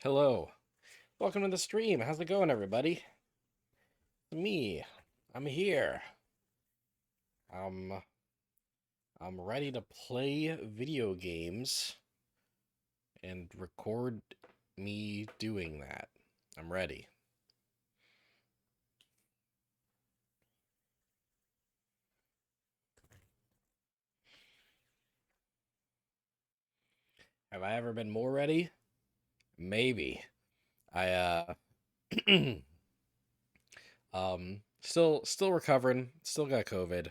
Hello. Welcome to the stream. How's it going, everybody? Me. I'm here. Um, I'm ready to play video games and record me doing that. I'm ready. Have I ever been more ready? Maybe. I still recovering. Still got COVID.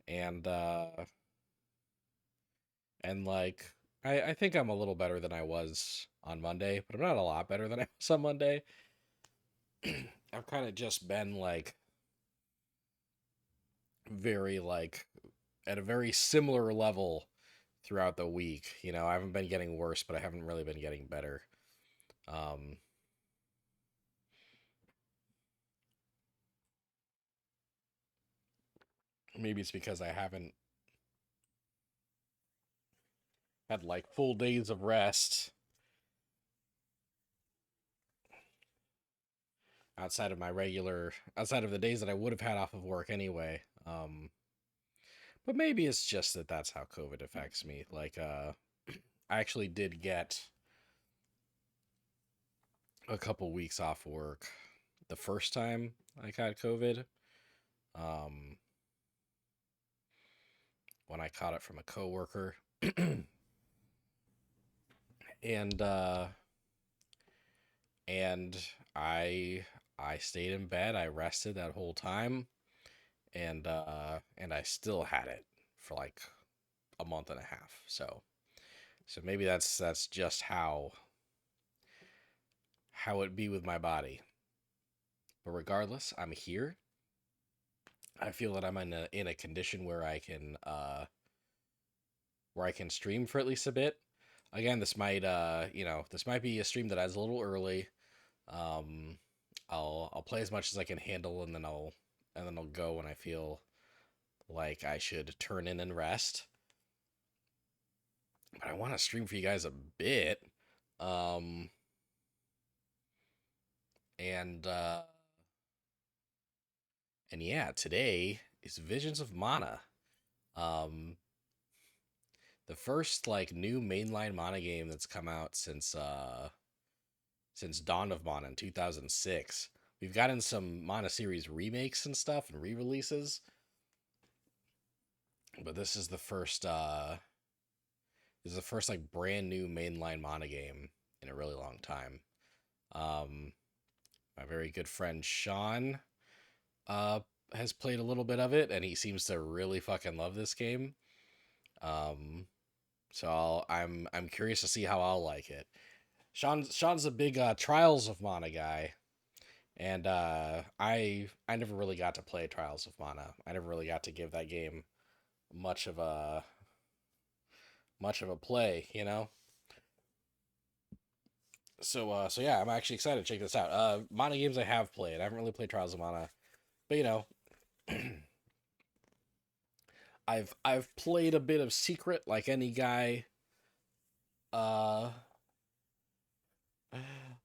And and like I think I'm a little better than I was on Monday, but I'm not a lot better than I was on Monday. I've kind of just been like very like at a very similar level throughout the week. I haven't been getting worse, but I haven't really been getting better. Um, Maybe it's because I haven't had like full days of rest outside of the days that I would have had off of work anyway. But maybe it's just that that's how COVID affects me. I actually did get a couple weeks off work the first time I got COVID. Um, when I caught it from a coworker, and and I I stayed in bed. I rested that whole time, and I still had it for like a month and a half. So maybe that's just how it be with my body. But regardless, I'm here. I feel that I'm in a condition where I can stream for at least a bit. Again, this might be a stream that ends a little early. Um, I'll play as much as I can handle, and then I'll go when I feel like I should turn in and rest. But I want to stream for you guys a bit. Um, and and yeah, today is Visions of Mana. Um, the first like new mainline Mana game that's come out since Dawn of Mana in 2006. We've gotten some Mana series remakes and stuff and re-releases, but this is the first like brand new mainline Mana game in a really long time. Um, my very good friend Sean uh has played a little bit of it, and he seems to really fucking love this game. Um, so I'm curious to see how I'll like it. Sean's a big Trials of Mana guy, and I never really got to play Trials of Mana. I never really got to give that game much of a much of a play. So yeah, I'm actually excited to check this out. Mana games I have played. I haven't really played Trials of Mana, but I've played a bit of Secret, like any guy. Uh,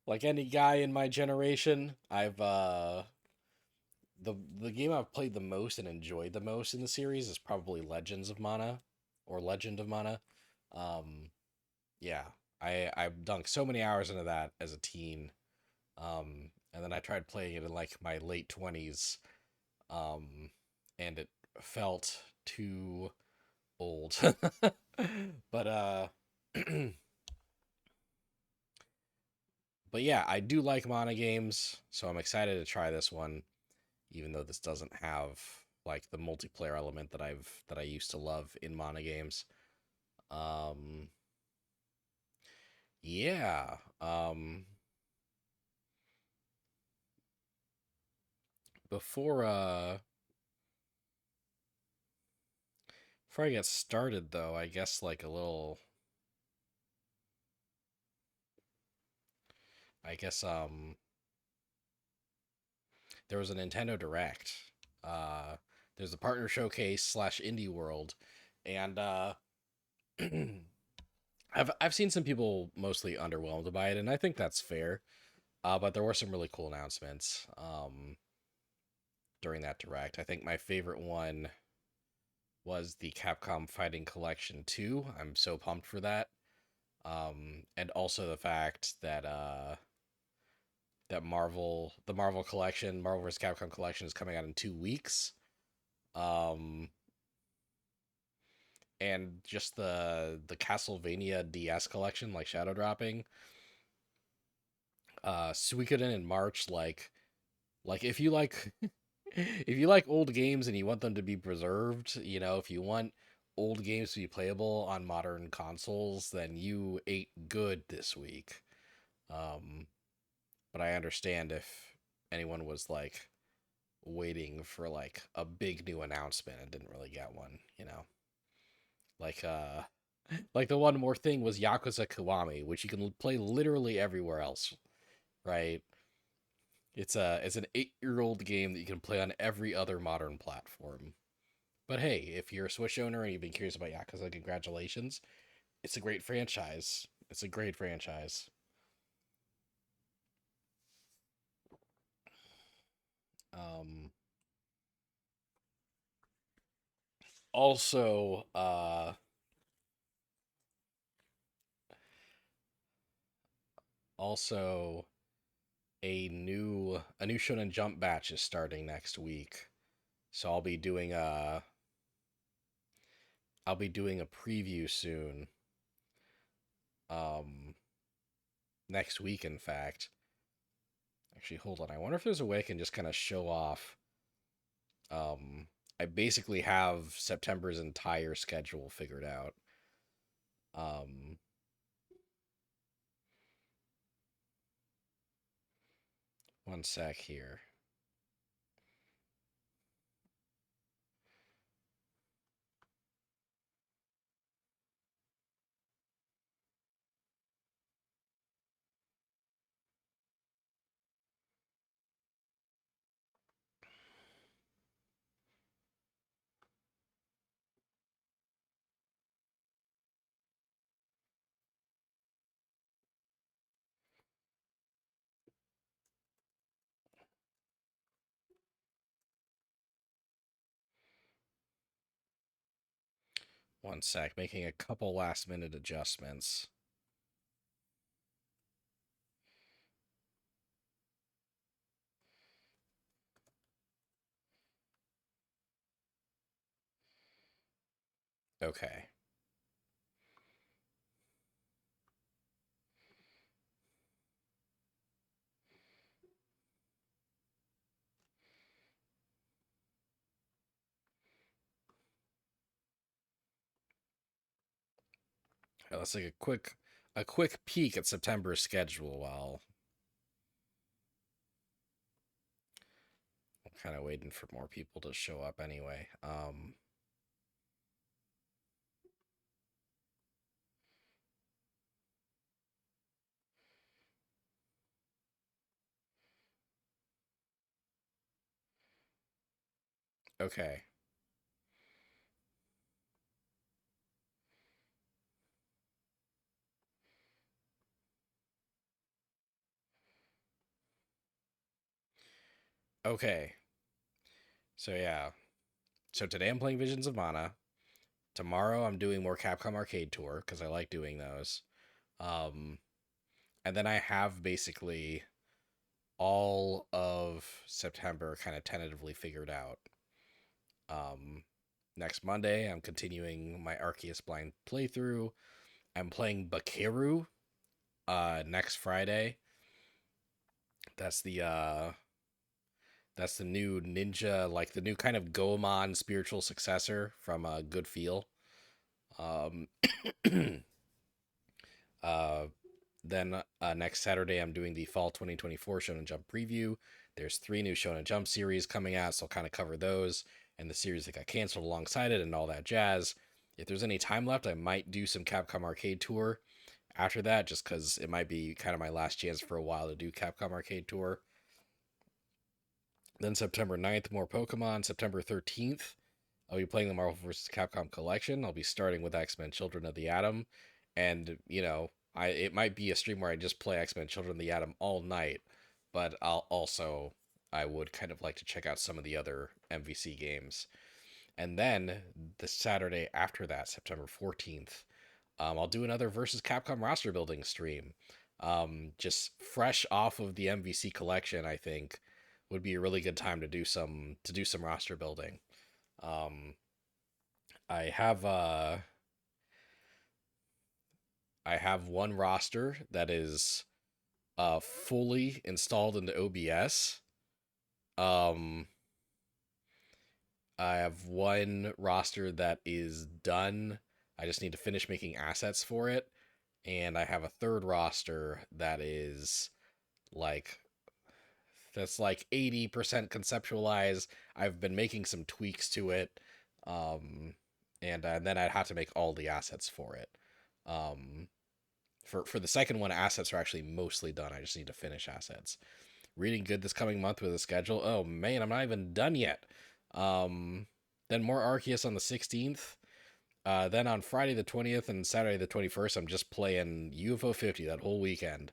like any guy in my generation, the game I've played the most and enjoyed the most in the series is probably Legends of Mana, or Legend of Mana. Um, yeah, I've dunked so many hours into that as a teen. And then I tried playing it in like my late 20s, um, and it felt too old. but but yeah, I do like Mana games, so I'm excited to try this one, even though this doesn't have like the multiplayer element that I used to love in Mana games. Um, yeah. Before before I get started though, I guess like a little I guess there was a Nintendo Direct. Uh there's a partner showcase slash indie world, and I've seen some people mostly underwhelmed by it, and I think that's fair. But there were some really cool announcements during that direct. I think my favorite one was the Capcom Fighting Collection 2. I'm so pumped for that. And also the fact that that the Marvel collection, Marvel vs. Capcom collection, is coming out in 2 weeks. Um, and just the Castlevania DS collection, like Shadow Dropping, Suikoden in March. Like if you like, if you like old games and you want them to be preserved, if you want old games to be playable on modern consoles, then you ate good this week. Um, but I understand if anyone was like waiting for like a big new announcement and didn't really get one. Like like the one more thing was Yakuza Kiwami, which you can play literally everywhere else, right? It's an 8-year-old game that you can play on every other modern platform. But hey, if you're a Switch owner and you've been curious about Yakuza, congratulations. It's a great franchise. It's a great franchise. Um also also a new Shonen Jump batch is starting next week. So I'll be doing a preview soon. Um Next week in fact. Actually, hold on. I wonder if there's a way I can just kind of show off. Um I basically have September's entire schedule figured out. Um One sec here. One sec, making a couple last minute adjustments. Okay. Let's take a quick peek at September's schedule while I'm kind of waiting for more people to show up anyway. Okay. Okay. So yeah. So today I'm playing Visions of Mana. Tomorrow I'm doing more Capcom Arcade Tour because I like doing those. Um, and then I have basically all of September kind of tentatively figured out. Um, Next Monday I'm continuing my Arceus Blind playthrough. I'm playing Bakeru next Friday. That's the uh that's the new ninja, like the new kind of Goemon spiritual successor from Good Feel. Um uh Then next Saturday, I'm doing the Fall 2024 Shonen Jump preview. There's 3 new Shonen Jump series coming out, so I'll kind of cover those and the series that got canceled alongside it and all that jazz. If there's any time left, I might do some Capcom Arcade Tour after that, just because it might be kind of my last chance for a while to do Capcom Arcade Tour. Then September 9th, more Pokemon. September 13th, I'll be playing the Marvel vs. Capcom collection. I'll be starting with X Men Children of the Atom And it might be a stream where I just play X-Men Children of the Atom all night, but I would kind of like to check out some of the other MVC games. And then the Saturday after that, September 14th, I'll do another versus Capcom roster building stream. Just fresh off of the MVC collection, I think would be a really good time to do some roster building. Um, I have I have one roster that is fully installed into OBS. Um, I have one roster that is done. I just need to finish making assets for it. And I have a third roster that is like that's like 80% conceptualized. I've been making some tweaks to it. Um, and then I'd have to make all the assets for it. Um, for the second one, assets are actually mostly done. I just need to finish assets. Reading good this coming month with a schedule. Oh man, I'm not even done yet. Um, then more Arceus on the 16th. Then on Friday the 20th and Saturday the 21st, I'm just playing UFO 50 that whole weekend.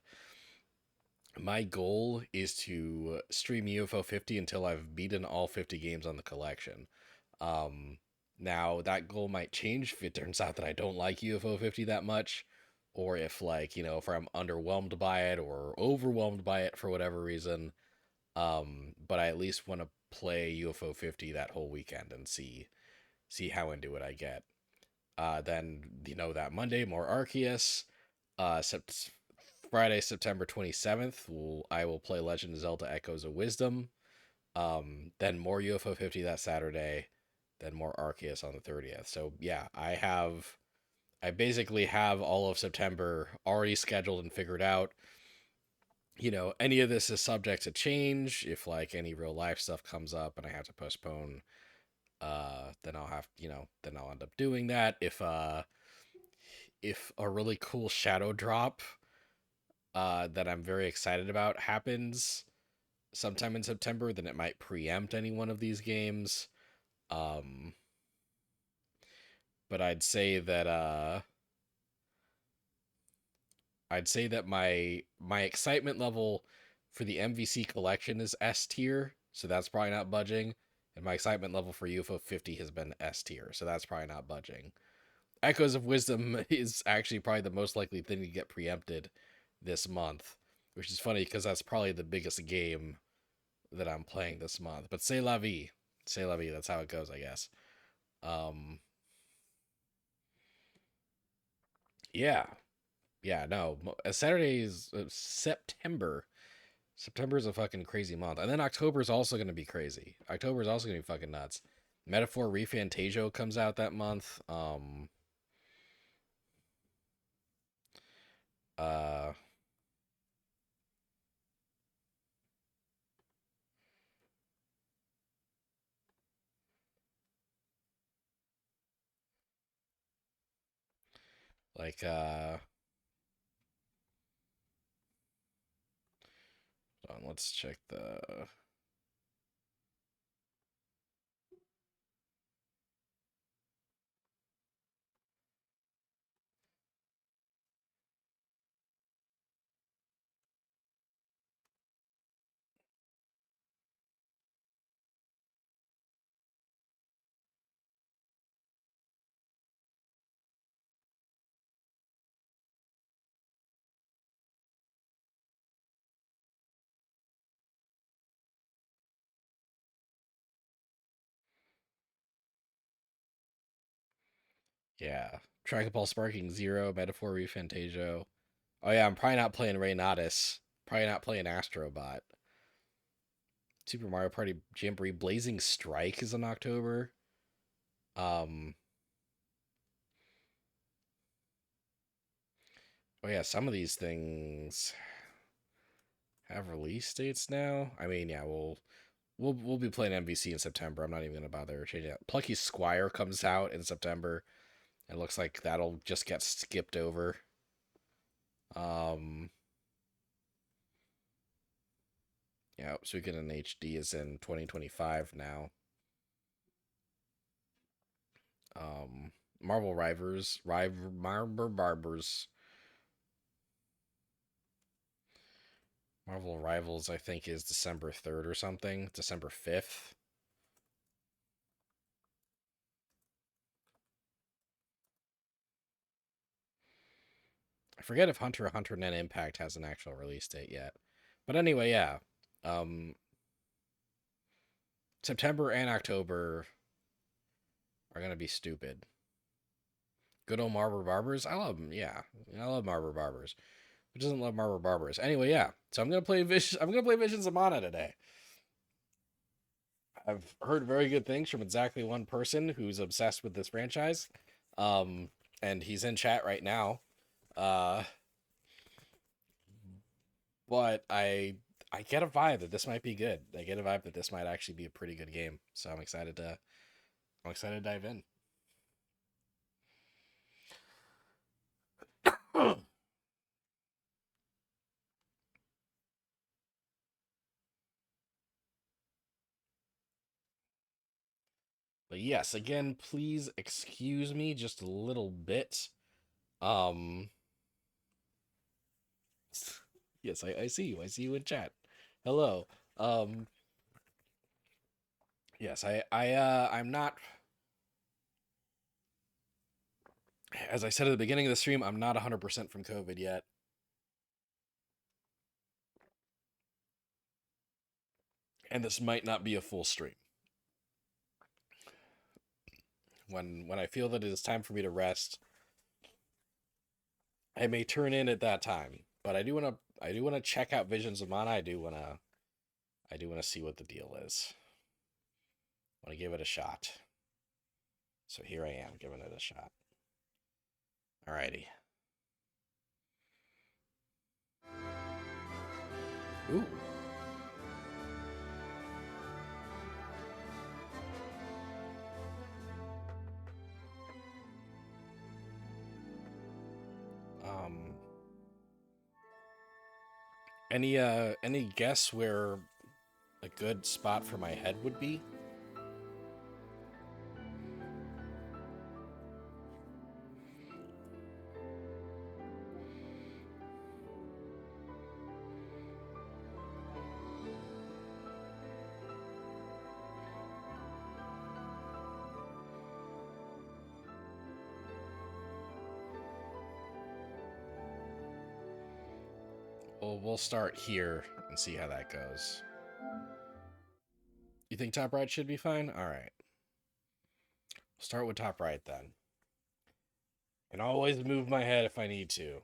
My goal is to stream UFO 50 until I've beaten all 50 games on the collection. Um, Now, that goal might change if it turns out that I don't like UFO 50 that much, or if, if I'm underwhelmed by it or overwhelmed by it for whatever reason. But I at least want to play UFO 50 that whole weekend and see how into it I get. Then that Monday more Arceus. Sept- Friday September 27th, I will play Legend of Zelda: Echoes of Wisdom. Then more UFO 50 that Saturday. Then more Arceus on the 30th. So yeah, I basically have all of September already scheduled and figured out. Any of this is subject to change. If like any real life stuff comes up and I have to postpone, then then I'll end up doing that. If a really cool shadow drop that I'm very excited about happens sometime in September, then it might preempt any one of these games. Um, but I'd say that my excitement level for the MVC collection is S tier, so that's probably not budging. And my excitement level for UFO 50 has been S tier, so that's probably not budging. Echoes of Wisdom is actually probably the most likely thing to get preempted this month, which is funny because that's probably the biggest game that I'm playing this month. But c'est la vie. That's how it goes, I guess. Um, yeah, yeah. No, Saturday is September. September is a fucking crazy month, and then October is also going to be crazy. October is also going to be fucking nuts. Metaphor Refantasio comes out that month. Uh, like let's check the yeah. Dragon Ball Sparking Zero, Metaphor Refantasio. Oh yeah, I'm probably not playing Reynatus. Probably not playing Astrobot. Super Mario Party Jamboree Blazing Strike is in October. Um oh yeah, some of these things have release dates now. I mean, yeah, we'll be playing MVC in September. I'm not even gonna bother changing that. Plucky Squire comes out in September. It looks like that'll just get skipped over. Um yeah, Suikoden HD is in 2025 now. Um Marvel Rivals, Barbers. Marvel Rivals, I think, is December 3rd or something. December 5th. I forget if Hunter x Hunter Net Impact has an actual release date yet. But anyway, yeah. Um, September and October are going to be stupid. Good old Marble Barbers. I love them. Yeah. I love Marble Barbers. Who doesn't love Marble Barbers? Anyway, yeah. So I'm going to play Visions of Mana today. I've heard very good things from exactly one person who's obsessed with this franchise. Um, and he's in chat right now. Uh, but I get a vibe that this might be good. I get a vibe that this might actually be a pretty good game. So I'm excited to dive in. But yes, again, please excuse me just a little bit. Um yes, I see you. I see you in chat. Hello. Um yes, I'm not, as I said at the beginning of the stream, I'm not 100% from COVID yet. And this might not be a full stream. When I feel that it is time for me to rest, I may turn in at that time. But I do wanna check out Visions of Mana. I do wanna see what the deal is. I wanna give it a shot. So here I am giving it a shot. Alrighty. Ooh. Um any guess where a good spot for my head would be? Well, we'll start here and see how that goes. You think top right should be fine? All right. Start with top right then. And always move my head if I need to.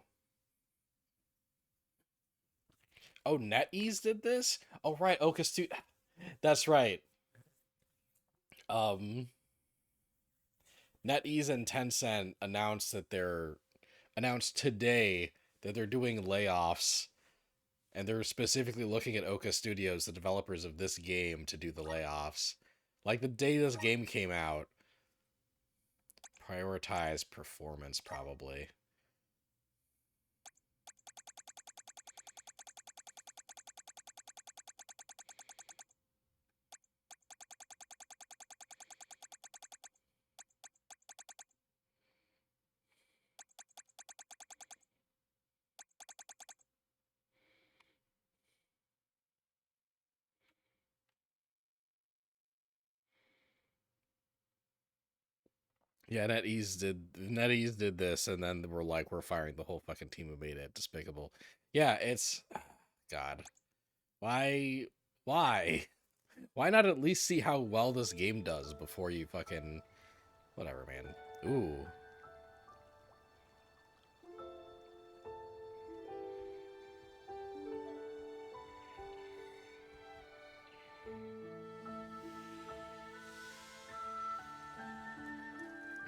Oh, NetEase did this? Oh, right. Okastu. That's right. Um, NetEase and Tencent announced today that they're doing layoffs, and they're specifically looking at Oka Studios, the developers of this game, to do the layoffs. Like the day this game came out, prioritize performance probably. Yeah, NetEase did this, and then we're like, we're firing the whole fucking team who made it. Despicable. Yeah, it's God. Why? Why? Why not at least see how well this game does before you fucking whatever, man. Ooh.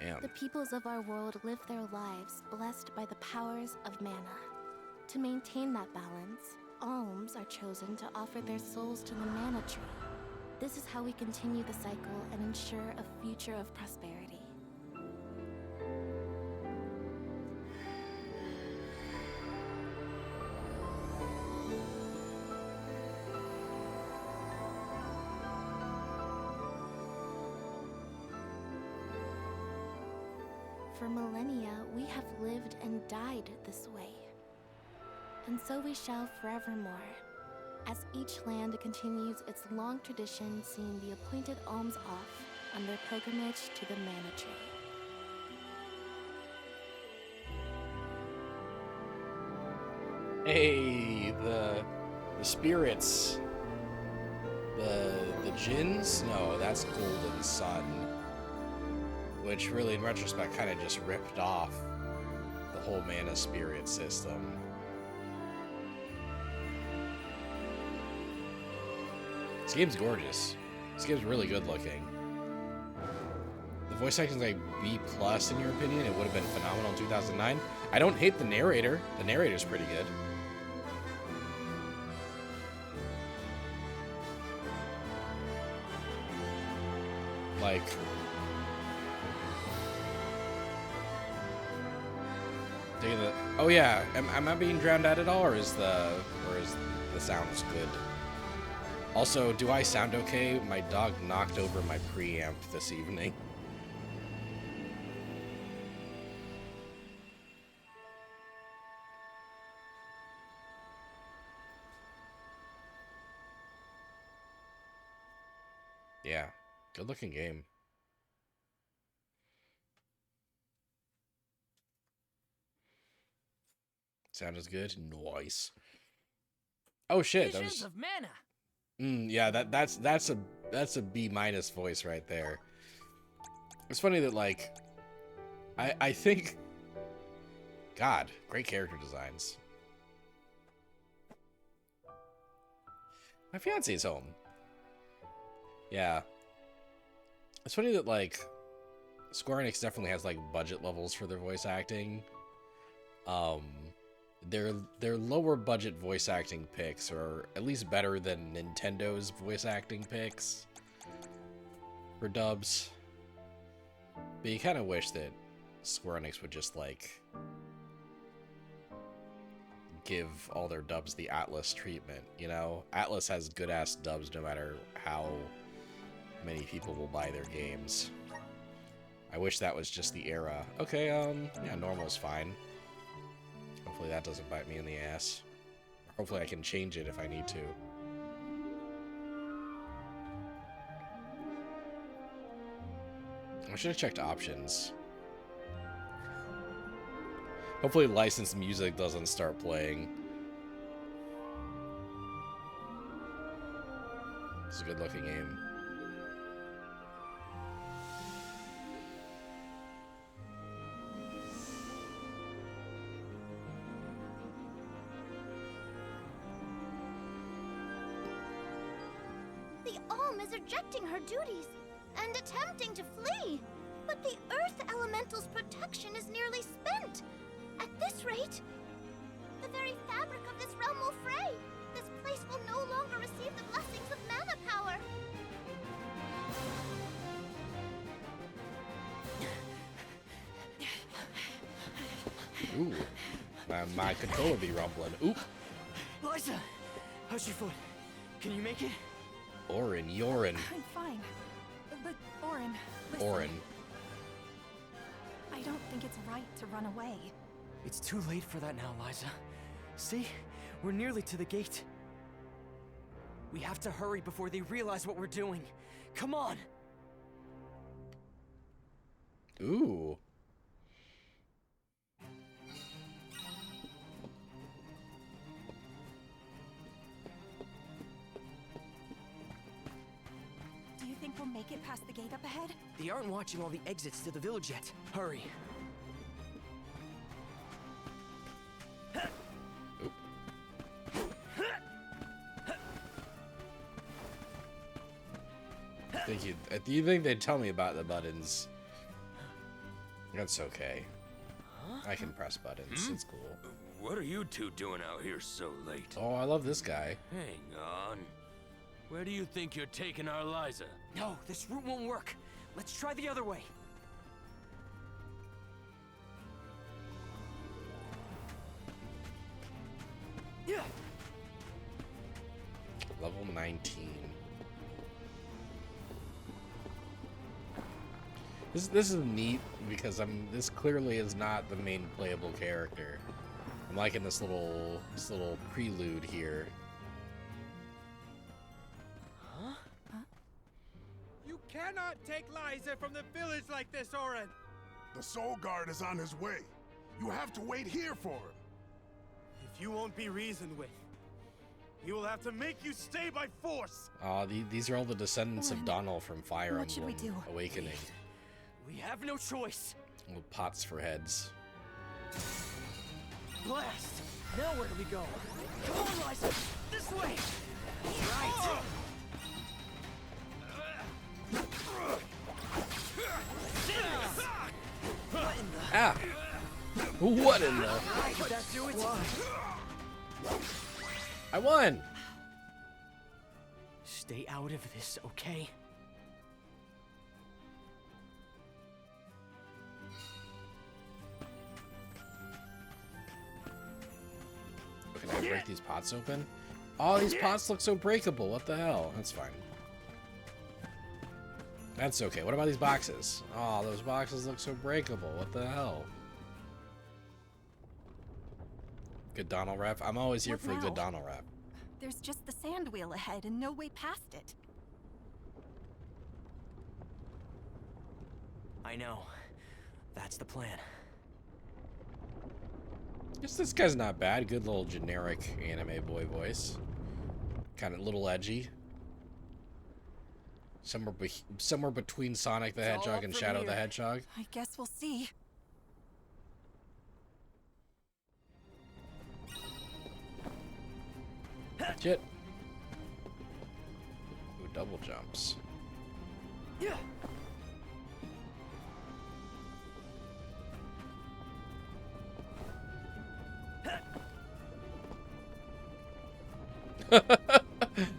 Damn. The peoples of our world live their lives blessed by the powers of mana. To maintain that balance, alms are chosen to offer their souls to the mana tree. This is how we continue the cycle and ensure a future of prosperity. For millennia, we have lived and died this way. And so we shall forevermore, as each land continues its long tradition seeing the appointed alms off on their pilgrimage to the Mana Tree. Hey, the spirits. The Jinns? No, that's Golden Sun. Which really, in retrospect, kind of just ripped off the whole Mana Spirit system. This game's gorgeous. This game's really good looking. The voice acting's like B+ in your opinion. It would have been phenomenal in 2009. I don't hate the narrator. The narrator's pretty good. Like, oh yeah, am I being drowned out at all, or is the sounds good? Also, do I sound okay? My dog knocked over my preamp this evening. Yeah, good looking game. Sound is good. Nice. Oh shit, that was of mana. yeah, that's a B- voice right there. It's funny that, like, I think, God, great character designs. My fiance's home. Yeah. It's funny that, like, Square Enix definitely has, like, budget levels for their voice acting. Their lower budget voice acting picks are at least better than Nintendo's voice acting picks for dubs. But you kind of wish that Square Enix would just, like, give all their dubs the Atlas treatment, you know? Atlas has good-ass dubs no matter how many people will buy their games. I wish that was just the era. Okay, yeah, normal's fine. Hopefully that doesn't bite me in the ass. Hopefully I can change it if I need to. I should have checked options. Hopefully licensed music doesn't start playing. It's a good looking game. The Alm is rejecting her duties and attempting to flee, but the Earth Elemental's protection is nearly spent. At this rate, the very fabric of this realm will fray. This place will no longer receive the blessings of mana power. Ooh, my controller be rumbling. Oop. Liza, how's your foot? Can you make it? Orin, Yorin. I'm fine. But, Orin, listen. Orin. I don't think it's right to run away. It's too late for that now, Liza. See? We're nearly to the gate. We have to hurry before they realize what we're doing. Come on! Ooh. Do you think we'll make it past the gate up ahead? They aren't watching all the exits to the village yet. Hurry. Thank you. Do you think they'd tell me about the buttons? That's okay. I can press buttons. It's cool. What are you two doing out here so late? Oh, I love this guy. Hang on. Where do you think you're taking our Liza? No, this route won't work. Let's try the other way. Yeah. Level 19. This is neat because this clearly is not the main playable character. I'm liking this little prelude here. You cannot take Liza from the village like this, Orin! The Soul Guard is on his way. You have to wait here for him. If you won't be reasoned with, he will have to make you stay by force! These are all the descendants of Orin, Donald from Fire what should we Emblem do? Awakening. We have no choice. With pots for heads. Blast! Now where do we go? Come on, Liza! This way! Right! What in the... Ah! What in the... Did that do it? I won! Stay out of this, okay? Can I break these pots open? Oh, these pots look so breakable. What the hell? That's fine. That's okay. What about these boxes? Oh, those boxes look so breakable. What the hell? Good Donald rap. I'm always here What for a good now? Donald rap. There's just the sand wheel ahead and no way past it. I know. That's the plan. Guess this guy's not bad. Good little generic anime boy voice. Kind of little edgy. Somewhere between Sonic the It's all Hedgehog up and from Shadow the here. Hedgehog. I guess we'll see. Shit. Ooh, double jumps. Yeah.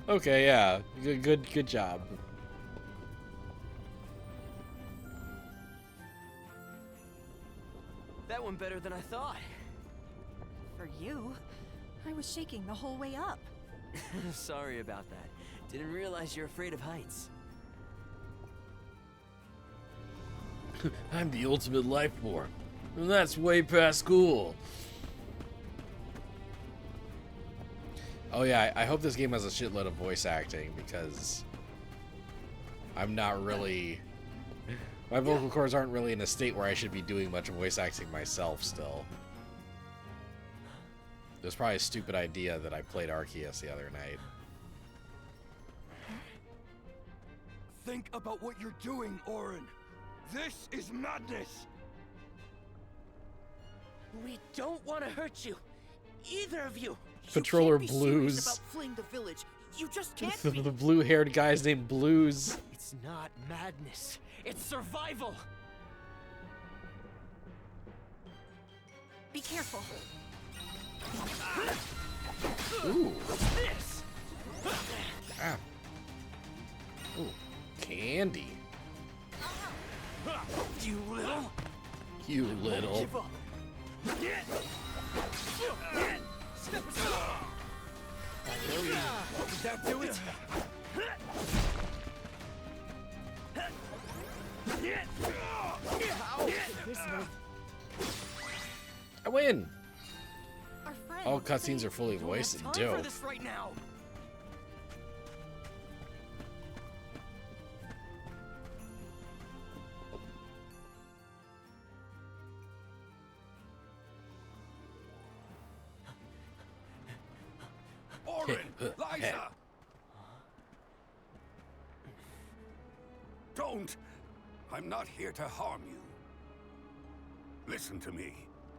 Okay, yeah. Good job. That went better than I thought. For you, I was shaking the whole way up. Sorry about that. Didn't realize you're afraid of heights. I'm the ultimate life form. And that's way past cool. Oh yeah, I hope this game has a shitload of voice acting because I'm not really... My vocal cords aren't really in a state where I should be doing much voice acting myself still. It was probably a stupid idea that I played Arceus the other night. Think about what you're doing, Orin. This is madness! We don't want to hurt you. Either of you. Controller You can't be serious Blues. about fleeing the village. You just can't The be. blue-haired guy's named Blues. It's not madness. It's survival. Be careful. Ooh. This. Ah. Ooh. Candy. You little. You little. Give up. Step aside. Did that do it? I win. Our friend. All cutscenes are fully Don't have voiced. time Dope. for this right now. Orin! Liza! Don't! I'm not here to harm you. Listen to me.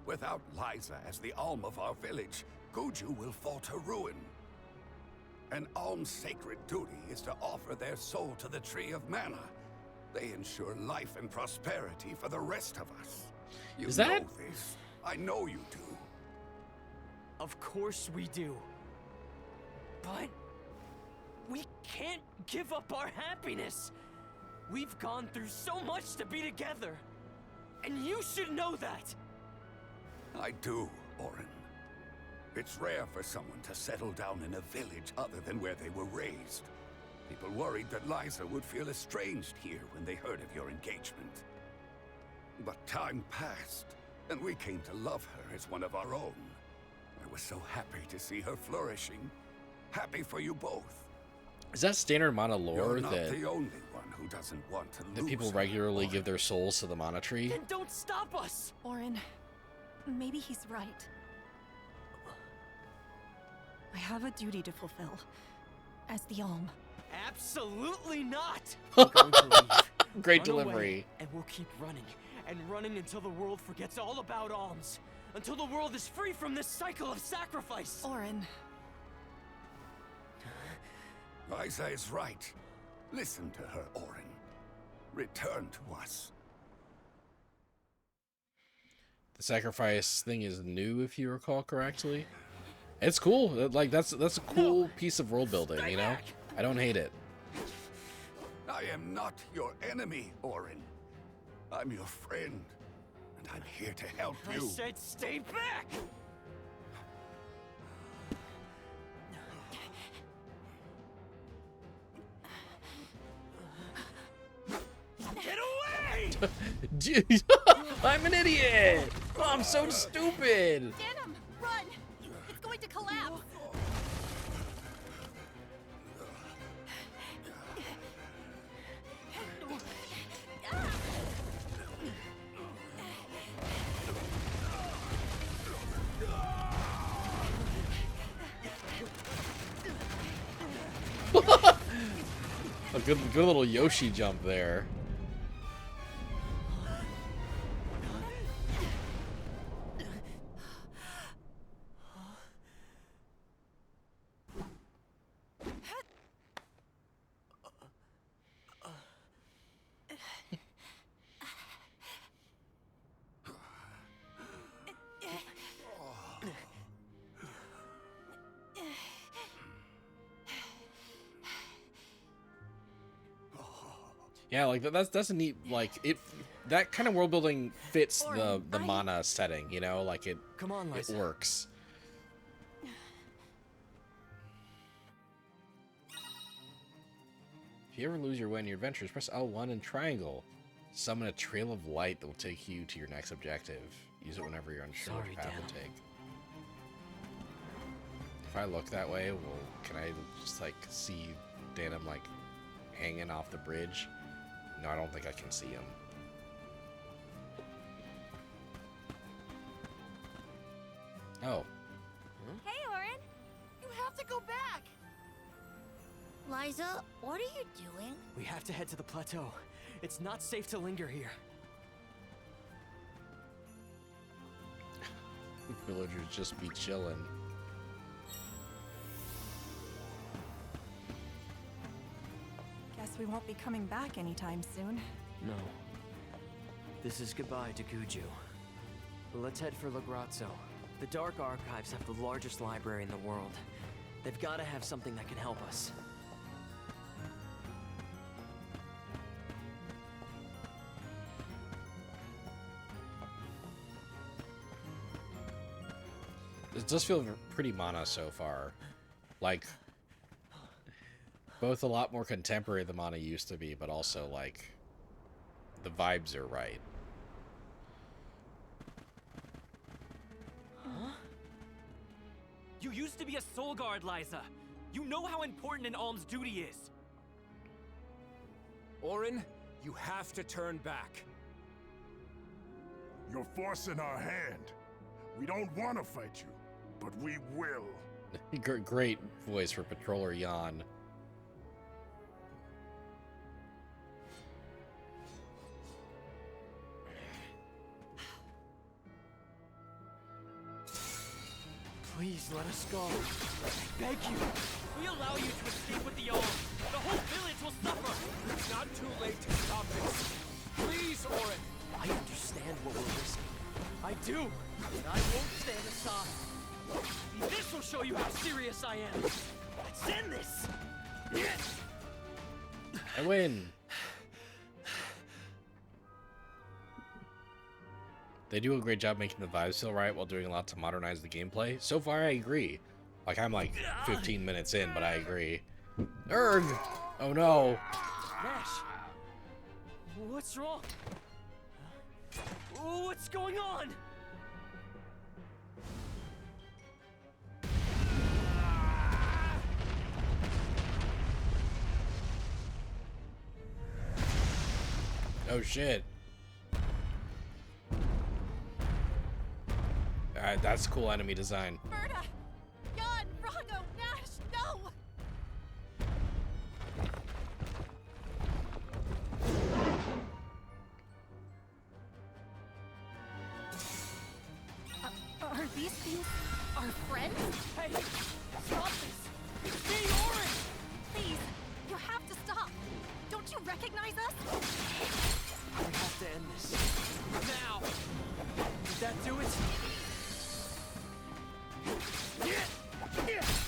Without Liza as the Alm of our village, Guju will fall to ruin. An Alm's sacred duty is to offer their soul to the Tree of Mana. They ensure life and prosperity for the rest of us. You Is that- know this. I know you do. Of course we do. But we can't give up our happiness. We've gone through so much to be together. And you should know that. I do, Orin. It's rare for someone to settle down in a village other than where they were raised. People worried that Liza would feel estranged here when they heard of your engagement. But time passed, and we came to love her as one of our own. I was so happy to see her flourishing. Happy for you both. Is that standard mana lore You're not that the only one who doesn't want to that lose people her, regularly Orin. give their souls to the mana tree? Then don't stop us! Orin, maybe he's right. I have a duty to fulfill. As the Alm. Absolutely not! We're going to leave. Great Run away, delivery. and we'll keep running, and running until the world forgets all about alms. Until the world is free from this cycle of sacrifice! Orin, Liza is right. Listen to her, Orin. Return to us. The sacrifice thing is new, if you recall correctly. It's cool. Like that's a cool piece of world building, you know? I don't hate it. I am not your enemy, Orin. I'm your friend, and I'm here to help I you. said stay back! Get away! Dude, I'm an idiot. Oh, I'm so stupid. Denim, run! It's going to collapse! A good little Yoshi jump there. Yeah, like that's a neat, like that kind of world building fits the mana setting, you know, like it Come on, it Liza. works. If you ever lose your way in your adventures, press L1 and triangle. Summon a trail of light that will take you to your next objective. Use it whenever you're unsure Sorry, which path to Dan. take. If I look that way, well, can I just like see Danem like hanging off the bridge? No, I don't think I can see him. Oh. Hey, Orin! You have to go back! Liza, what are you doing? We have to head to the plateau. It's not safe to linger here. Villagers just be chilling. Guess we won't be coming back anytime soon. No. This is goodbye to Guju. Let's head for Lagrazzo. The Dark Archives have the largest library in the world. They've got to have something that can help us. It does feel pretty mana so far. Like, both a lot more contemporary than mana used to be, but also, like, the vibes are right. Huh? You used to be a soul guard, Liza. You know how important an alm's duty is. Orin, you have to turn back. You're forcing our hand. We don't want to fight you, but we will. Great voice for Patroller Jan. Please let us go. I beg you. If we allow you to escape with the alm, the whole village will suffer. It's not too late to stop this. Please, Orin. I understand what we're risking. I do, and I won't stand aside. This will show you how serious I am. Let's end this. Yes. I win. They do a great job making the vibes feel right while doing a lot to modernize the gameplay. So far, I agree. Like, I'm like 15 minutes in, but I agree. Erg! Oh no. Nash, what's wrong? What's going on? Oh shit. Alright, that's cool enemy design. Berta! Jan! Rago! Nash! No! Are these things our friends? Hey, stop this! It's me, Orin! Please, you have to stop. Don't you recognize us? We have to end this. Now! Did that do it?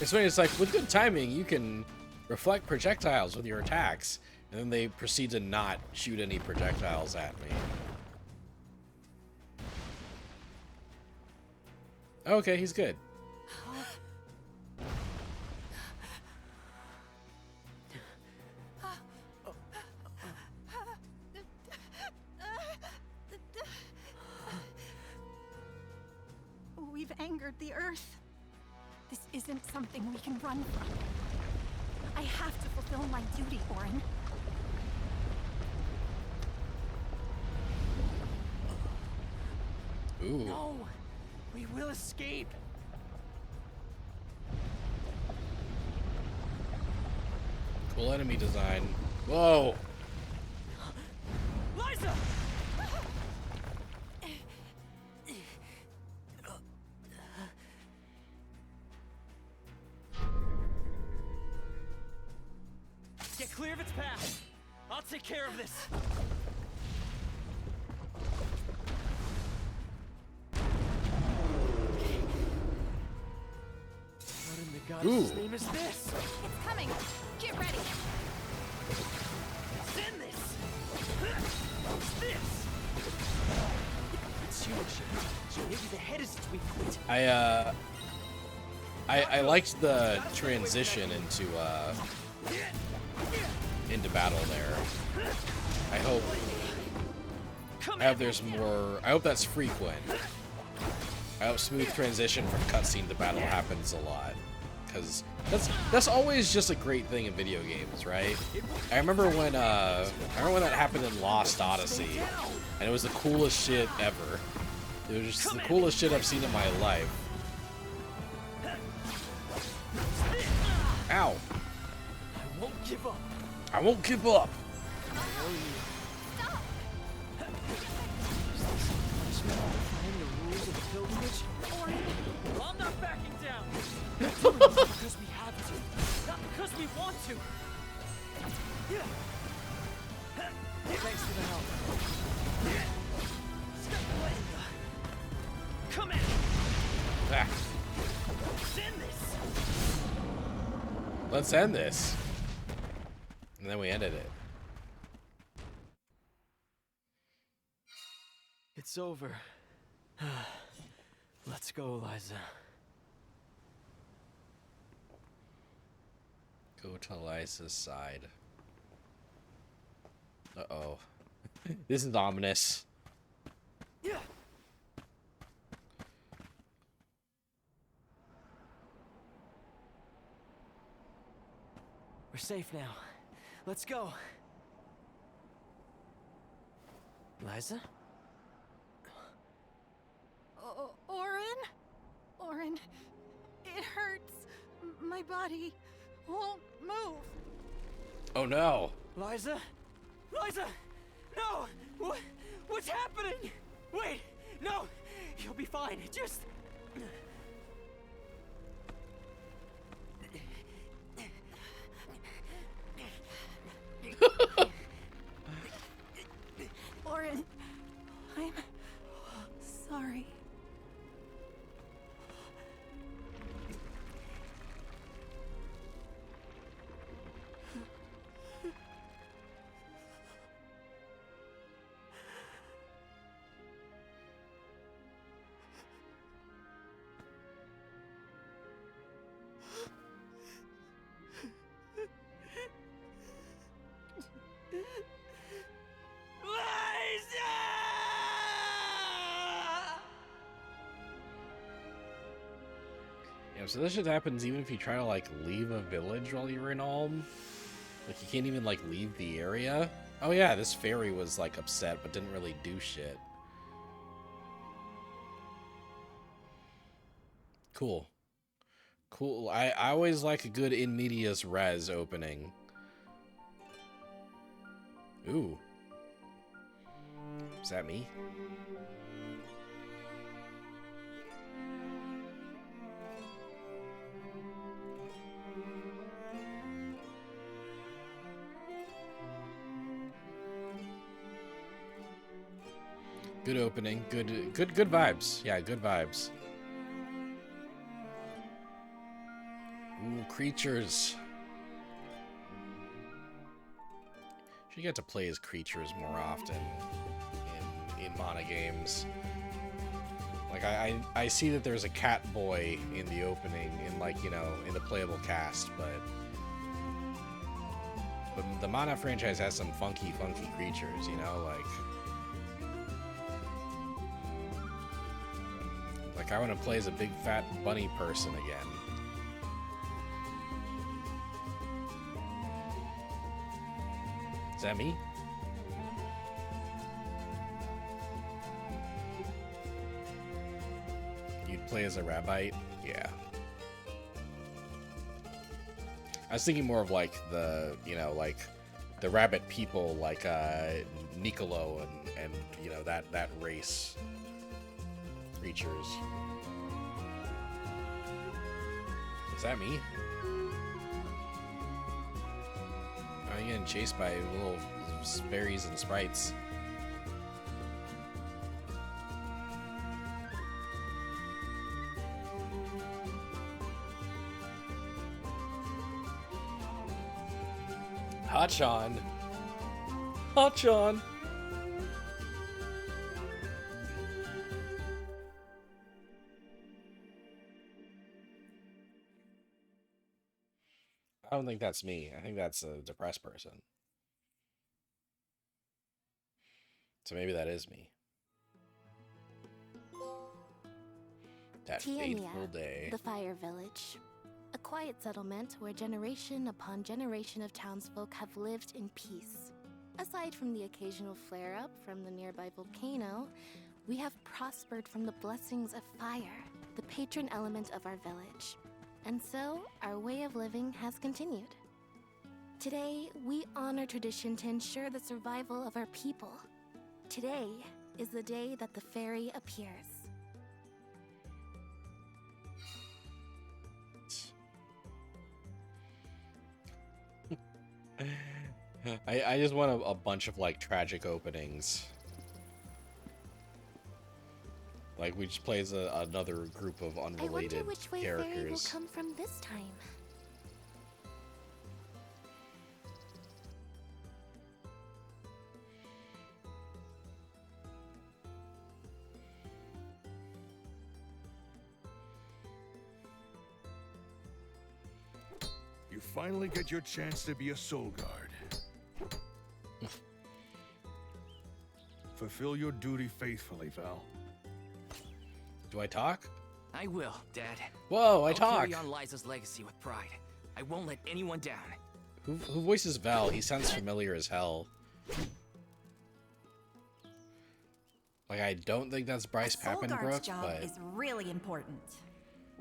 It's funny, it's like, with good timing, you can reflect projectiles with your attacks, and then they proceed to not shoot any projectiles at me. Okay, he's good. We've angered the Earth. This isn't something we can run from. I have to fulfill my duty, Orin. Ooh. No! We will escape! Cool enemy design. Whoa! Liza! Get clear of its path. I'll take care of this. What in the goddess' Ooh. name is this? It's coming. Get ready. Send this! What's this? It's human shit. So maybe the head is its weak point. I liked the transition into battle there. I hope there's more. I hope that's frequent. I hope smooth transition from cutscene to battle happens a lot, because that's always just a great thing in video games, right? I remember when that happened in Lost Odyssey, and it was the coolest shit ever. It was just the coolest shit I've seen in my life. Ow! I won't give up. I won't give up. Stop! Defying the rules of the pilgrimage? Orin, I'm not backing down. We're doing this because we have to, not because we want to. Thanks for the help. Step away. Come at me. Ah, Send this. let's end this. And then we ended it. It's over. Let's go, Liza. Go to Liza's side. Uh-oh. This is ominous. Yeah. We're safe now. Let's go. Liza? Orin? Orin, it hurts. My body won't move. Oh no. Liza? Liza! No! What's happening? Wait! No! You'll be fine. Just... Orin, I'm sorry. so this shit happens even if you try to, like, leave a village while you're in Ulm? Like, you can't even, like, leave the area? Oh yeah, this fairy was, like, upset, but didn't really do shit. Cool. Cool. I always like a good in medias res opening. Ooh. Is that me? Good opening. Good vibes. Yeah, good vibes. Ooh, creatures. Should get to play as creatures more often in Mana games. Like I see that there's a cat boy in the opening in, like, you know, in the playable cast, but the Mana franchise has some funky creatures, you know, like I want to play as a big fat bunny person again. Is that me? You'd play as a rabbite? Yeah. I was thinking more of, like, the, you know, like, the rabbit people, like, Nicolo and you know, that race creatures. Is that me? I'm getting chased by little fairies and sprites. Hachan. Hachan. I don't think that's me. I think that's a depressed person. So maybe that is me. That fateful day. The Fire Village. A quiet settlement where generation upon generation of townsfolk have lived in peace. Aside from the occasional flare-up from the nearby volcano, we have prospered from the blessings of fire, the patron element of our village. And so, our way of living has continued. Today, we honor tradition to ensure the survival of our people. Today is the day that the fairy appears. I just want a bunch of, like, tragic openings. Like, we just play as another group of unrelated I wonder which way characters. Fairy will come from this time. You finally get your chance to be a soul guard. Fulfill your duty faithfully, Val. Do I talk? I will, Dad. Whoa, I I'll talk. carry on Liza's legacy with pride. I won't let anyone down. Who voices Val? He sounds familiar as hell. Like, I don't think that's Bryce Soulguard's Papenbrook, job but is really important.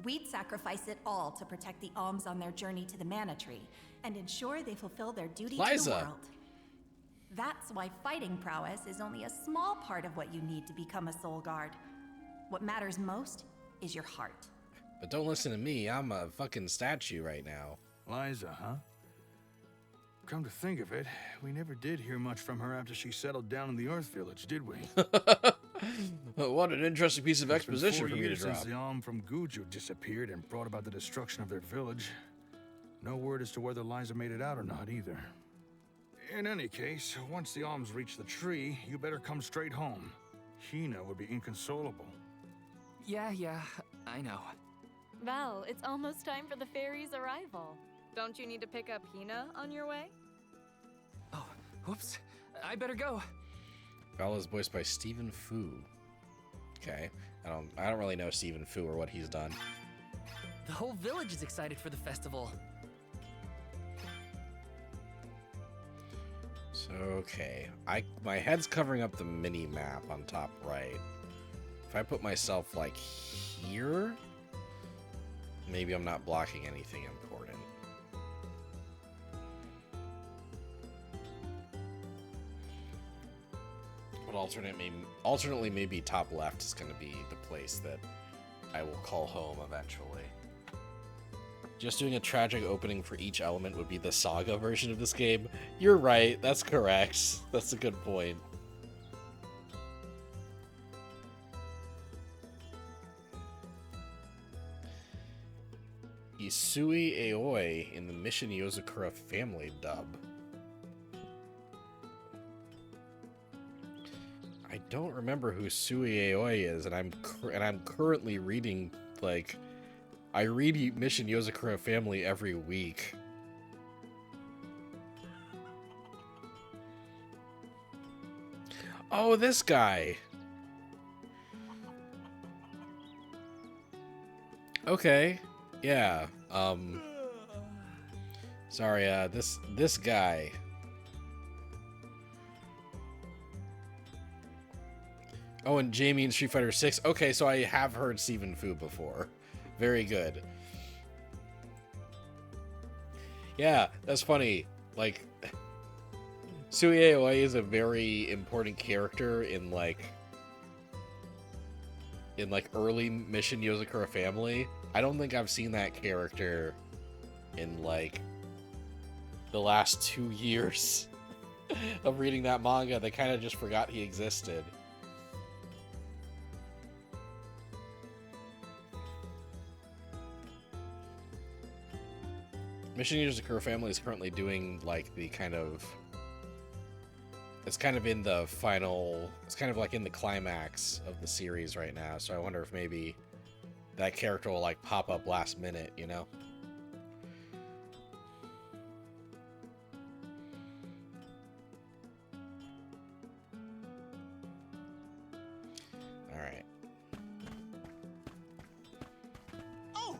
We'd sacrifice it all to protect the Alms on their journey to the Mana Tree and ensure they fulfill their duty to Liza. the world. That's why fighting prowess is only a small part of what you need to become a Soul Guard. What matters most is your heart. But don't listen to me. I'm a fucking statue right now. Liza, huh? Come to think of it, we never did hear much from her after she settled down in the Earth Village, did we? What an interesting piece of It's been exposition 4 for me to years drop. since the Alm from Guju disappeared and brought about the destruction of their village. No word as to whether Liza made it out or not, either. In any case, once the Alms reach the tree, you better come straight home. Hina would be inconsolable. Yeah, I know. Val, it's almost time for the fairy's arrival. Don't you need to pick up Hina on your way? Oh, whoops. I better go. Val is voiced by Stephen Fu. Okay. I don't really know Stephen Fu or what he's done. The whole village is excited for the festival. So, okay. My head's covering up the mini map on top right. If I put myself like here, maybe I'm not blocking anything important. But alternately maybe top left is going to be the place that I will call home eventually. Just doing a tragic opening for each element would be the Saga version of this game. You're right, that's correct. That's a good point. Isui Aoi in the Mission Yozakura family dub. I don't remember who Sui Aoi is, and I'm currently reading, like, I read Mission Yozakura Family every week. Oh, this guy. Okay. Yeah. Sorry, this guy. Oh, and Jamie in Street Fighter 6. Okay, so I have heard Steven Fu before. Very good. Yeah, that's funny. Like, Sui Aoi is a very important character in early Mission Yozakura Family. I don't think I've seen that character in like the last 2 years of reading that manga. They kind of just forgot he existed. Mission Yozakura Family is currently doing like the kind of, it's kind of in the final, it's kind of like in the climax of the series right now. So I wonder if maybe that character will like pop up last minute, you know? All right. Oh.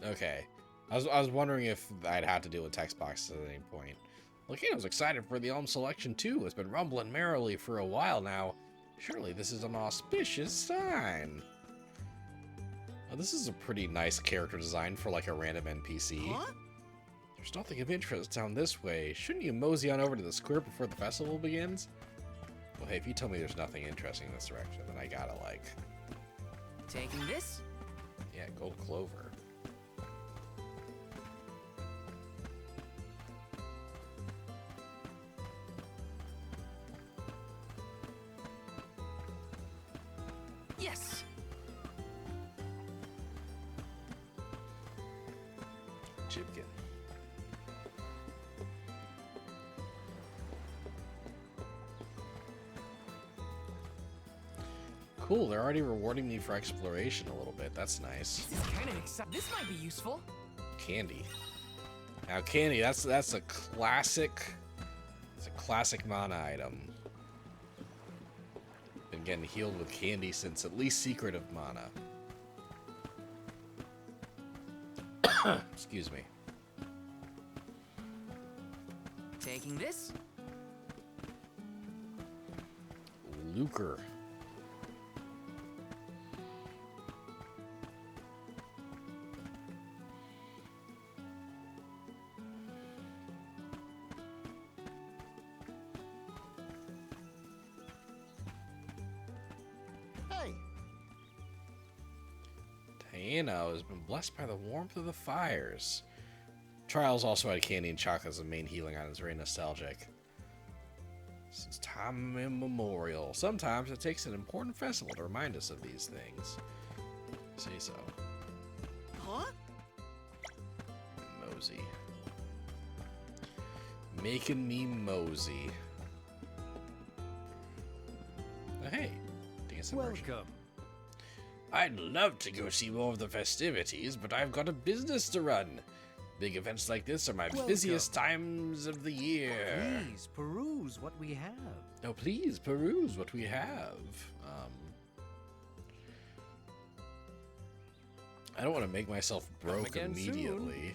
Okay. I was wondering if I'd have to deal with text boxes at any point. Lucano's excited for the Elm Selection too. It's been rumbling merrily for a while now. Surely this is an auspicious sign. Oh, this is a pretty nice character design for like a random NPC. Huh? There's nothing of interest down this way. Shouldn't you mosey on over to the square before the festival begins? Well, hey, if you tell me there's nothing interesting in this direction, then I gotta like... Taking this? Yeah, gold clover. Yes. Chipkin. Cool, they're already rewarding me for exploration a little bit. That's nice. This is kind of exciting. This might be useful. Candy. Now candy, that's a classic. It's a classic mana item. Been getting healed with candy since at least Secret of Mana. Excuse me. Taking this? Lucre. Diana has been blessed by the warmth of the fires. Trials also had candy and chocolate as the main healing items, very nostalgic. Since time immemorial, sometimes it takes an important festival to remind us of these things. Say so. Huh? Mosey. Making me mosey. Oh, hey, dancing merchant. Welcome. I'd love to go see more of the festivities, but I've got a business to run. Big events like this are my busiest times of the year. Please peruse what we have. Oh, please peruse what we have. I don't want to make myself broke again soon. immediately.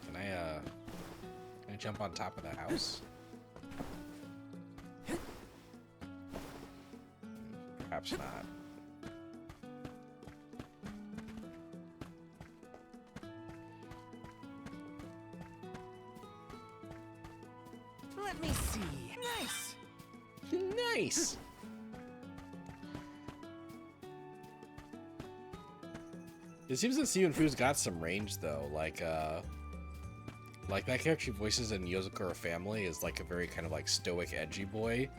Can I jump on top of the house? Perhaps not. Let me see. Nice. Nice. It seems that Steven Fu's got some range though, like that character he voices in Yozakura Family is like a very kind of like stoic, edgy boy.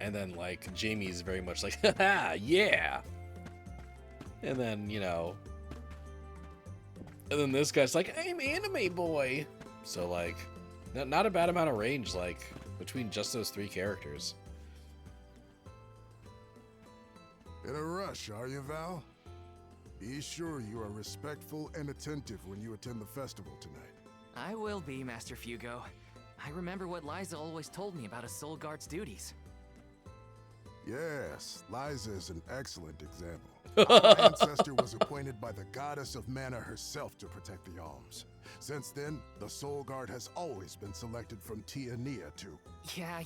And then like Jamie's very much like, haha, yeah. And then, you know, and then this guy's like, I'm anime boy. So like, not a bad amount of range, like, between just those three characters. In a rush, are you, Val? Be sure you are respectful and attentive when you attend the festival tonight. I will be, Master Fugo. I remember what Liza always told me about a Soul Guard's duties. Yes, Liza is an excellent example. Our ancestor was appointed by the goddess of mana herself to protect the alms. Since then, the Soul Guard has always been selected from Tia Nia to... Yeah.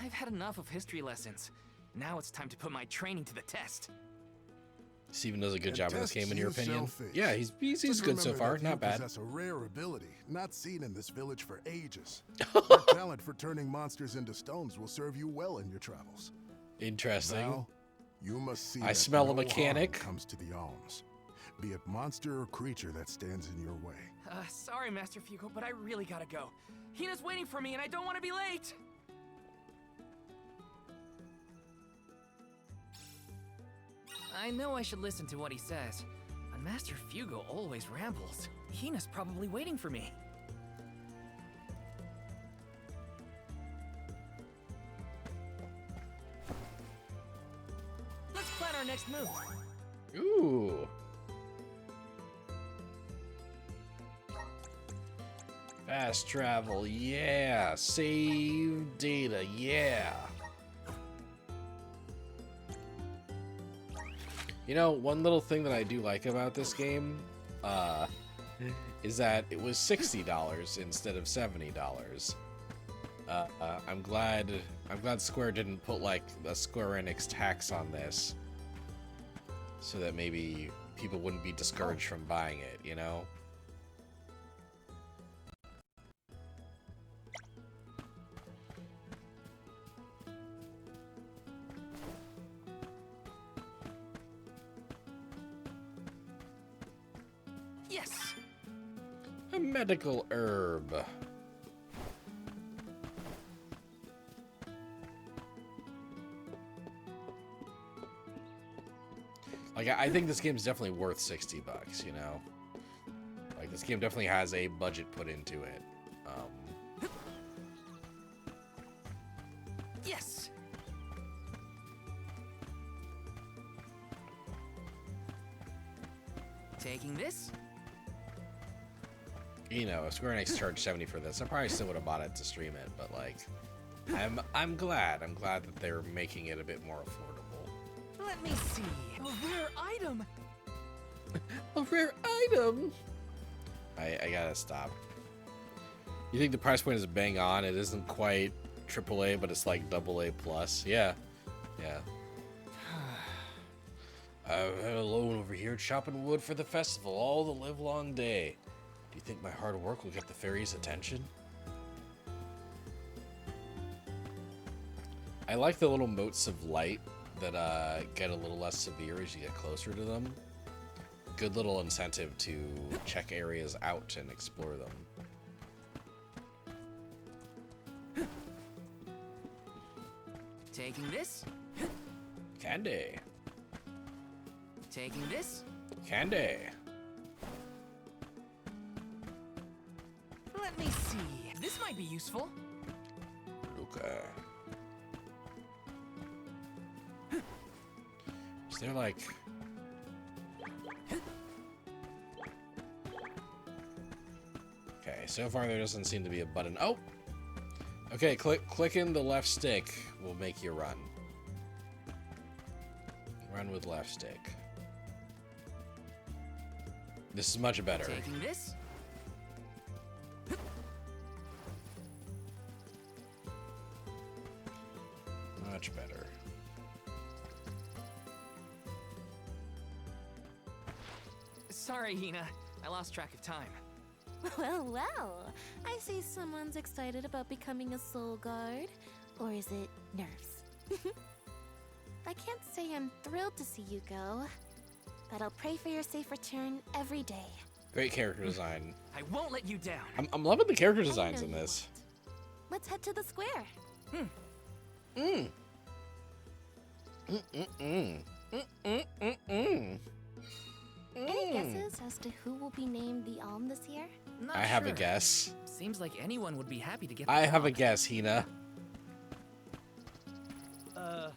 I've had enough of history lessons. Now it's time to put my training to the test. Steven does a good And job in this tests game, in your you shall opinion. face. Yeah, he's Just good so remember far. that you Not bad. possess a rare ability, not seen in this village for ages. Your talent for turning monsters into stones will serve you well in your travels. Interesting. Val, you must see I that smell a no mechanic. harm comes to the alms, be it monster or creature that stands in your way. Sorry, Master Fugo, but I really gotta go. Hina's waiting for me and I don't want to be late! I know I should listen to what he says, but Master Fugo always rambles. Hina's probably waiting for me. Let's plan our next move. Ooh. Fast travel, yeah. Save data, yeah. You know, one little thing that I do like about this game, is that it was $60 instead of $70. I'm glad Square didn't put like a Square Enix tax on this, so that maybe people wouldn't be discouraged from buying it, you know? Yes! A medical herb. Like, I think this game's definitely worth $60, you know? Like, this game definitely has a budget put into it. Yes! Taking this? You know, if Square Enix charged $70 for this, I probably still would have bought it to stream it, but like, I'm glad that they're making it a bit more affordable. Let me see. A rare item! A rare item! I gotta stop. You think the price point is bang on? It isn't quite AAA, but it's like AA plus. Yeah. I'm alone over here chopping wood for the festival all the live long day. Do you think my hard work will get the fairies' attention? I like the little motes of light that get a little less severe as you get closer to them. Good little incentive to check areas out and explore them. Taking this? Candy. Taking this? Candy. Let me see. This might be useful. Okay. Is there like... Okay, so far there doesn't seem to be a button. Oh! Okay, clicking the left stick will make you run. Run with left stick. This is much better. Taking this? Much better. Sorry, Hina. I lost track of time. Well, well. I see someone's excited about becoming a soul guard. Or is it nerves? I can't say I'm thrilled to see you go, but I'll pray for your safe return every day. Great character design. I won't let you down. I'm loving the character I designs know in you this. won't. Let's head to the square. Any guesses as to who will be named the Alm this year? Not I have a sure. guess. Seems like anyone would be happy to get. I the have a job. guess, Hina. Uh,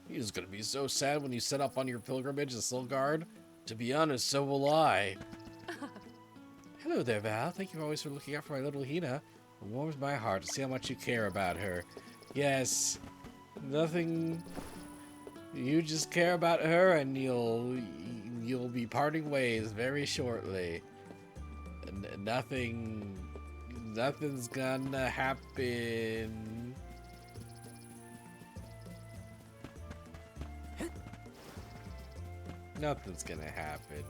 He's gonna be so sad when you set up on your pilgrimage to Silgard. To be honest, so will I. Hello there, Val. Thank you always for looking out for my little Hina. It warms my heart to see how much you care about her. Yes, nothing. You just care about her, and you'll be parting ways very shortly. Nothing's gonna happen. Nothing's gonna happen.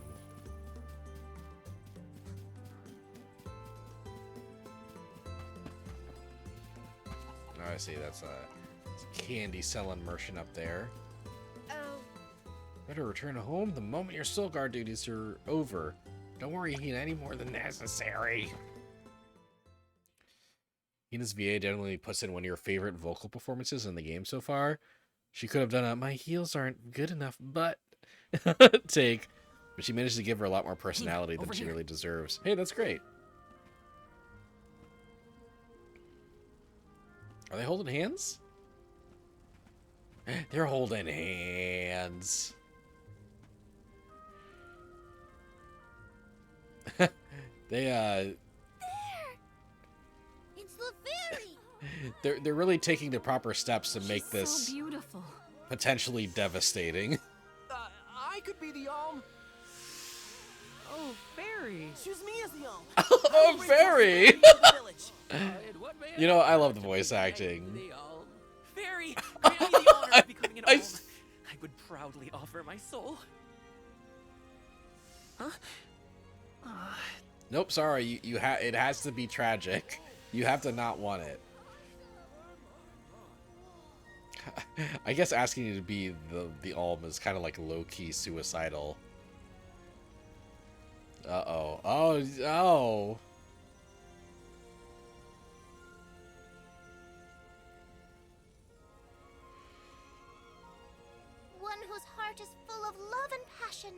Oh, I see. That's a candy selling merchant up there. Oh, Better return home the moment your soul guard duties are over. Don't worry, Hina, any more than necessary. Hina's VA definitely puts in one of your favorite vocal performances in the game so far. She could have done a "my heels aren't good enough," but take, but she managed to give her a lot more personality than over she here. really deserves. Hey, that's great. Are they holding hands? They're holding hands. They It's the fairy! they're really taking the proper steps to make this So beautiful. potentially devastating. I could be the Alm. Oh, fairy. Choose me as the Alm. Oh, fairy! And what may You know, I love the to voice thank acting. the Alm? Fairy, grant me the honor of becoming an I Alm. s- I would proudly offer my soul. Huh? Nope, sorry. It has to be tragic. You have to not want it. I guess asking you to be the Alm is kind of like low-key suicidal. Uh-oh. Oh. One whose heart is full of love and passion,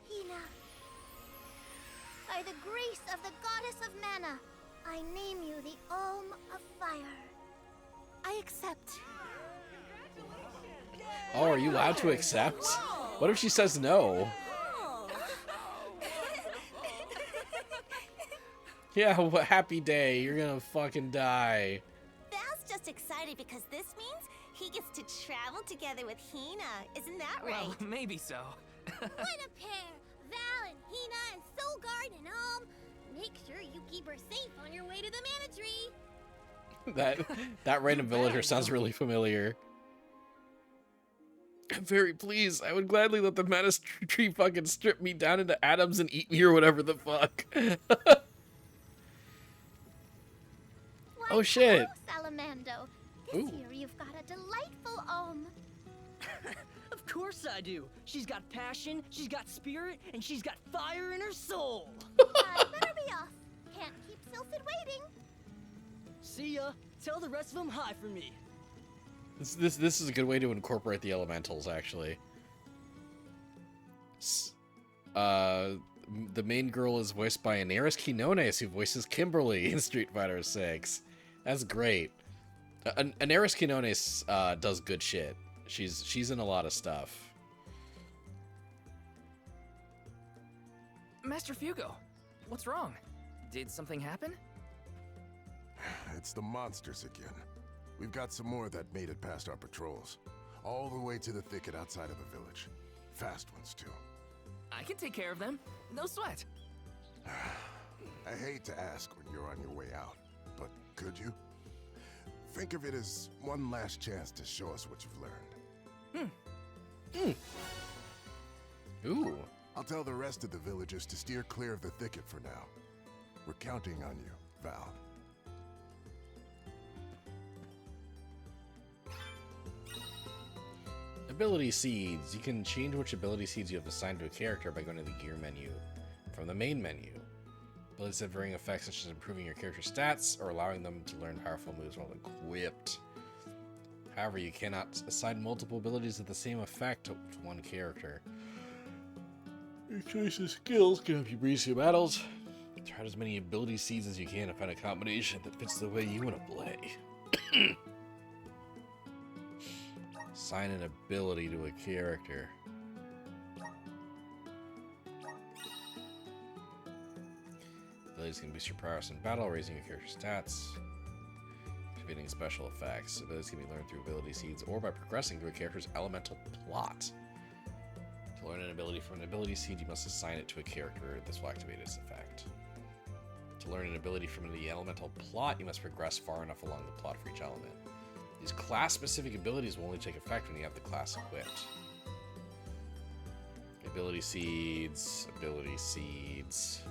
Hina. By the grace of the goddess of mana, I name you the Alm of Fire. I accept. Oh, are you allowed to accept? What if she says no? Yeah, happy day. You're gonna fucking die. Val's just excited because this means he gets to travel together with Hina. Isn't that right? Well, maybe so. What a pair! Val and Hina and Soulguard and Alm. Make sure you keep her safe on your way to the Mana Tree. That random villager sounds really familiar. Fairy, please, I would gladly let the mana tree fucking strip me down into atoms and eat me or whatever the fuck. Oh, shit. Hello, Salamando. This Ooh. year you've got a delightful Alm. Of course I do. She's got passion, she's got spirit, and she's got fire in her soul. I better be off. Can't keep Sylphid waiting. See ya. Tell the rest of them hi for me. This is a good way to incorporate the elementals, actually. The main girl is voiced by Inaris Quinones, who voices Kimberly in Street Fighter 6. That's great. Inaris Quinones does good shit. She's in a lot of stuff. Master Fugo, what's wrong? Did something happen? it's the monsters again. We've got some more that made it past our patrols. All the way to the thicket outside of the village. Fast ones, too. I can take care of them. No sweat. I hate to ask when you're on your way out, but could you? Think of it as one last chance to show us what you've learned. Ooh. I'll tell the rest of the villagers to steer clear of the thicket for now. We're counting on you, Val. Ability seeds. You can change which ability seeds you have assigned to a character by going to the gear menu from the main menu. Abilities have varying effects such as improving your character's stats or allowing them to learn powerful moves while equipped. However, you cannot assign multiple abilities with the same effect to one character. Your choice of skills can help you breeze through battles. Try out as many ability seeds as you can to find a combination that fits the way you want to play. Assign an ability to a character. Abilities can boost your prowess in battle, raising your character's stats, activating special effects. Abilities can be learned through ability seeds or by progressing through a character's elemental plot. To learn an ability from an ability seed, you must assign it to a character. This will activate its effect. To learn an ability from the elemental plot, you must progress far enough along the plot for each element. These class-specific abilities will only take effect when you have the class equipped. Ability seeds, ability seeds.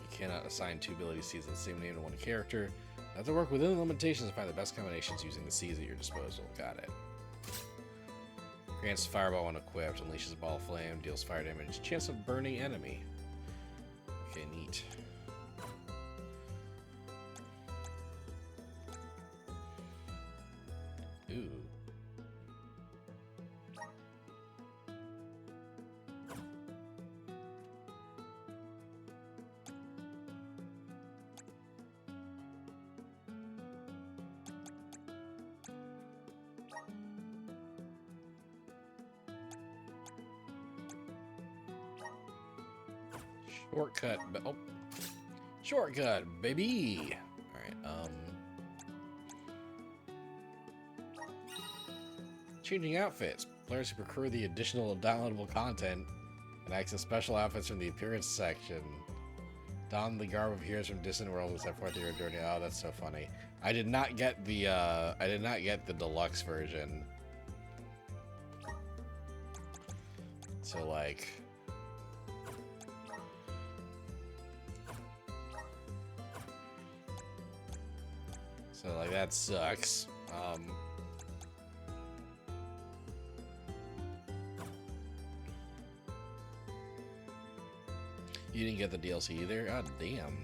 You cannot assign 2 ability seeds of the same name to one character. You have to work within the limitations to find the best combinations using the seeds at your disposal. Got it. Grants fireball when equipped, unleashes ball of flame, deals fire damage, chance of burning enemy. Okay, neat. Ooh. Shortcut, oh. Shortcut, baby. All right, changing outfits. Players who procure the additional downloadable content and access special outfits from the appearance section. Don the garb of heroes from distant worlds and set forth your journey. Oh, that's so funny. I did not get the deluxe version. So like that sucks. You didn't get the DLC either? God damn.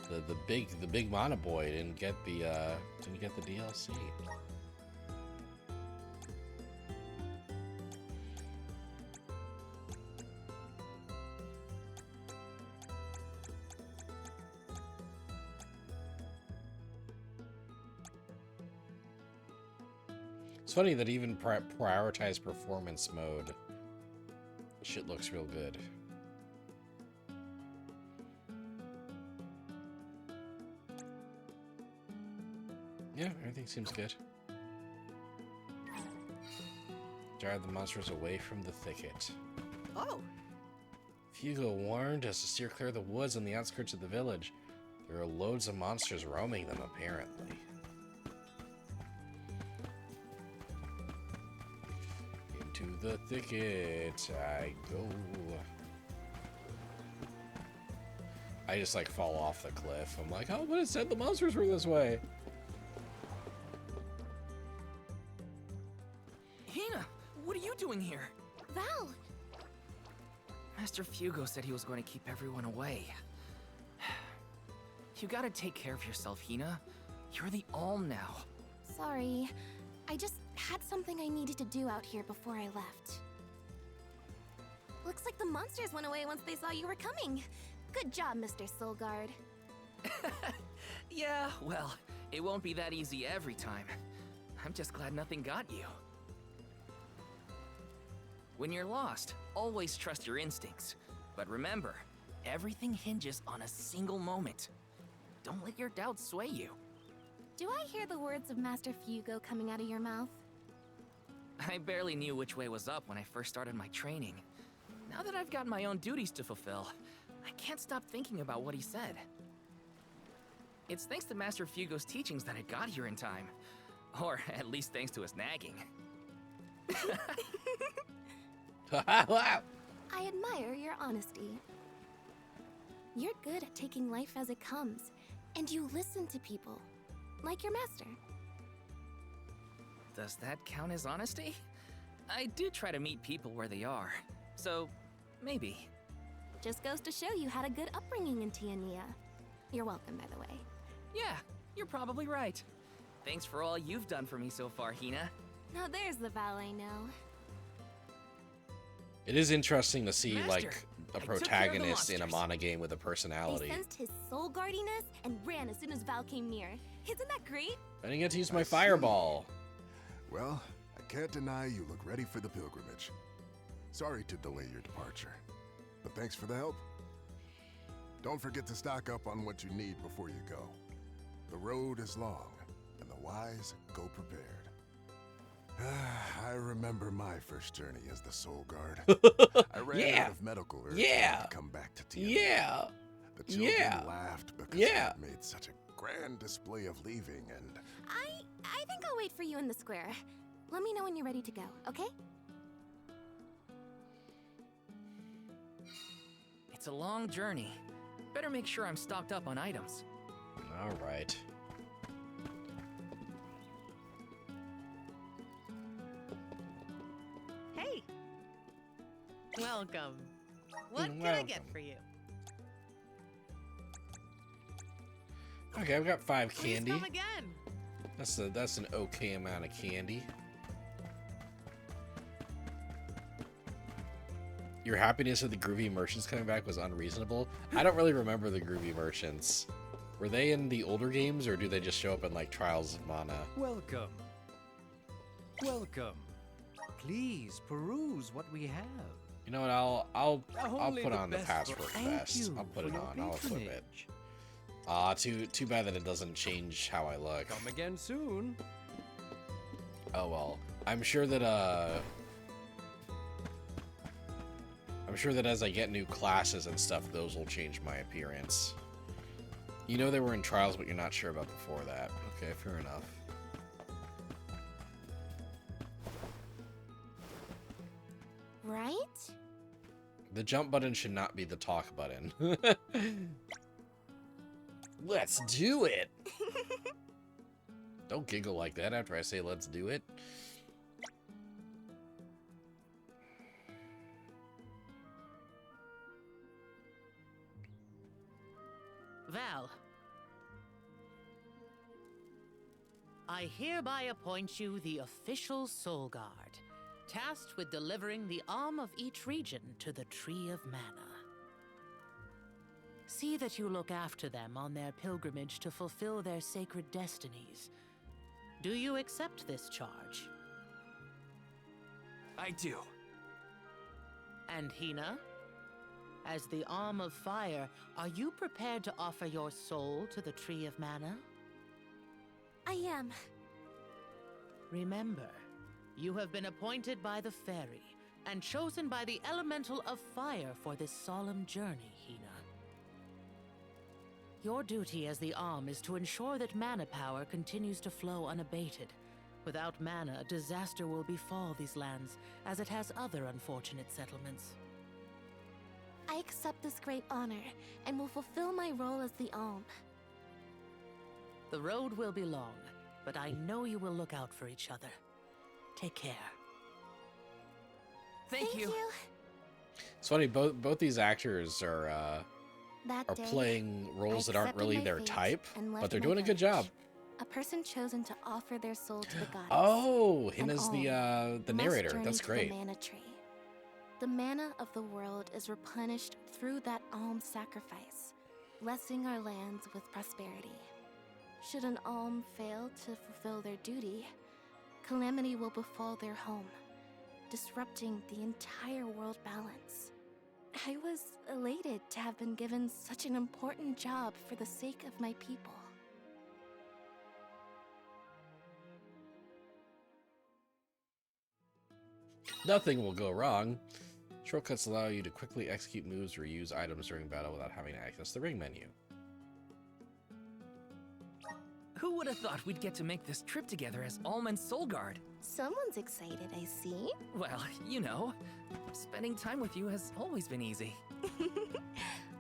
The big Mana Boy didn't get the DLC. It's funny that even prioritized performance mode, shit looks real good. Yeah, everything seems good. Drive the monsters away from the thicket. Oh! Fugo warned us to steer clear of the woods on the outskirts of the village. There are loads of monsters roaming them, apparently. Into the thicket I go. I just like fall off the cliff. I'm like, oh, but it said the monsters were this way. Hina, what are you doing here? Val! Master Fugo said he was going to keep everyone away. You gotta take care of yourself, Hina. You're the Alm now. Sorry. I just had something I needed to do out here before I left. Looks like the monsters went away once they saw you were coming. Good job, Mr. Soulguard. Yeah, well, it won't be that easy every time. I'm just glad nothing got you. When you're lost, always trust your instincts. But remember, Everything hinges on a single moment. Don't let your doubts sway you. Do I hear the words of Master Fugo coming out of your mouth? I barely knew which way was up when I first started my training. Now that I've got my own duties to fulfill, I can't stop thinking about what he said. It's thanks to Master Fugo's teachings that I got here in time. Or at least thanks to his nagging. I admire your honesty. You're good at taking life as it comes, and you listen to people, like your master. Does that count as honesty? I do try to meet people where they are, so maybe. Just goes to show you had a good upbringing in Tiania. You're welcome, by the way. Yeah, you're probably right. Thanks for all you've done for me so far, Hina. Now there's the Val I know. It is interesting to see, Master, like, a I took care of the protagonist in a monsters. mana game with a They personality. sensed his soul guardiness and ran as soon as Val came near. Isn't that great? I didn't get to use I my see. fireball. Well, I can't deny you look ready for the pilgrimage. Sorry to delay your departure, but thanks for the help. Don't forget to stock up on what you need before you go. The road is long, and the wise go prepared. I remember my first journey as the Soul Guard. I ran Yeah. out of medical herbs Yeah. to come back to Tia. Yeah. The children Yeah. laughed because Yeah. I made such a grand display of leaving, and I think I'll wait for you in the square. Let me know when you're ready to go, okay? It's a long journey. Better make sure I'm stocked up on items. All right. Hey! Welcome. What can I get Welcome. for you? Okay, I've got 5 Please candy. come again. That's an okay amount of candy. Your happiness at the Groovy Merchants coming back was unreasonable. I don't really remember the Groovy Merchants. Were they in the older games, or do they just show up in, like, Trials of Mana? Welcome. Welcome. Please peruse what we have. You know what? I'll Only put the on the best password Thank vest. you I'll put for it your on. I'll flip it. patronage. Too bad that it doesn't change how I look. Come again soon. Oh well. I'm sure that as I get new classes and stuff, those will change my appearance. You know they were in Trials, but you're not sure about before that. Okay, fair enough. Right? The jump button should not be the talk button. Let's do it! Don't giggle like that after I say let's do it. Val. I hereby appoint you the official Soul Guard, tasked with delivering the Alm of each region to the Tree of Mana. See that you look after them on their pilgrimage to fulfill their sacred destinies. Do you accept this charge? I do. And Hina? As the Alm of Fire, are you prepared to offer your soul to the Tree of Mana? I am. Remember, you have been appointed by the Fairy and chosen by the Elemental of Fire for this solemn journey, Hina. Your duty as the Alm is to ensure that mana power continues to flow unabated. Without mana, disaster will befall these lands, as it has other unfortunate settlements. I accept this great honor and will fulfill my role as the Alm. The road will be long, but I know you will look out for each other. Take care. Thank you. It's funny, both these actors are That day, playing roles I that aren't accepted really my their fate type, and left but they're my doing a good job. village. A person chosen to offer their soul to the goddess. Oh, An Hina's the Alm must narrator. journey That's to great. The mana tree. The mana of the world is replenished through that Alm sacrifice, blessing our lands with prosperity. Should an Alm fail to fulfill their duty, calamity will befall their home, disrupting the entire world balance. I was elated to have been given such an important job for the sake of my people. Nothing will go wrong. Shortcuts allow you to quickly execute moves or use items during battle without having to access the ring menu. Who would have thought we'd get to make this trip together as Alm and Solgard? Someone's excited, I see. Well, you know, spending time with you has always been easy.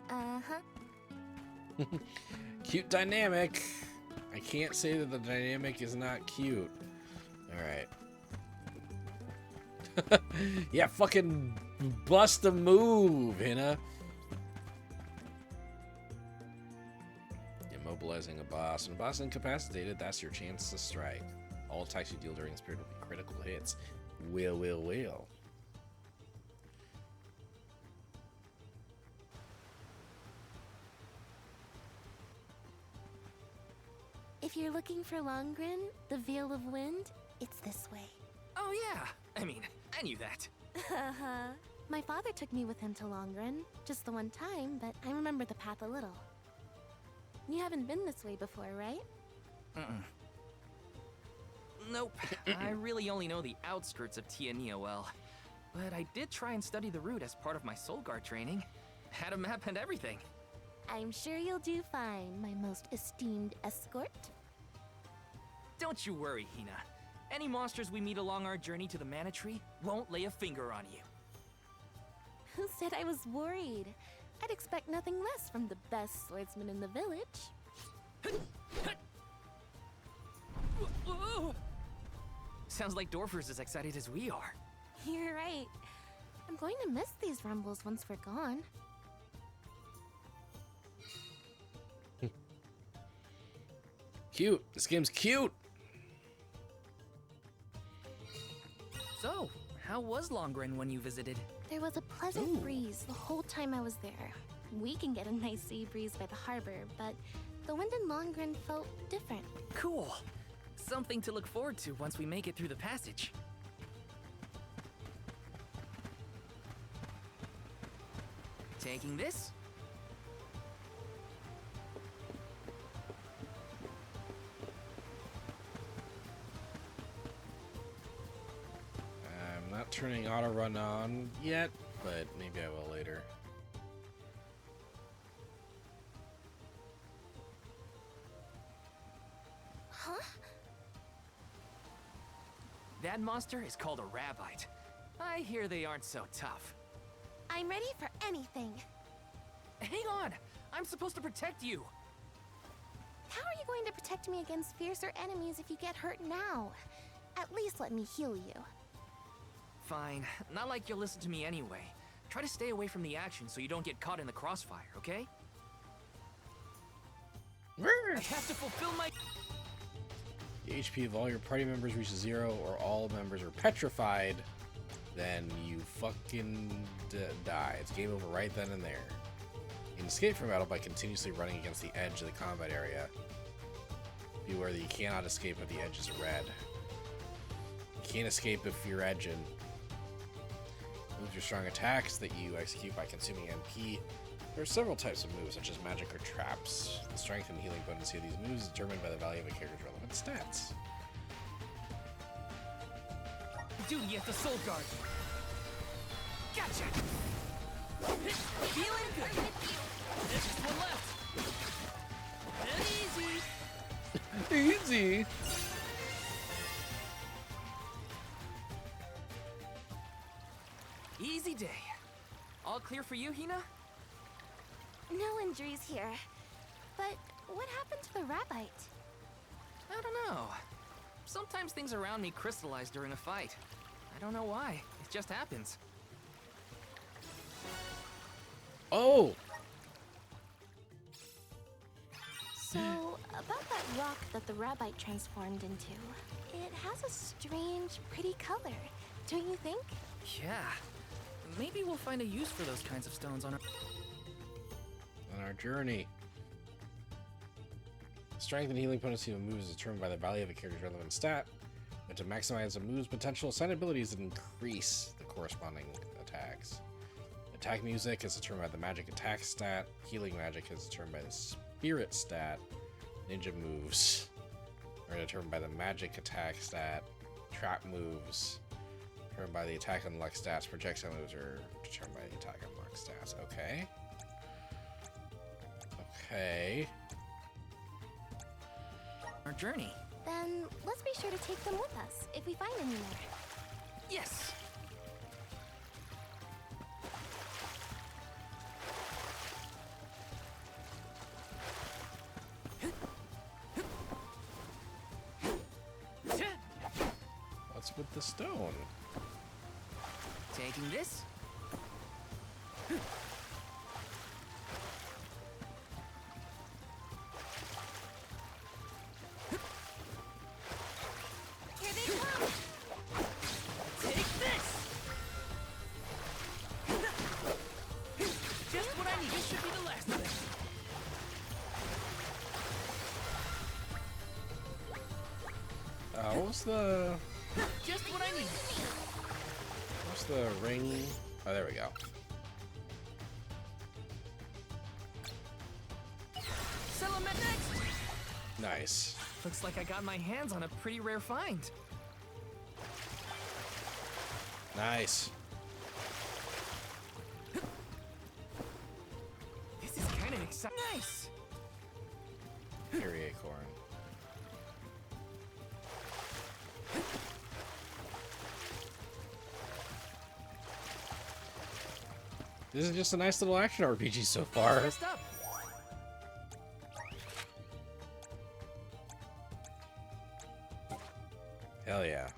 Uh-huh. Cute dynamic. I can't say that the dynamic is not cute. Alright. Yeah, fucking bust a move, Hina. Immobilizing a boss. When a boss is incapacitated, that's your chance to strike. All attacks you deal during this period will be critical hits. Will. If you're looking for Longren, the Veil of Wind, it's this way. Oh yeah, I mean, I knew that. My father took me with him to Longren, just the one time, but I remember the path a little. You haven't been this way before, right? Nope. I really only know the outskirts of Tiania well. But I did try and study the route as part of my Solgard training. Had a map and everything. I'm sure you'll do fine, my most esteemed escort. Don't you worry, Hina. Any monsters we meet along our journey to the Mana Tree won't lay a finger on you. Who said I was worried? I'd expect nothing less from the best swordsman in the village. Sounds like Dorfer's as excited as we are. You're right. I'm going to miss these rumbles once we're gone. Cute. This game's cute. So, how was Longren when you visited? There was a pleasant breeze the whole time I was there. We can get a nice sea breeze by the harbor, but the wind in Longren felt different. Cool. Something to look forward to once we make it through the passage. Taking this? I'm not turning auto run on yet, but maybe I will later. Huh? That monster is called a Rabbite. I hear they aren't so tough. I'm ready for anything. Hang on! I'm supposed to protect you! How are you going to protect me against fiercer enemies if you get hurt now? At least let me heal you. Fine. Not like you'll listen to me anyway. Try to stay away from the action so you don't get caught in the crossfire, okay? I have to fulfill my... The HP of all your party members reaches 0 or all members are petrified, then you fucking die. It's game over right then and there. You can escape from battle by continuously running against the edge of the combat area. Beware that you cannot escape if the edge is red. You can't escape if you're edging. Moves your strong attacks that you execute by consuming MP. There are several types of moves, such as magic or traps. The strength and healing potency of these moves is determined by the value of a character's relevant stats. Duty at the Soul Guard. Gotcha. Feeling good. There's just one left. Easy. Easy. Easy day. All clear for you, Hina? No injuries here. But what happened to the Rabbite? I don't know. Sometimes things around me crystallize during a fight. I don't know why. It just happens. Oh! So, about that rock that the Rabbite transformed into, it has a strange, pretty color, don't you think? Yeah. Maybe we'll find a use for those kinds of stones on our journey. Strength and healing potency of a move is determined by the value of a character's relevant stat, but to maximize a move's potential, assigned abilities that increase the corresponding attacks. Attack music is determined by the magic attack stat. Healing magic is determined by the spirit stat. Ninja moves are determined by the magic attack stat. Trap moves determined by the attack and luck stats. Projectile moves are determined by the attack and luck stats. Okay. Okay. Our journey. Then let's be sure to take them with us if we find any more. Yes. What's with the stone? Taking this. Here they come! Take this! Just what I need. This should be the last of it. What was the... Just what I need. What's the ring? Oh, there we go. Settlement next. Nice. Looks like I got my hands on a pretty rare find. Nice. This is kind of exciting. Nice. Fury acorn. This is just a nice little action RPG so far. First up. Hell yeah.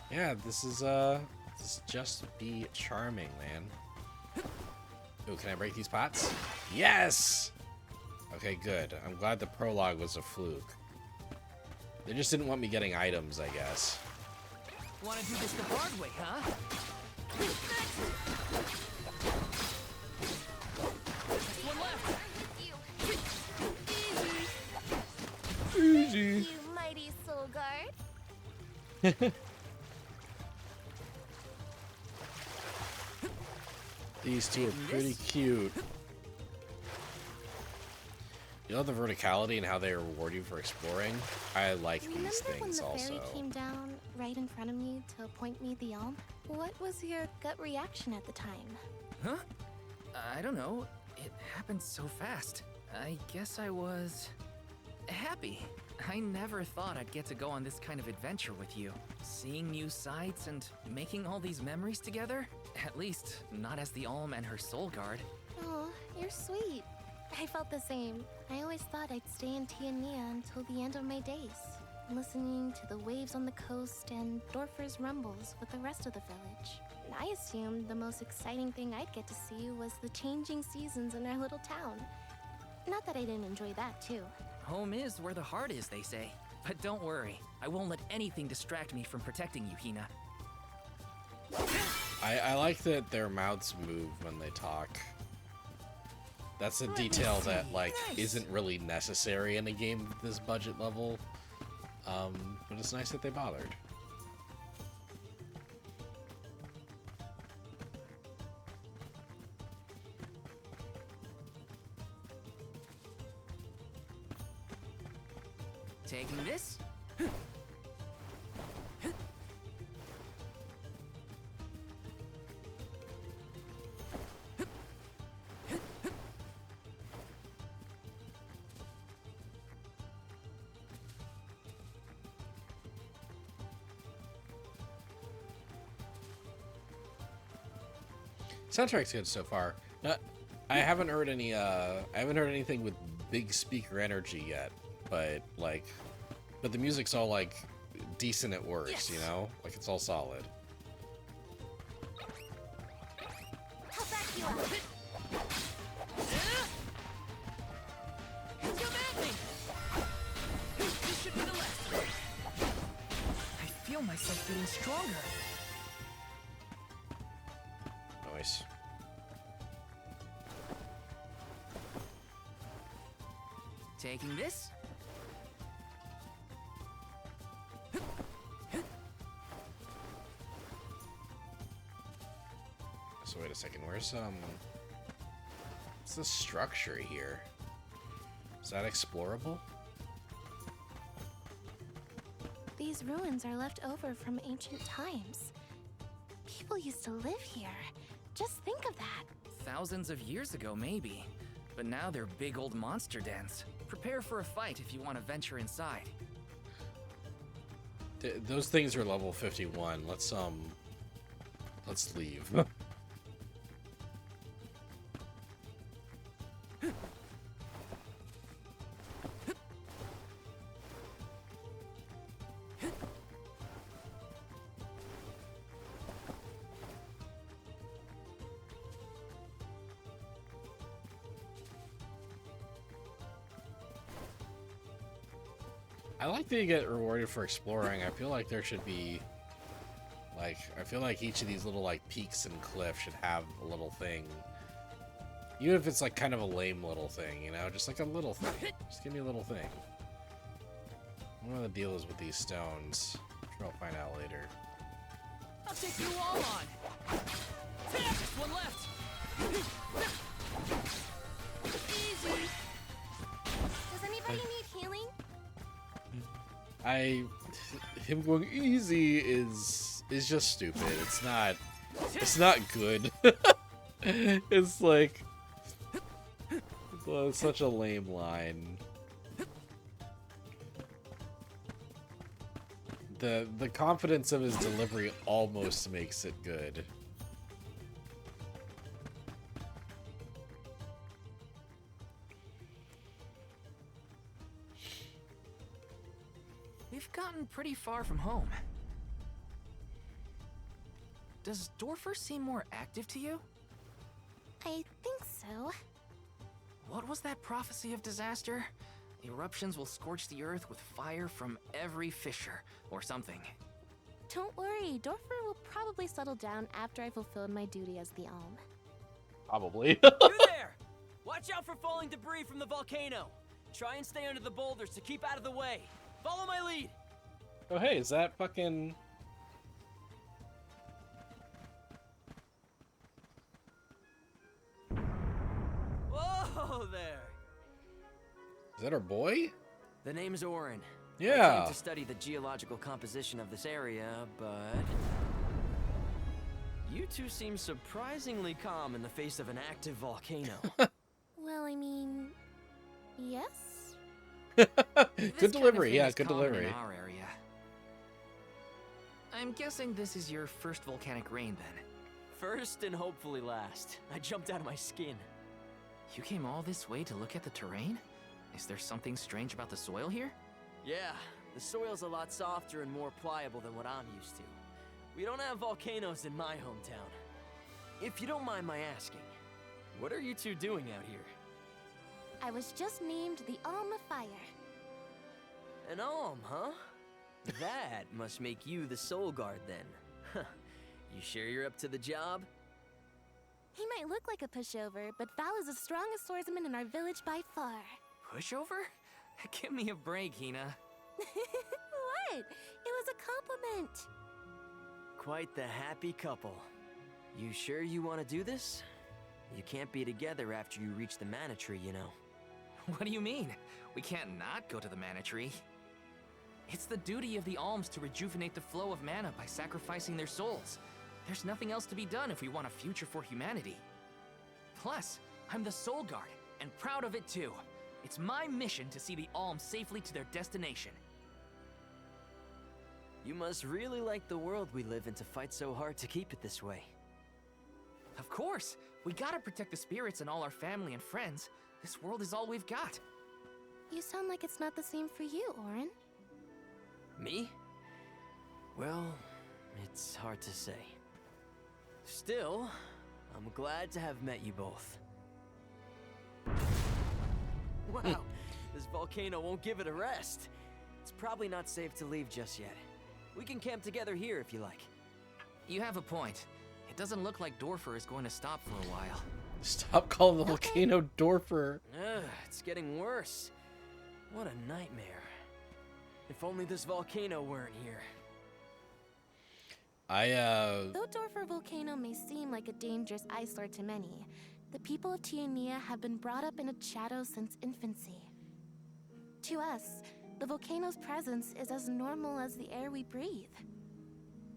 Yeah, this is just be charming, man. Oh, can I break these pots? Yes! Okay, good. I'm glad the prologue was a fluke. They just didn't want me getting items, I guess. Want to do this the hard way, huh? Just one left. Easy. You mighty soul guard. These two are pretty cute. You know the verticality and how they reward you for exploring? I like these Remember when things the also. fairy came down right in front of me to point me the elm? What was your gut reaction at the time? Huh? I don't know. It happened so fast. I guess I was happy. I never thought I'd get to go on this kind of adventure with you. Seeing new sights and making all these memories together? At least, not as the Alm and her soul guard. Oh, you're sweet. I felt the same. I always thought I'd stay in Tiania until the end of my days, listening to the waves on the coast and Dorfer's rumbles with the rest of the village. And I assumed the most exciting thing I'd get to see was the changing seasons in our little town. Not that I didn't enjoy that, too. Home is where the heart is, they say. But don't worry, I won't let anything distract me from protecting you, Hina. I like that their mouths move when they talk. That's a detail that, like, isn't really necessary in a game of this budget level. But it's nice that they bothered. Taking this? Soundtrack's good so far. I haven't heard any. I haven't heard anything with big speaker energy yet. But but the music's all like decent at worst, Yes. you know? Like it's all solid. I'll back you up. Come at me. This should be the last. I feel myself getting stronger. Nice. Taking this? second. What's the structure here? Is that explorable? These ruins are left over from ancient times. People used to live here. Just think of that. Thousands of years ago, maybe. But now they're big old monster dens. Prepare for a fight if you want to venture inside. Those things are level 51. Let's leave. I like that you get rewarded for exploring. I feel like there should be, like, I feel like each of these little, like, peaks and cliffs should have a little thing. Even if it's, like, kind of a lame little thing, you know? Just, like, a little thing. Just give me a little thing. I don't know what the deal is with these stones. I'm sure I'll find out later. I'll take you all on. Just one left. Easy. Does anybody need healing? Him going easy is just stupid. It's not good. It's like, it's such a lame line. The confidence of his delivery almost makes it good. We've gotten pretty far from home. Does Dorfer seem more active to you? I think so. What was that prophecy of disaster? Eruptions will scorch the earth with fire from every fissure, or something. Don't worry, Dorfer will probably settle down after I fulfilled my duty as the Alm. Probably. You there! Watch out for falling debris from the volcano. Try and stay under the boulders to keep out of the way. Follow my lead. Oh hey, is that fucking... Whoa there! Is that our boy? The name's Orin. Yeah. I came to study the geological composition of this area, but... You two seem surprisingly calm in the face of an active volcano. Well, I mean... yes? Good delivery, yeah, good common delivery. In our area. I'm guessing this is your first volcanic rain, then. First and hopefully last. I jumped out of my skin. You came all this way to look at the terrain? Is there something strange about the soil here? Yeah, the soil's a lot softer and more pliable than what I'm used to. We don't have volcanoes in my hometown. If you don't mind my asking, what are you two doing out here? I was just named the Alm of Fire. An Alm, huh? That must make you the Soul Guard then. You sure you're up to the job? He might look like a pushover, but Val is the strongest swordsman in our village by far. Pushover? Give me a break, Hina. What? It was a compliment. Quite the happy couple. You sure you want to do this? You can't be together after you reach the Mana Tree, you know. What do you mean? We can't not go to the Mana Tree. It's the duty of the Alms to rejuvenate the flow of mana by sacrificing their souls. There's nothing else to be done if we want a future for humanity. Plus, I'm the Soul Guard, and proud of it too. It's my mission to see the Alms safely to their destination. You must really like the world we live in to fight so hard to keep it this way. Of course! We gotta protect the spirits and all our family and friends. This world is all we've got. You sound like it's not the same for you, Orin. Me? Well, it's hard to say. Still, I'm glad to have met you both. Wow, this volcano won't give it a rest. It's probably not safe to leave just yet. We can camp together here if you like. You have a point. It doesn't look like Dorfer is going to stop for a while. Stop calling the volcano Dorfer. Ugh, it's getting worse. What a nightmare. If only this volcano weren't here. Though Dorfer Volcano may seem like a dangerous eyesore to many, the people of Tiania have been brought up in its shadow since infancy. To us, the volcano's presence is as normal as the air we breathe.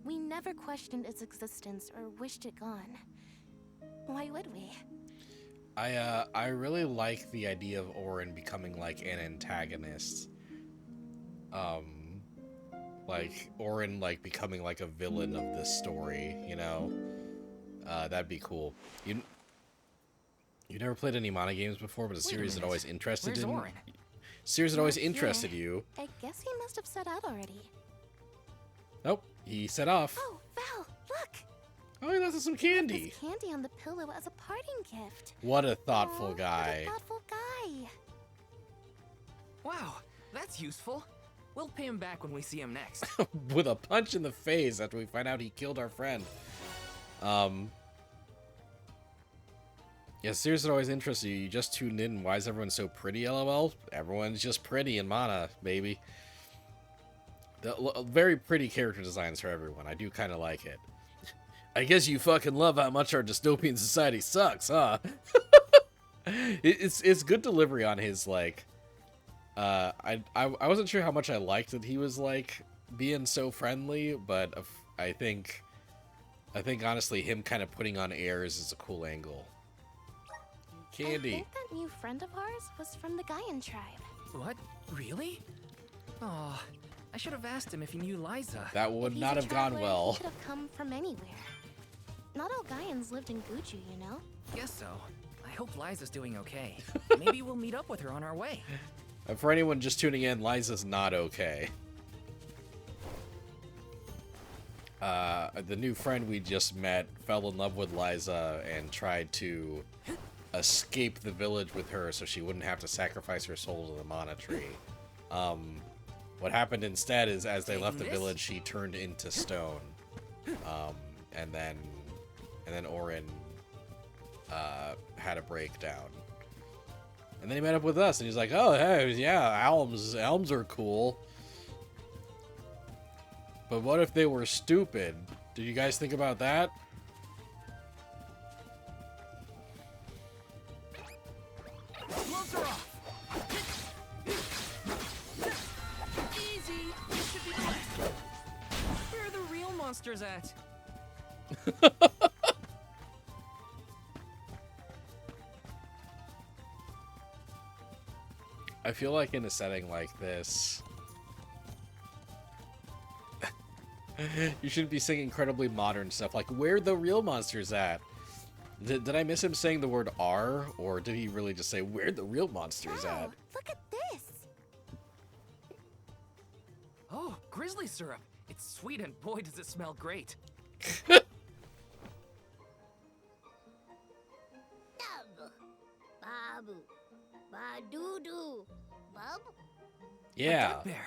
We never questioned its existence or wished it gone. Why would we? I really like the idea of Orin becoming like an antagonist. Like Orin like becoming like a villain of this story, you know? That'd be cool. You never played any mana games before, but a series that always interested Where's Orin? Series that always Not interested here. you. I guess he must have set out already. Nope, he set off. Oh, Val, look! Oh, he left us some candy. This candy on the pillow as a parting gift. What a thoughtful Aw, guy. What a thoughtful guy. Wow, that's useful. We'll pay him back when we see him next. With a punch in the face after we find out he killed our friend. Yeah, series that always interests you. You just tuned in. Why is everyone so pretty, LOL? Everyone's just pretty in Mana, baby. Very pretty character designs for everyone. I do kind of like it. I guess you fucking love how much our dystopian society sucks, huh? It's good delivery on his, like... I wasn't sure how much I liked that he was, like, being so friendly, but I think honestly him kind of putting on airs is a cool angle. Candy. I think that new friend of ours was from the Gaian tribe. What? Really? Oh, I should have asked him if he knew Liza. That would If not he's have a gone traveler, well. He could have come from anywhere. Not all Gaians lived in Guju, you know? Guess so. I hope Liza's doing okay. Maybe we'll meet up with her on our way. And for anyone just tuning in, Liza's not okay. The new friend we just met fell in love with Liza and tried to escape the village with her so she wouldn't have to sacrifice her soul to the mana tree. What happened instead is as they left the village, she turned into stone. And then Orin had a breakdown. And then he met up with us and he's like, oh, hey, yeah, elms are cool. But what if they were stupid? Did you guys think about that? Gloves are off. Easy. This should be the last. Where are the real monsters at? I feel like in a setting like this, you shouldn't be saying incredibly modern stuff like, where the real monsters at? Did I miss him saying the word R, or did he really just say, where the real monsters at? Look at this! Oh, grizzly syrup. It's sweet and boy does it smell great. Babu. Ba-doo-doo. Bub? Yeah. Bear.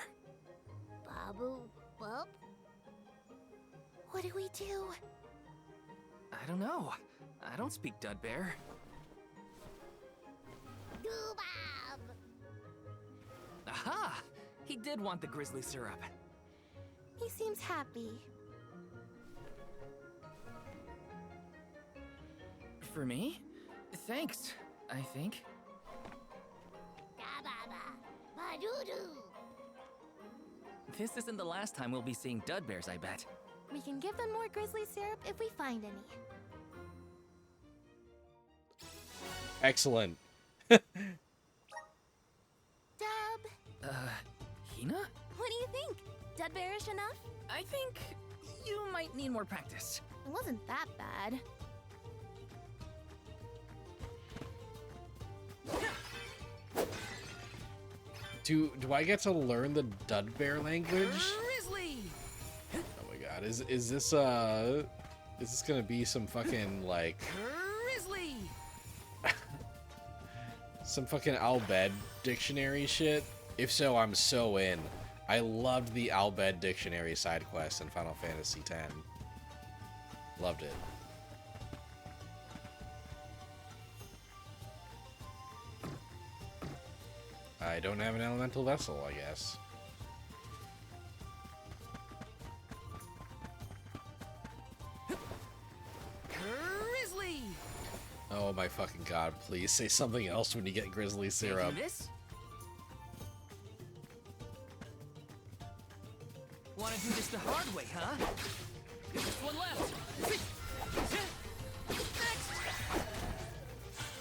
Babu. Bub? What do we do? I don't know. I don't speak Dud Bear. Doo-bab! Aha! He did want the grizzly syrup. He seems happy. For me? Thanks, I think. Ba-doo-doo. This isn't the last time we'll be seeing Dud Bears, I bet. We can give them more grizzly syrup if we find any. Excellent. Dub, Hina? what do you think? Dud bearish enough? I think you might need more practice. It wasn't that bad. Do I get to learn the Dud Bear language? Grizzly! Oh my god, is this gonna be some fucking like Grizzly! some fucking Albed dictionary shit? If so, I'm so in. I loved the Albed dictionary side quest in Final Fantasy X. Loved it. I don't have an elemental vessel, I guess. fucking god, please say something else when you get Grizzly Syrup. Taking this? Wanna do this the hard way, huh? Just one left.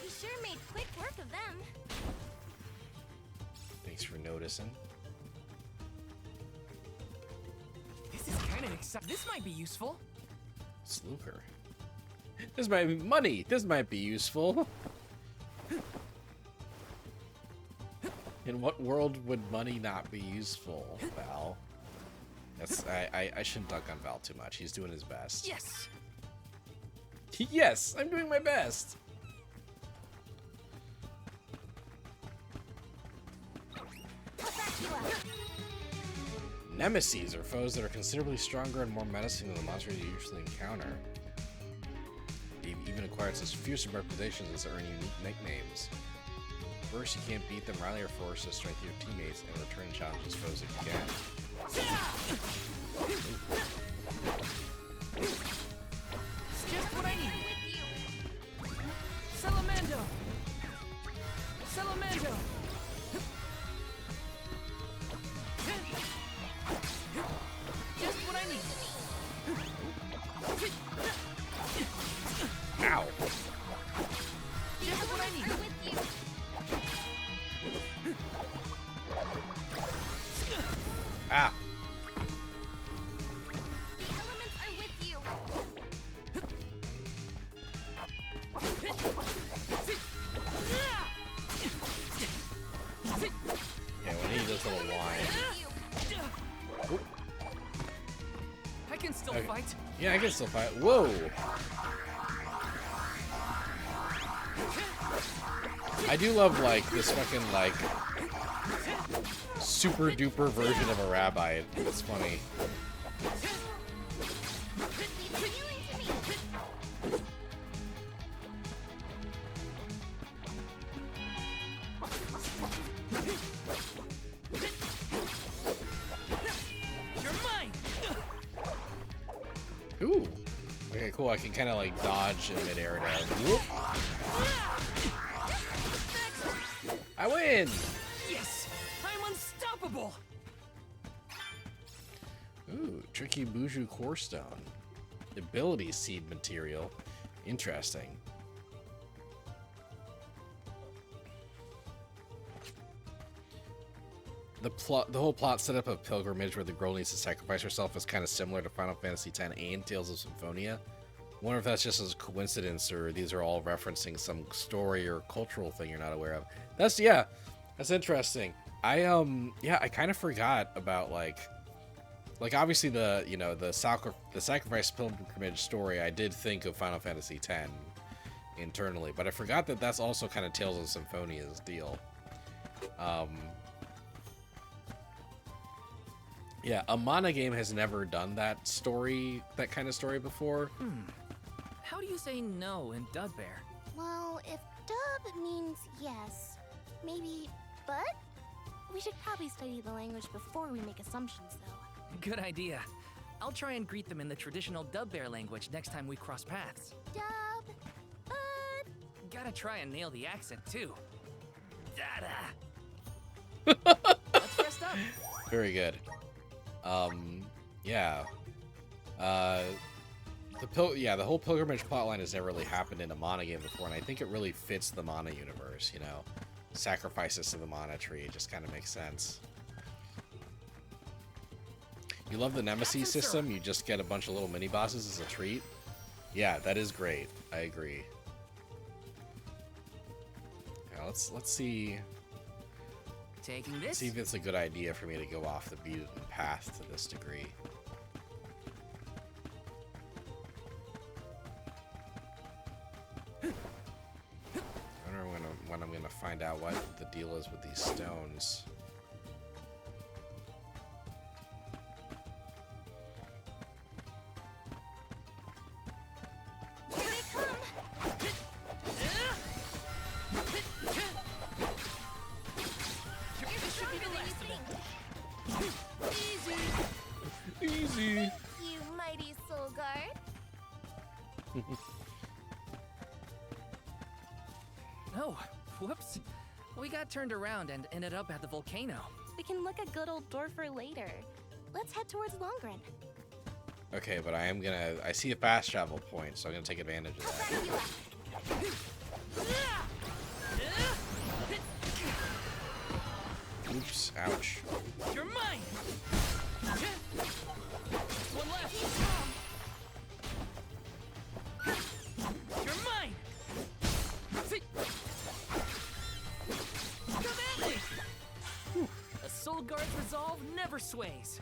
We sure made quick work of them. Thanks for noticing. This is kind of exciting. This might be useful. Sluker. This might be money. This might be useful. In what world would money not be useful, Val? That's I shouldn't dunk on Val too much. He's doing his best. Yes. Yes, I'm doing my best. Nemesis are foes that are considerably stronger and more menacing than the monsters you usually encounter. They've even acquired such fearsome reputations as to earn unique nicknames. First, you can't beat them, rally your forces, strengthen your teammates, and return challenges foes if you can. It's just what I need. Salamando. Salamando. Just what I need. Ow! Just what I need. Ah! The elements are with you. Yeah, when he does a little whine. Oop. I can still Okay. fight. Yeah, I can still fight. Whoa! I do love, like, this fucking, like, super duper version of a rabbi. It's funny. You're mine. Ooh. Okay, cool. I can kind of, like, dodge in midair now. Whoop. I win! Yes, I'm unstoppable. Ooh, tricky Buju core stone. Ability seed material. Interesting. The whole plot setup of Pilgrimage where the girl needs to sacrifice herself is kind of similar to Final Fantasy X and Tales of Symphonia. Wonder if that's just a coincidence or these are all referencing some story or cultural thing you're not aware of. That's interesting. I kind of forgot about like obviously the sacrifice pilgrimage story. I did think of Final Fantasy X internally, but I forgot that that's also kind of Tales of Symphonia's deal. Yeah, a Mana game has never done that kind of story before. How do you say no in Dudbear? Well, if dub means yes, maybe but? We should probably study the language before we make assumptions, though. Good idea. I'll try and greet them in the traditional Dudbear language next time we cross paths. Dub, but... Gotta try and nail the accent, too. Dada! Let's rest up. Very good. Yeah. The whole pilgrimage plotline has never really happened in a Mana game before, and I think it really fits the Mana universe, you know. Sacrifices to the Mana tree, it just kind of makes sense. You love the Nemesis system? You just get a bunch of little mini-bosses as a treat? Yeah, that is great. I agree. Yeah, let's see... Taking this? See if it's a good idea for me to go off the beaten path to this degree. I wonder when I'm gonna find out what the deal is with these stones. Easy. You mighty soul guard. Whoops. We got turned around and ended up at the volcano. We can look at good old Dorfer later. Let's head towards Longren. Okay, but I see a fast travel point, so I'm gonna take advantage of that. Oops, ouch. You're mine! One left! You're mine! Come at me! A Soul Guard's resolve never sways.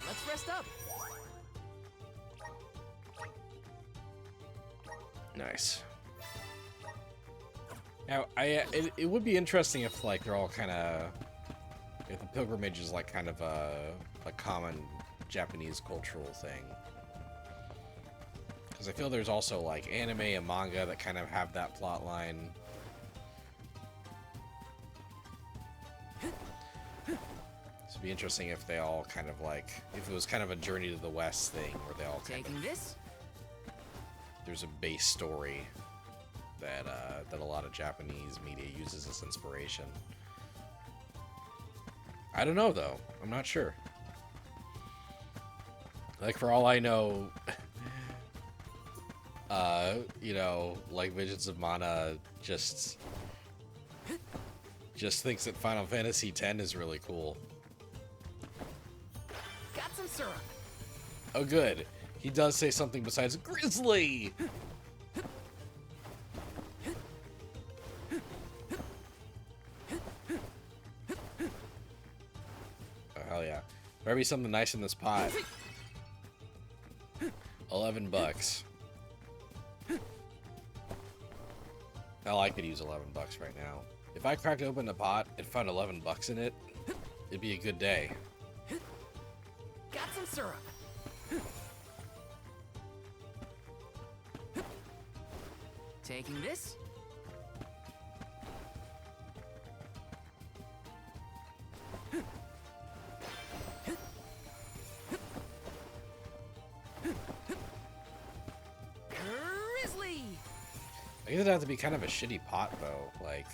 Let's rest up. Nice. Now, it would be interesting if like they're all kind of, if the pilgrimage is like kind of a common Japanese cultural thing. Because I feel there's also like anime and manga that kind of have that plot line. So it'd be interesting if they all kind of like, if it was kind of a journey to the west thing where they all kind Taking of, this? there's a base story that that a lot of Japanese media uses as inspiration. I don't know though. I'm not sure. Like for all I know, you know, like Visions of Mana just thinks that Final Fantasy X is really cool. Got some syrup. Oh, good. He does say something besides Grizzly. Oh, hell yeah. Better be something nice in this pot. $11. Hell, I could use $11 right now. If I cracked open a pot and found $11 in it, it'd be a good day. Got some syrup. Taking this? Grizzly! I guess it'd have to be kind of a shitty pot though, like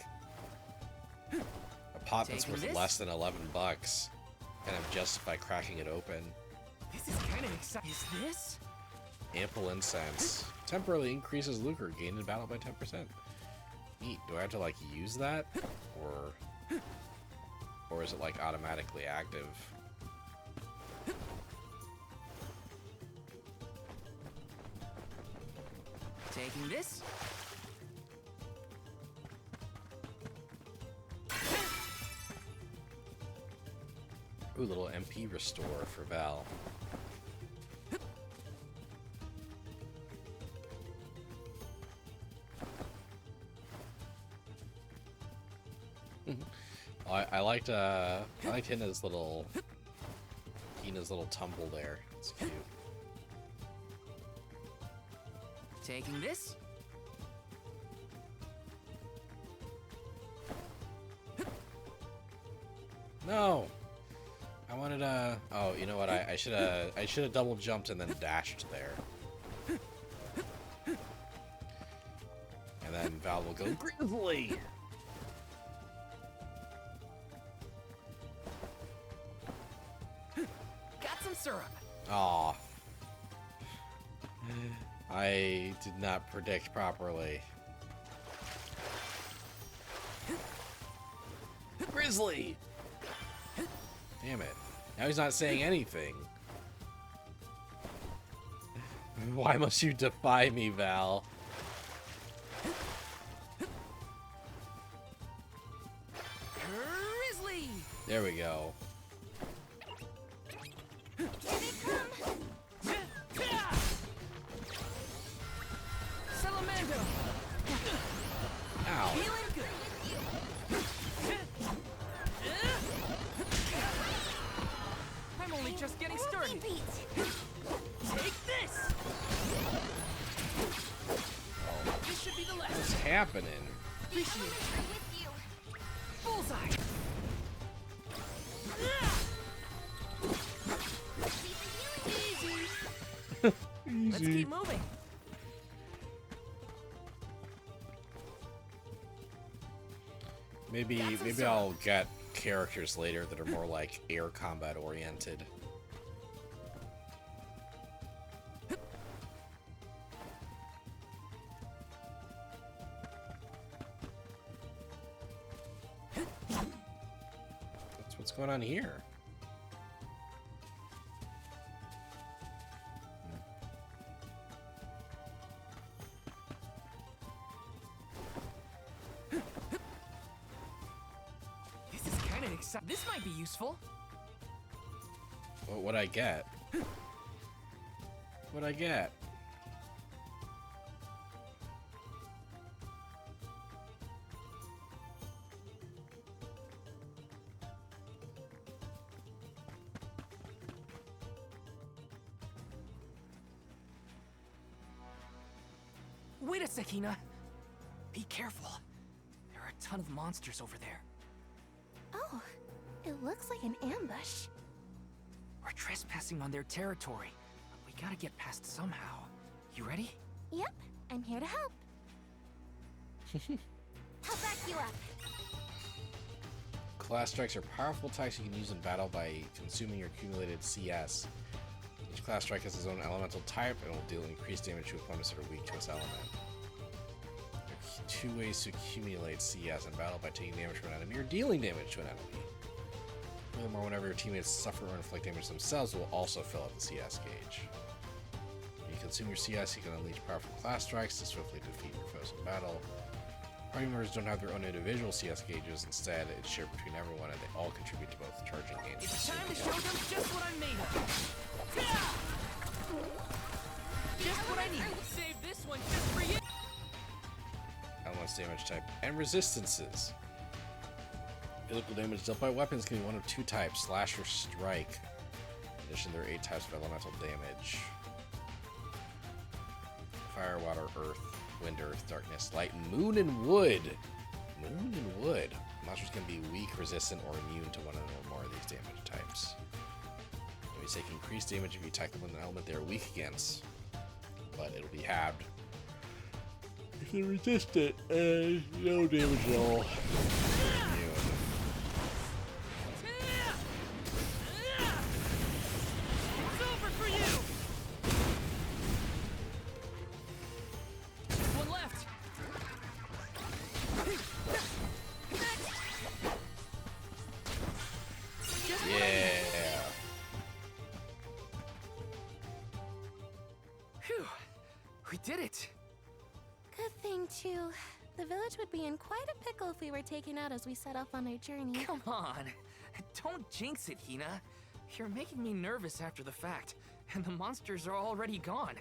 a pot that's Taking worth this? less than $11. Kind of justify cracking it open. This is kind of exciting. Is this? Ample incense. Temporarily increases lucre gained in battle by 10%. Neat. Do I have to like use that? Or is it like automatically active? Taking this? Ooh, little MP restore for Val. I liked Hina's little tumble there. It's cute. Taking this? No. I wanted oh, you know what? I should have double jumped and then dashed there. And then Val will go Grizzly. Got some syrup. Aw. I did not predict properly. Grizzly! Damn it. Now he's not saying anything. Why must you defy me, Val? Grizzly! There we go. Here they come! Salamando! Ow. Feeling good. I'm only just getting started. Take this! This should be the last. What's happening? Appreciate it. Bullseye! Easy. Let's keep moving. Maybe I'll get characters later that are more like air combat oriented. What's going on here? This is kind of exciting. This might be useful. What'd I get? What'd I get? Wait a sec, Hina. Be careful. There are a ton of monsters over there. Oh, it looks like an ambush. We're trespassing on their territory. We gotta get past somehow. You ready? Yep, I'm here to help. I'll back you up. Class strikes are powerful attacks you can use in battle by consuming your accumulated CS. Each class strike has its own elemental type and will deal increased damage to opponents that are weak to its element. There are 2 ways to accumulate CS in battle: by taking damage from an enemy or dealing damage to an enemy. Furthermore, whenever your teammates suffer or inflict damage themselves, it will also fill up the CS gauge. When you consume your CS, you can unleash powerful class strikes to swiftly defeat your foes in battle. Party members don't have their own individual CS gauges. Instead, it's shared between everyone, and they all contribute to both charging and It's consuming time to show them just what I'm made of. Just what I need. Save this one just for you. Elements, damage type, and resistances. Physical damage dealt by weapons can be one of 2 types: slash or strike. In addition, there are 8 types of elemental damage: fire, water, earth, wind, earth, darkness, light, moon, and wood. Moon and wood. Monsters can be weak, resistant, or immune to one or more of these damage types. Enemies take increased damage if you attack them with an element they are weak against, but it'll be halved if they resist it, and no damage at all. Immune. It's over for you. One left. Yeah. Phew. We did it. Good thing, too. The village would be in quite a pickle if we were taken out as we set off on our journey. Come on. Don't jinx it, Hina. You're making me nervous after the fact, and the monsters are already gone.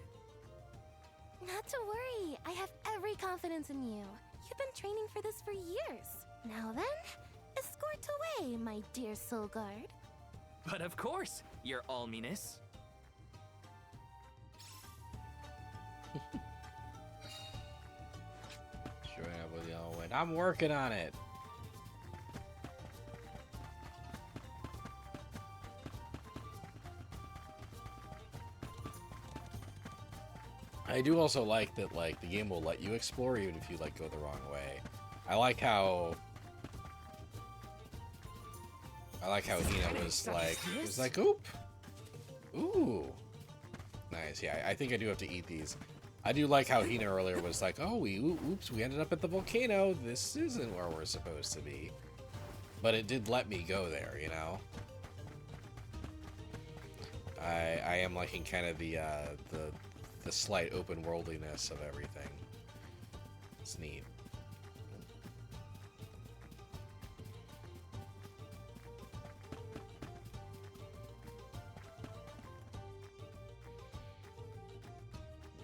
Not to worry. I have every confidence in you. You've been training for this for years. Now then, escort away, my dear soul guard. But of course, your alminess. Showing up with the old wind. I'm working on it. I do also like that, like, the game will let you explore even if you, like, go the wrong way. I like how Hina was like, oop. Ooh. Nice, yeah, I think I do have to eat these. I do like how Hina earlier was like, oh, oops, we ended up at the volcano. This isn't where we're supposed to be. But it did let me go there, you know? I am liking kind of the slight open worldliness of everything. It's neat.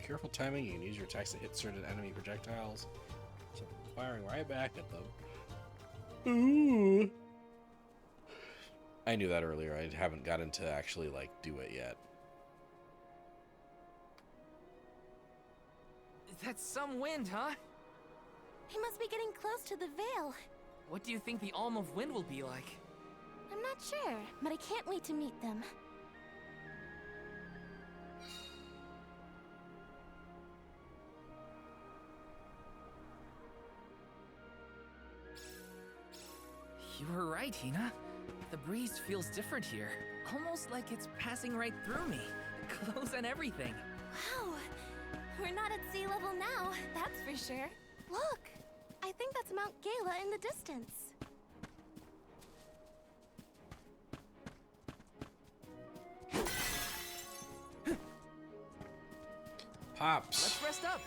Careful timing, you can use your attacks to hit certain enemy projectiles, so firing right back at them. Ooh. I knew that earlier. I haven't gotten to actually, like, do it yet. That's some wind, huh? He must be getting close to the veil. What do you think the Alm of Wind will be like? I'm not sure, but I can't wait to meet them. You were right, Hina. The breeze feels different here. Almost like it's passing right through me. Clothes and everything. Wow! We're not at sea level now, that's for sure. Look! I think that's Mount Gala in the distance. Pops. Let's rest up.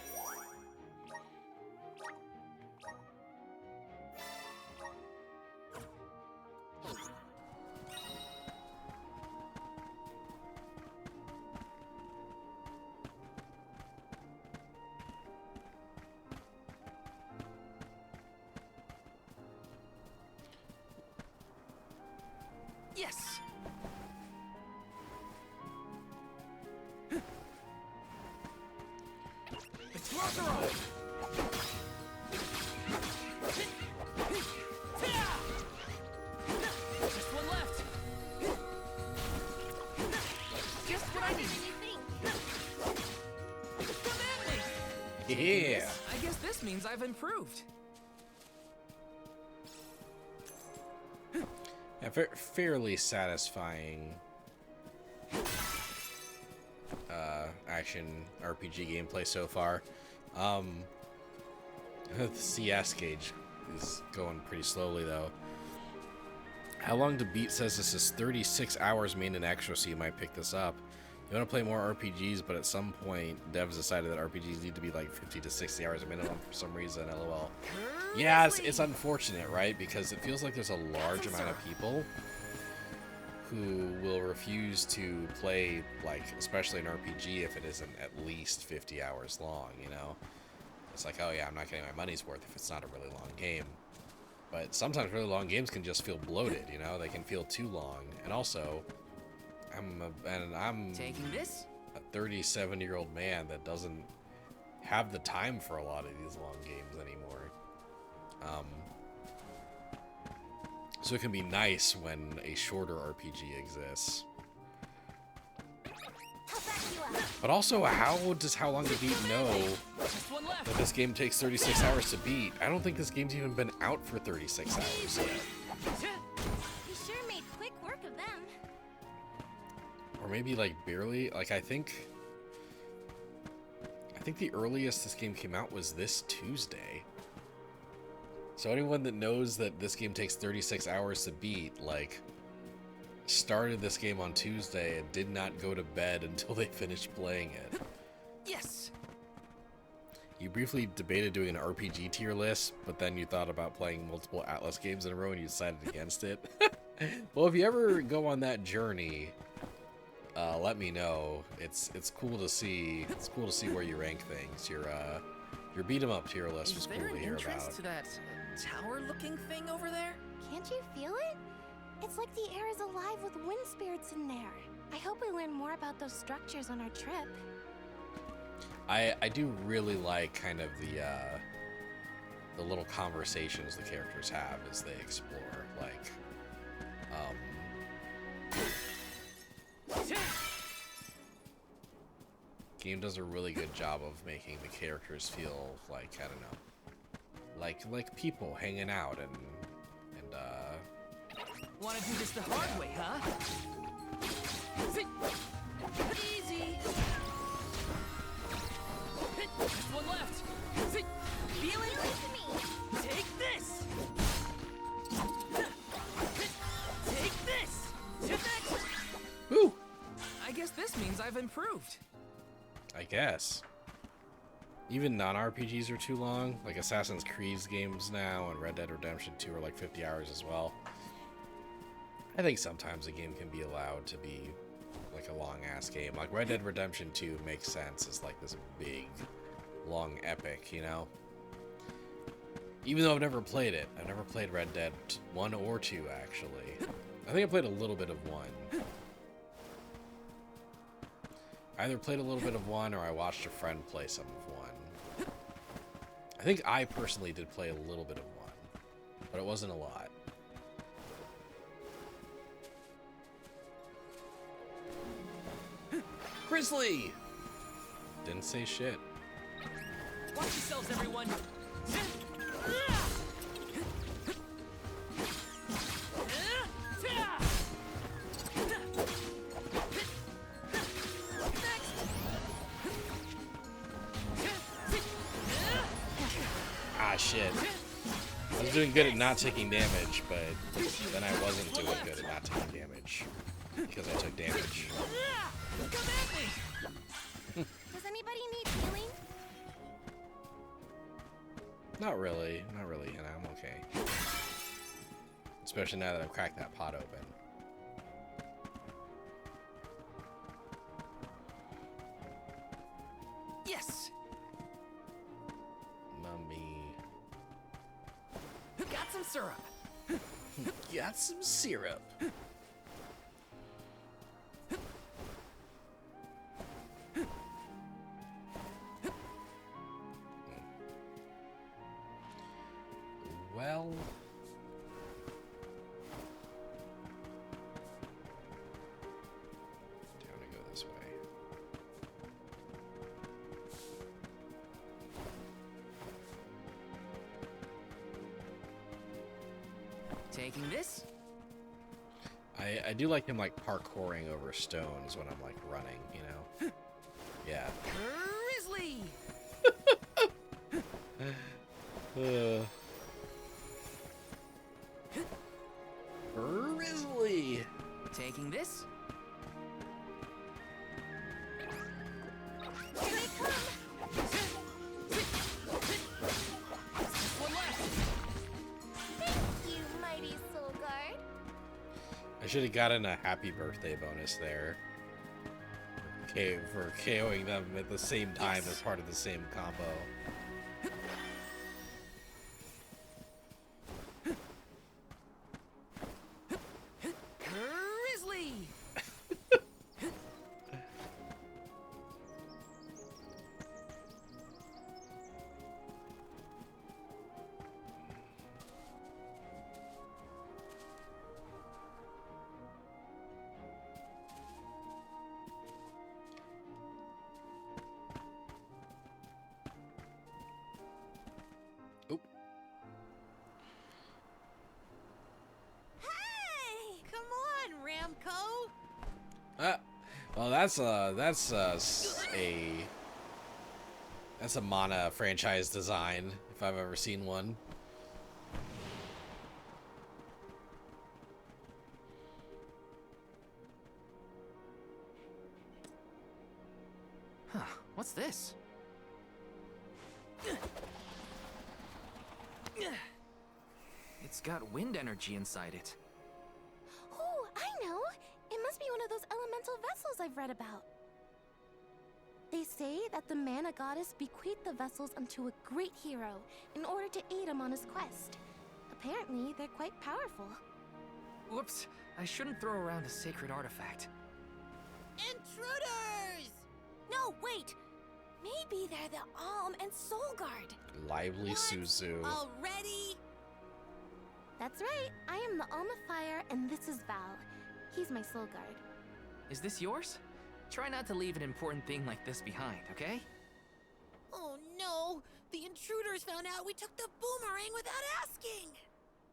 Yes! The gloves are on! Just one left! Just what I need! Come at me! Yeah! I guess this means I've improved. Yeah, fairly satisfying action RPG gameplay so far. The CS gauge is going pretty slowly though. How long to beat says this is 36 hours main and extra, so you might pick this up. You want to play more RPGs, but at some point devs decided that RPGs need to be like 50 to 60 hours a minimum for some reason, lol. Yeah, it's unfortunate, right? Because it feels like there's a large amount of people who will refuse to play, like, especially an RPG if it isn't at least 50 hours long, you know? It's like, oh yeah, I'm not getting my money's worth if it's not a really long game. But sometimes really long games can just feel bloated, you know? They can feel too long. And also, I'm taking this? A 37-year-old man that doesn't have the time for a lot of these long games anymore. So it can be nice when a shorter RPG exists. But also, how long to beat know that this game takes 36 hours to beat? I don't think this game's even been out for 36 hours yet. You sure made quick work of them. Or maybe like barely. Like I think the earliest this game came out was this Tuesday. So anyone that knows that this game takes 36 hours to beat, like, started this game on Tuesday and did not go to bed until they finished playing it. Yes! You briefly debated doing an RPG tier list, but then you thought about playing multiple Atlas games in a row and you decided against it. Well, if you ever go on that journey, let me know. It's cool to see. It's cool to see where you rank things. Your beat 'em up tier list was cool to hear about. To that tower-looking thing over there? Can't you feel it? It's like the air is alive with wind spirits in there. I hope we learn more about those structures on our trip. I do really like kind of the little conversations the characters have as they explore. Like, game does a really good job of making the characters feel like, I don't know, like people hanging out and wanna do this the hard way, huh? Easy. Just one left. Feel it? Take this. Take this. Woo! I guess this means I've improved. I guess. Even non-RPGs are too long. Like Assassin's Creed games now and Red Dead Redemption 2 are like 50 hours as well. I think sometimes a game can be allowed to be like a long-ass game. Like Red Dead Redemption 2 makes sense as like this big, long epic, you know? Even though I've never played it. I've never played Red Dead 1 or 2, actually. I think I played a little bit of 1. I either played a little bit of 1 or I watched a friend play some of 1. I think I personally did play a little bit of 1, but it wasn't a lot. Grizzly! Didn't say shit. Watch yourselves, everyone. Ah, shit. I was doing good at not taking damage, but then I wasn't doing good at not taking damage. Because I took damage. Does anybody need healing? Not really. Not really, Hannah. I'm okay. Especially now that I've cracked that pot open. Yes! Mummy. Got some syrup. Got some syrup. Well, time to go this way. Taking this? I do like him like parkouring over stones when I'm like running, you know? Yeah. Grizzly! Grizzly! Taking this? You mighty soul guard. I should have gotten a happy birthday bonus there. For KOing them at the same time as part of the same combo. Grizzly! Hey, come on, Ramco. Well, that's a Mana franchise design if I've ever seen one. Huh, what's this? It's got wind energy inside it. Oh, I know. It must be one of those elemental vessels I've read about. They say that the mana goddess bequeathed the vessels unto a great hero in order to aid him on his quest. Apparently, they're quite powerful. Whoops, I shouldn't throw around a sacred artifact. Intruders! No, wait. Maybe they're the Alm and Soul Guard. Lively Suzu. Already? That's right. I am the Alma Fire, and this is Val. He's my soul guard. Is this yours? Try not to leave an important thing like this behind, okay? Oh no! The intruders found out we took the boomerang without asking!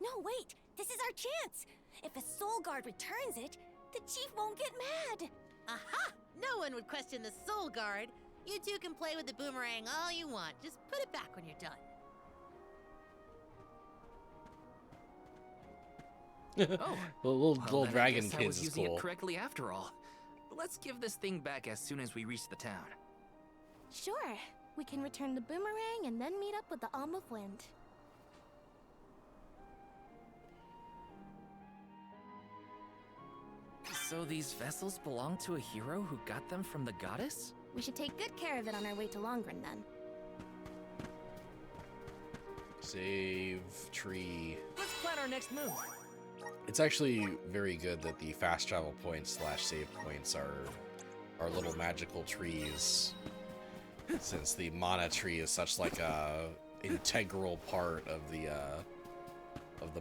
No, wait! This is our chance! If a soul guard returns it, the chief won't get mad! Aha! No one would question the soul guard! You two can play with the boomerang all you want. Just put it back when you're done. Oh, the little well, then I dragon guess I kids was is using cool. it correctly after all. Let's give this thing back as soon as we reach the town. Sure. We can return the boomerang and then meet up with the Alm of Wind. So these vessels belong to a hero who got them from the goddess? We should take good care of it on our way to Longren then. Save tree. Let's plan our next move. It's actually very good that the fast travel points / save points are little magical trees, since the mana tree is such like a integral part of the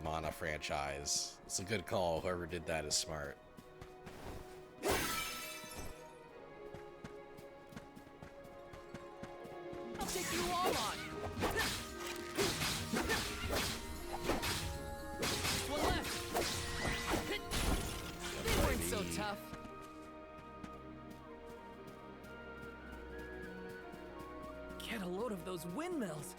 mana franchise. It's a good call. Whoever did that is smart. I'll take you all on. One left. They weren't so tough. Get a load of those windmills.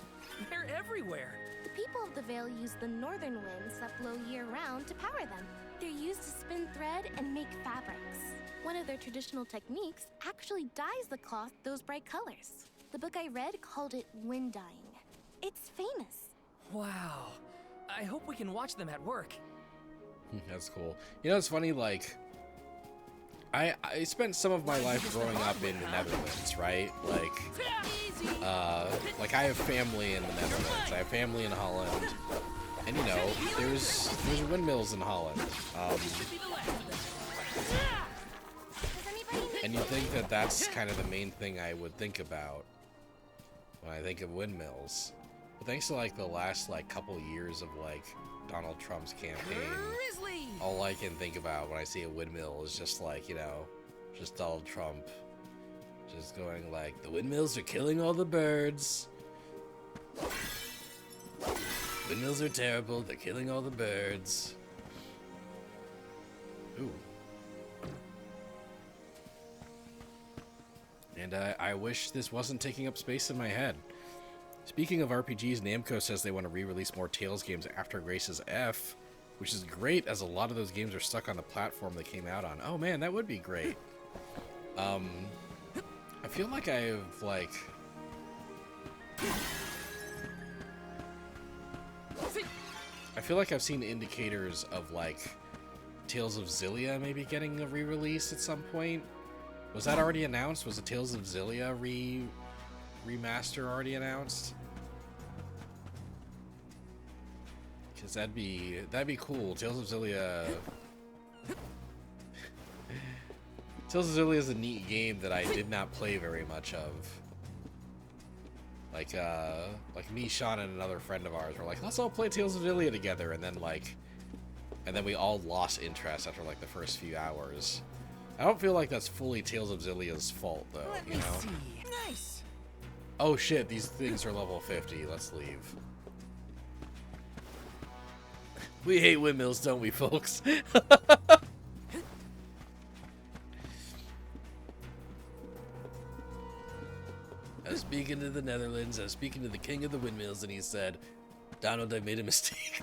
They're everywhere. The people of the Vale use the northern winds that blow year-round to power them. They're used to spin thread and make fabrics. One of their traditional techniques actually dyes the cloth those bright colors. The book I read called it wind dyeing. It's famous. Wow. I hope we can watch them at work. That's cool. You know, it's funny, like, I spent some of my life growing up in the Netherlands, right? Like I have family in the Netherlands. I have family in Holland. And, you know, there's windmills in Holland. And you'd think that that's kind of the main thing I would think about when I think of windmills. But thanks to, like, the last, like, couple years of, like, Donald Trump's campaign, all I can think about when I see a windmill is just, like, you know, just Donald Trump just going like, the windmills are killing all the birds. Windmills are terrible, they're killing all the birds. Ooh. And I wish this wasn't taking up space in my head. Speaking of RPGs, Namco says they want to re-release more Tales games after Grace's F, which is great as a lot of those games are stuck on the platform they came out on. Oh man, that would be great. I feel like I've, like... I feel like I've seen indicators of, like, Tales of Xillia maybe getting a re-release at some point. Was that already announced? Was the Tales of Xillia remaster already announced? Because that'd be cool. Tales of Xillia... Tales of Xillia is a neat game that I did not play very much of. Like me, Sean, and another friend of ours were like, let's all play Tales of Xillia together, and then we all lost interest after like the first few hours. I don't feel like that's fully Tales of Xillia's fault though, you know? Nice. Oh shit, these things are level 50. Let's leave. We hate windmills, don't we, folks? I was speaking to the Netherlands, I was speaking to the king of the windmills, and he said, Donald, I made a mistake.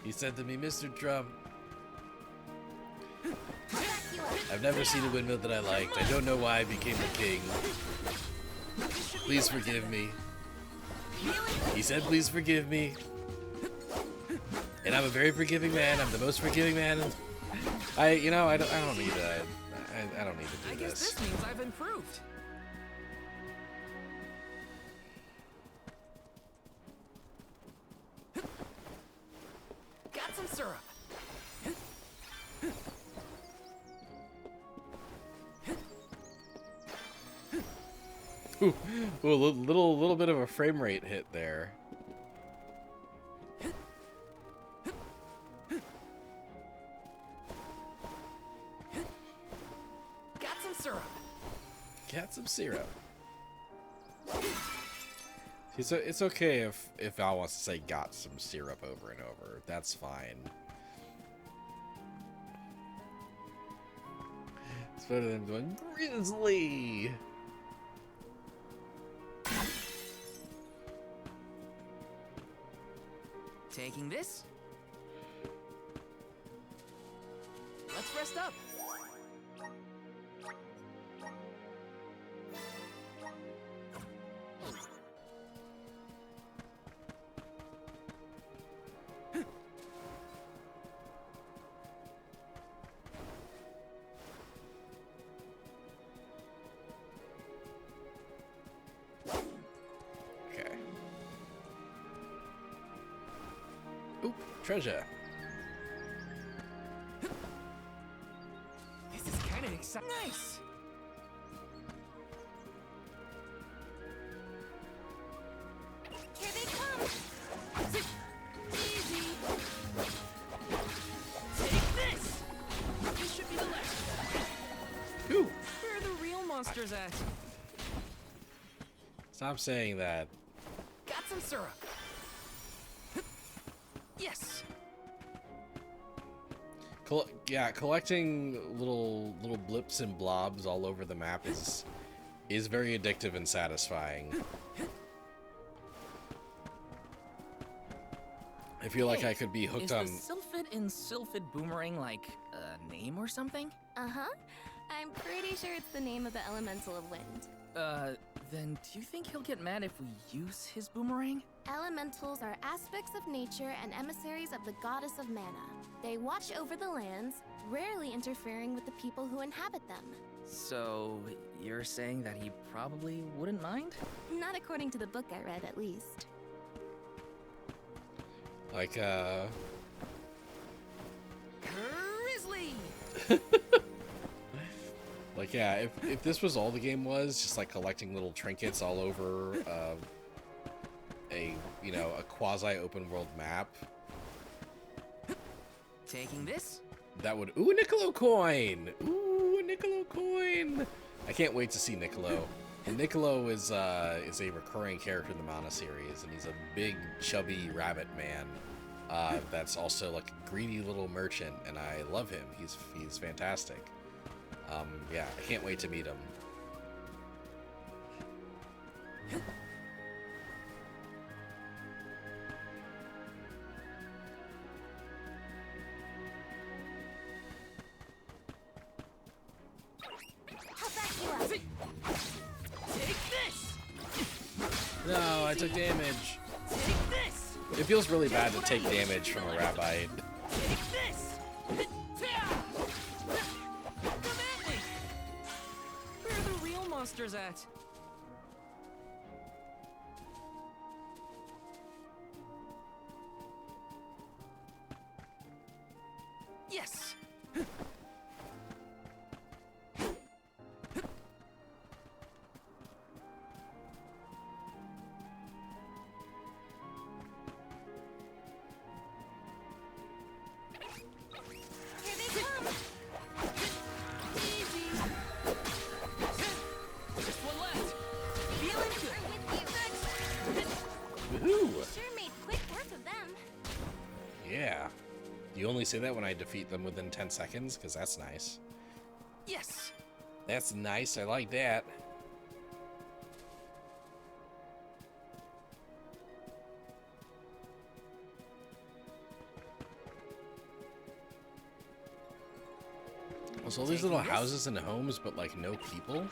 He said to me, Mr. Trump, I've never seen a windmill that I liked. I don't know why I became the king. Please forgive me. He said, please forgive me. And I'm a very forgiving man. I'm the most forgiving man. I don't need to. I don't need to do I guess this means I've improved. Got some syrup. Ooh, a little bit of a frame rate hit there. Got some syrup. Got some syrup. It's okay if Al wants to say got some syrup over and over. That's fine. It's better than going Grizzly. Taking this. Let's rest up. Treasure. This is kind of exciting. Nice. Here they come. Easy. Take this. This should be the last. Ooh. Where are the real monsters at? Stop saying that. Got some syrup. Yeah, collecting little blips and blobs all over the map is very addictive and satisfying. I feel like I could be hooked on. Is the Sylphid in Sylphid Boomerang like a name or something? Uh-huh. I'm pretty sure it's the name of the elemental of wind. Then do you think he'll get mad if we use his boomerang? Elementals are aspects of nature and emissaries of the goddess of mana. They watch over the lands, rarely interfering with the people who inhabit them. So, you're saying that he probably wouldn't mind? Not according to the book I read, at least. Like, Grizzly! Like, yeah, if this was all the game was, just like collecting little trinkets all over a quasi-open world map. Taking this? That would... Ooh, a Niccolo coin! Ooh, a Niccolo coin! I can't wait to see Niccolo. And Niccolo is a recurring character in the Mana series, and he's a big, chubby rabbit man that's also like a greedy little merchant, and I love him. He's fantastic. Yeah, I can't wait to meet him. Take this! No, I took damage. Take this! It feels really bad to take damage from a rabbi. Take this! Come at me! Where are the real monsters at? Yes! Yeah. You only say that when I defeat them within 10 seconds? Because that's nice. Yes! That's nice. I like that. So all these little houses and homes, but like no people?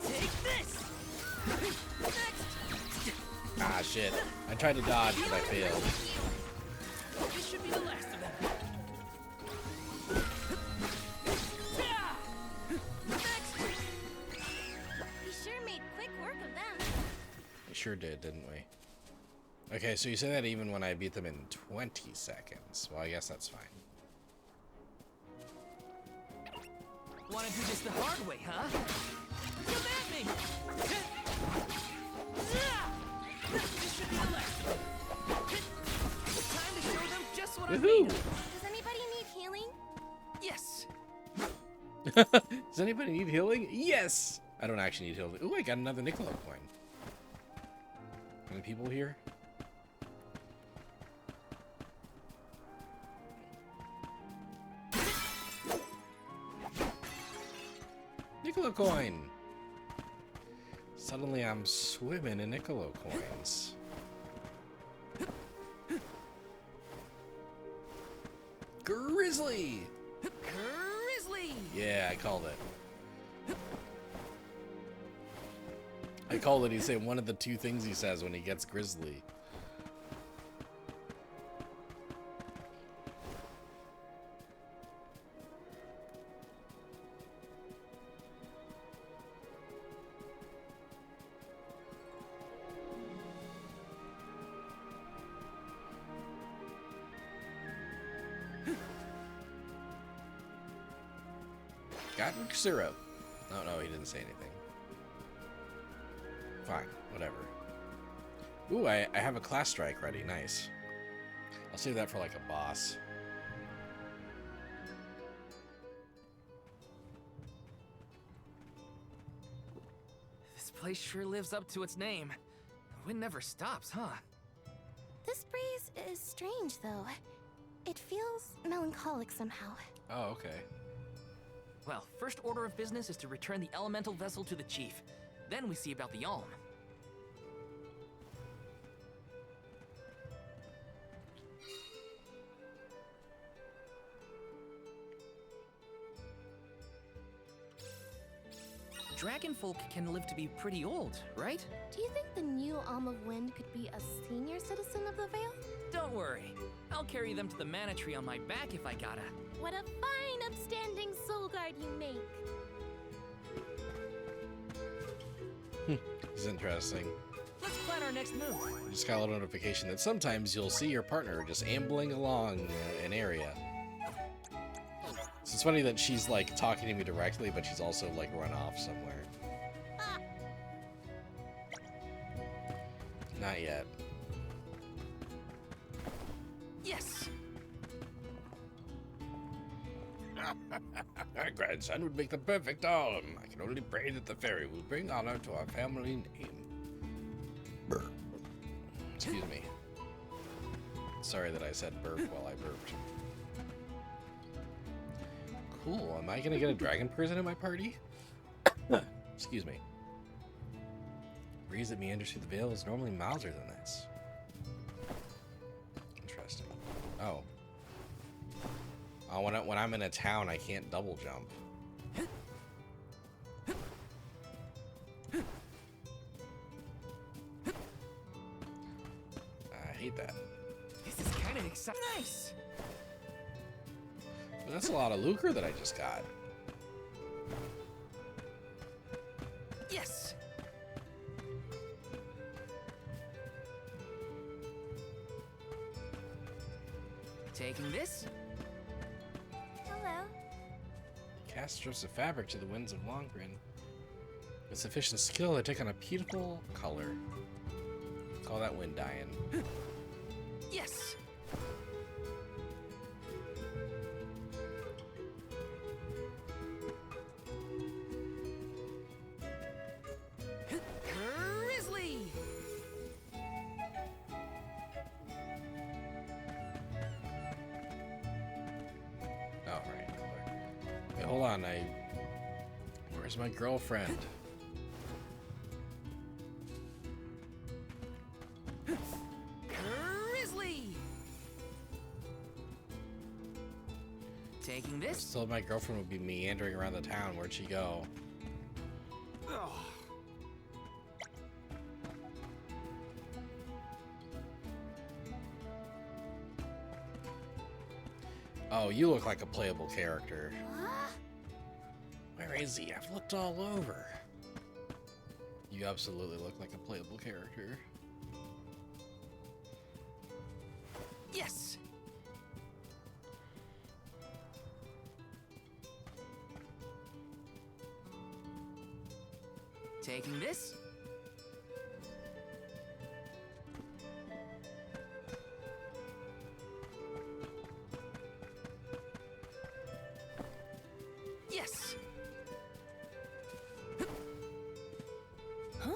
Take this! Ah, shit. I tried to dodge, but I failed. This should be the last of them. We sure made quick work of them. We sure did, didn't we? Okay, so you say that even when I beat them in 20 seconds. Well, I guess that's fine. Wanna do this the hard way, huh? Come at me! This should be the last of them. Time to show them just what I'm made of. Does anybody need healing? Yes! Does anybody need healing? Yes! I don't actually need healing. Ooh, I got another Niccolo coin. Any people here? Niccolo coin! Suddenly I'm swimming in Niccolo coins. Grizzly! Grizzly! Yeah, I called it. I called it. He said one of the two things he says when he gets Grizzly. Got syrup. Oh, no, he didn't say anything. Fine, whatever. Ooh, I have a class strike ready. Nice. I'll save that for like a boss. This place sure lives up to its name. The wind never stops, huh? This breeze is strange, though. It feels melancholic somehow. Oh, okay. Well, first order of business is to return the elemental vessel to the chief. Then we see about the Alm. Dragonfolk can live to be pretty old, right? Do you think the new Alm of Wind could be a senior citizen of the Vale? Don't worry. I'll carry them to the mana tree on my back if I gotta. What a fine, upstanding soul guard you make! It's interesting. Let's plan our next move. I just got a little notification that sometimes you'll see your partner just ambling along an area. So it's funny that she's like talking to me directly, but she's also like run off somewhere. Not yet. Yes! Our grandson would make the perfect Alm. I can only pray that the fairy will bring honor to our family name. Burp. Excuse me. Sorry that I said burp while I burped. Cool. Am I gonna get a dragon person in my party? Excuse me. Breeze that meanders through the Vale is normally milder than this. Interesting. Oh. Oh, when I'm in a town, I can't double jump. I hate that. This is kind of exciting. Nice! But that's a lot of lucre that I just got. Yes! Taking this? Hello. Cast strips of fabric to the winds of Longrin. With sufficient skill, they take on a beautiful color. Call that wind dying. Yes! Grizzly! Oh, right. Wait, hold on. Where's my girlfriend? Grizzly! Taking I this? was told my girlfriend would be meandering around the town. Where'd she go? Oh, you look like a playable character. Where is he? I've looked all over. You absolutely look like a playable character. Yes! Taking this? Yes! Huh?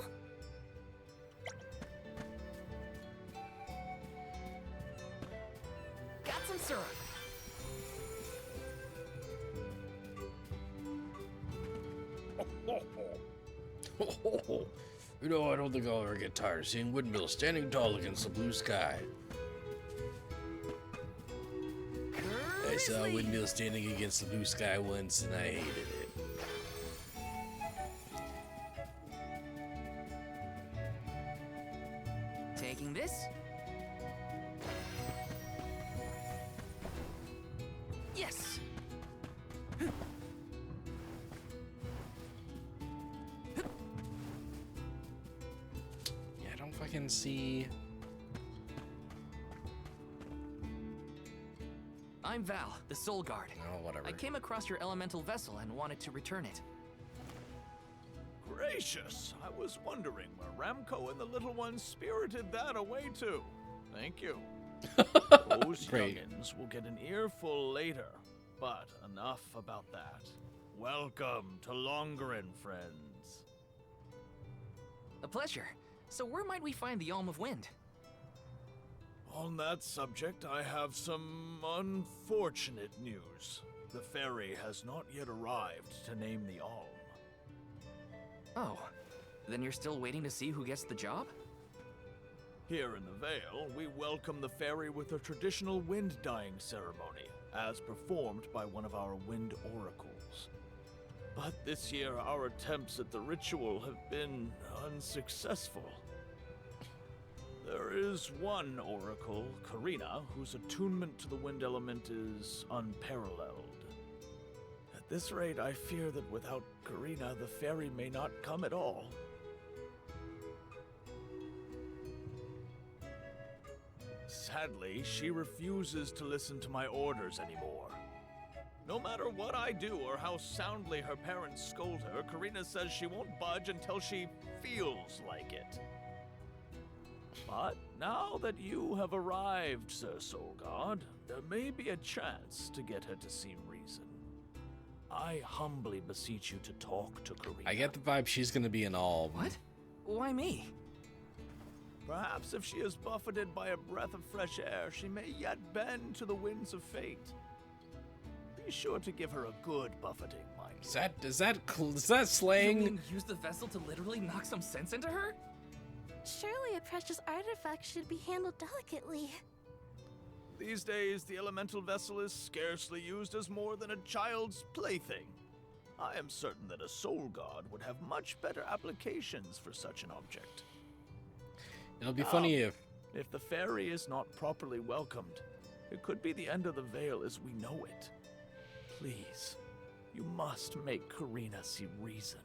Got some syrup. You know, I don't think I'll ever get tired of seeing windmills standing tall against the blue sky. I saw a windmill standing against the blue sky once and I hated it. Taking this? Yes! Yeah, I don't fucking see... I'm Val, the Soul Guard. Oh, whatever. I came across your elemental vessel and wanted to return it. Gracious, I was wondering where Ramco and the little ones spirited that away to. Thank you. Those Great. youngins will get an earful later, but enough about that. Welcome to Longrin, friends. A pleasure. So where might we find the Alm of Wind? On that subject, I have some unfortunate news. The ferry has not yet arrived to name the Alm. Oh, then you're still waiting to see who gets the job? Here in the Vale, we welcome the ferry with a traditional wind-dyeing ceremony, as performed by one of our wind oracles. But this year, our attempts at the ritual have been unsuccessful. There is one oracle, Karina, whose attunement to the wind element is unparalleled. At this rate, I fear that without Karina, the ferry may not come at all. Sadly, she refuses to listen to my orders anymore. No matter what I do or how soundly her parents scold her, Karina says she won't budge until she feels like it. But now that you have arrived, Sir Solgard, there may be a chance to get her to see reason. I humbly beseech you to talk to Karina. I get the vibe she's gonna be an Alm. What? Why me? Perhaps if she is buffeted by a breath of fresh air, she may yet bend to the winds of fate. Be sure to give her a good buffeting, mind you. Is that slang? You mean use the vessel to literally knock some sense into her? Surely a precious artifact should be handled delicately. These days, the elemental vessel is scarcely used as more than a child's plaything. I am certain that a soul god would have much better applications for such an object. It'll be funny if the ferry is not properly welcomed, it could be the end of the Vale as we know it. Please, you must make Karina see reason.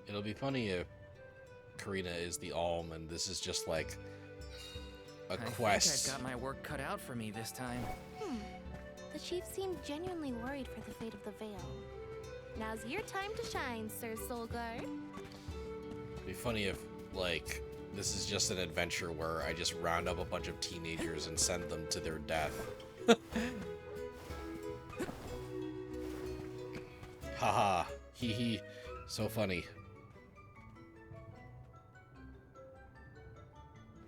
It'll be funny if Karina is the Alm and this is just like a quest. I think I've got my work cut out for me this time. The chief seemed genuinely worried for the fate of the Vale. Now's your time to shine, Sir Solgard. It'd be funny if, like, this is just an adventure where I just round up a bunch of teenagers and send them to their death. Haha, hee hee, so funny.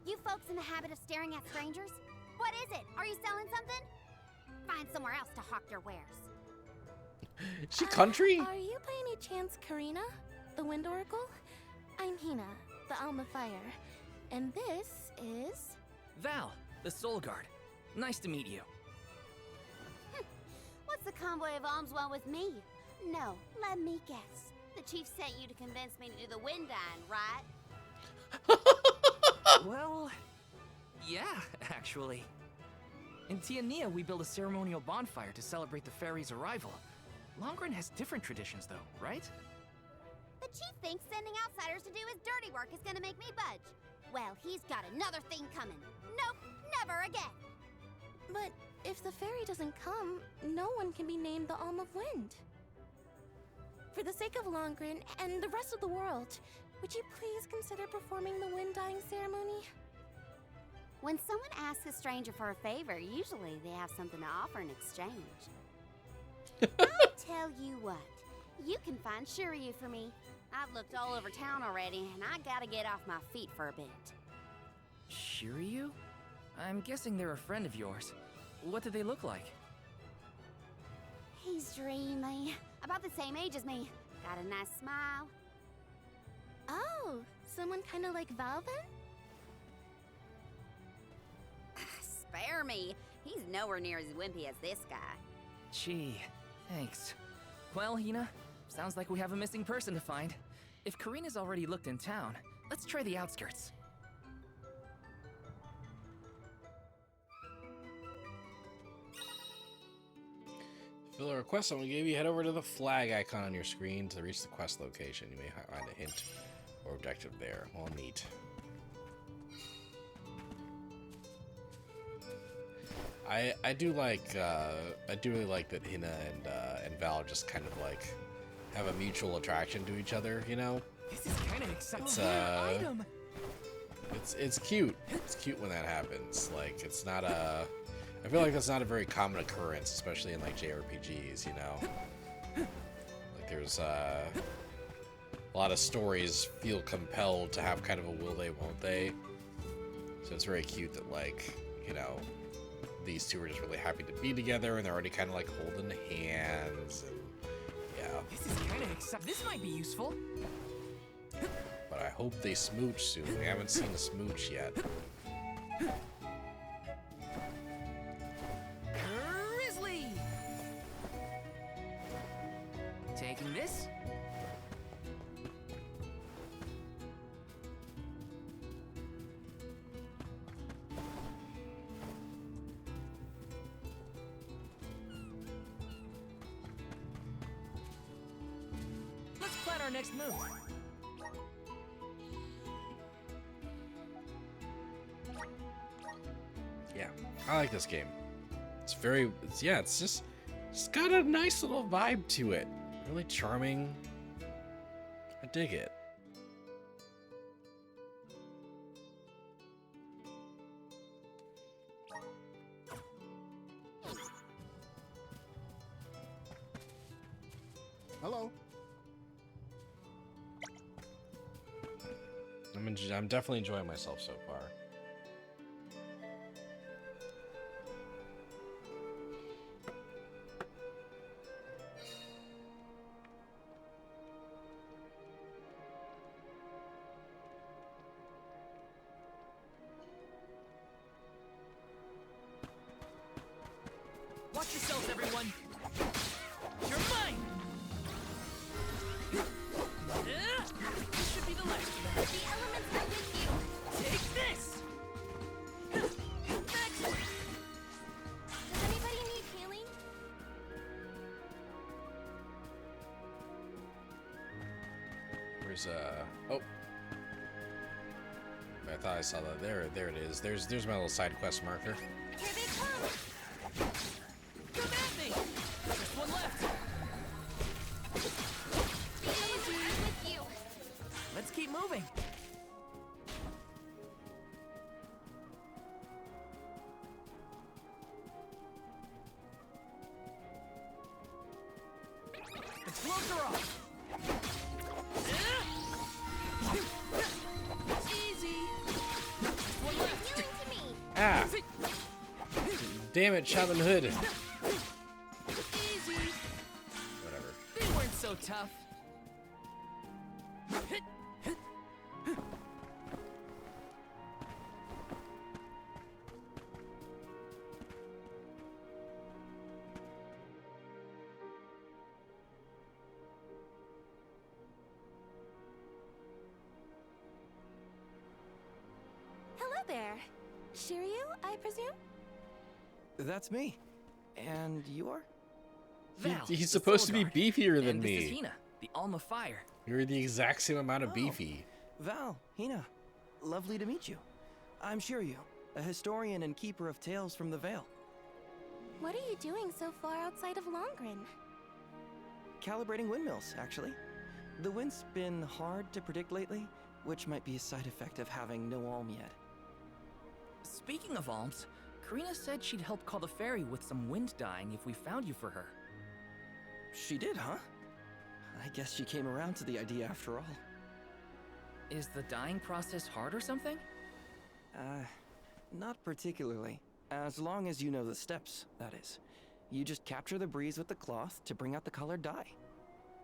You folks in the habit of staring at strangers? What is it? Are you selling something? Find somewhere else to hawk your wares. Is she country? Are you by any chance Karina, the Wind Oracle? I'm Hina, the Alm of Fire. And this is... Val, the Soul Guard. Nice to meet you. What's the convoy of alms want with me? No, let me guess. The chief sent you to convince me to do the wind dyeing, right? Well, yeah, actually. In Tiania, we build a ceremonial bonfire to celebrate the ferry's arrival. Longren has different traditions, though, right? The chief thinks sending outsiders to do his dirty work is gonna make me budge. Well, he's got another thing coming. Nope, never again. But if the ferry doesn't come, no one can be named the Alm of Wind. For the sake of Longren and the rest of the world, would you please consider performing the wind dyeing ceremony? When someone asks a stranger for a favor, usually they have something to offer in exchange. I'll tell you what, you can find Shiryu for me. I've looked all over town already, and I gotta get off my feet for a bit. Shiryu? I'm guessing they're a friend of yours. What do they look like? He's dreamy. About the same age as me. Got a nice smile. Oh, someone kind of like Val then? Spare me. He's nowhere near as wimpy as this guy. Gee, thanks. Well, Hina, sounds like we have a missing person to find. If Karina's already looked in town, let's try the outskirts. Fill a request someone gave you, head over to the flag icon on your screen to reach the quest location. You may find a hint or objective there. Well, neat. I do really like that Hina and Val just kind of like have a mutual attraction to each other, you know? This is kind of exciting. It's cute. It's cute when that happens. Like, it's not a... I feel like that's not a very common occurrence, especially in like JRPGs, you know? Like there's a lot of stories feel compelled to have kind of a will they, won't they So it's very cute that, like, you know, these two are just really happy to be together, and they're already kind of like holding hands. And, yeah. This is kind of exciting. This might be useful. But I hope they smooch soon. We haven't seen a smooch yet. Grizzly! Taking this. Let's plan our next move. Yeah, I like this game. It's very, it's just got a nice little vibe to it. Really charming. I dig it. Hello. I'm definitely enjoying myself so far. Watch yourselves, everyone! You're mine! This should be the last of them. The elements are with you. Take this! Next! Does anybody need healing? Where's oh. I thought I saw that. There it is. There's my little side quest marker. Here they come. Come at me! Just one left! The elements are with you. Let's keep moving. The gloves are off! Easy! Just one left! Healing to me. Ah! Damn it, Shaman Hood. Easy! Whatever. They weren't so tough. Hello there. Shiryu, I presume? That's me. And you're? Val, He's the supposed to be Soul Guard. beefier than And this is me. Hina, the Alma Fire. You're the exact same amount of Oh. beefy. Val, Hina, lovely to meet you. I'm Shiryu, a historian and keeper of tales from the Vale. What are you doing so far outside of Longren? Calibrating windmills, actually. The wind's been hard to predict lately, which might be a side effect of having no alm yet. Speaking of alms, Karina said she'd help call the fairy with some wind dyeing if we found you for her. She did, huh? I guess she came around to the idea after all. Is the dyeing process hard or something? Not particularly. As long as you know the steps, that is. You just capture the breeze with the cloth to bring out the colored dye.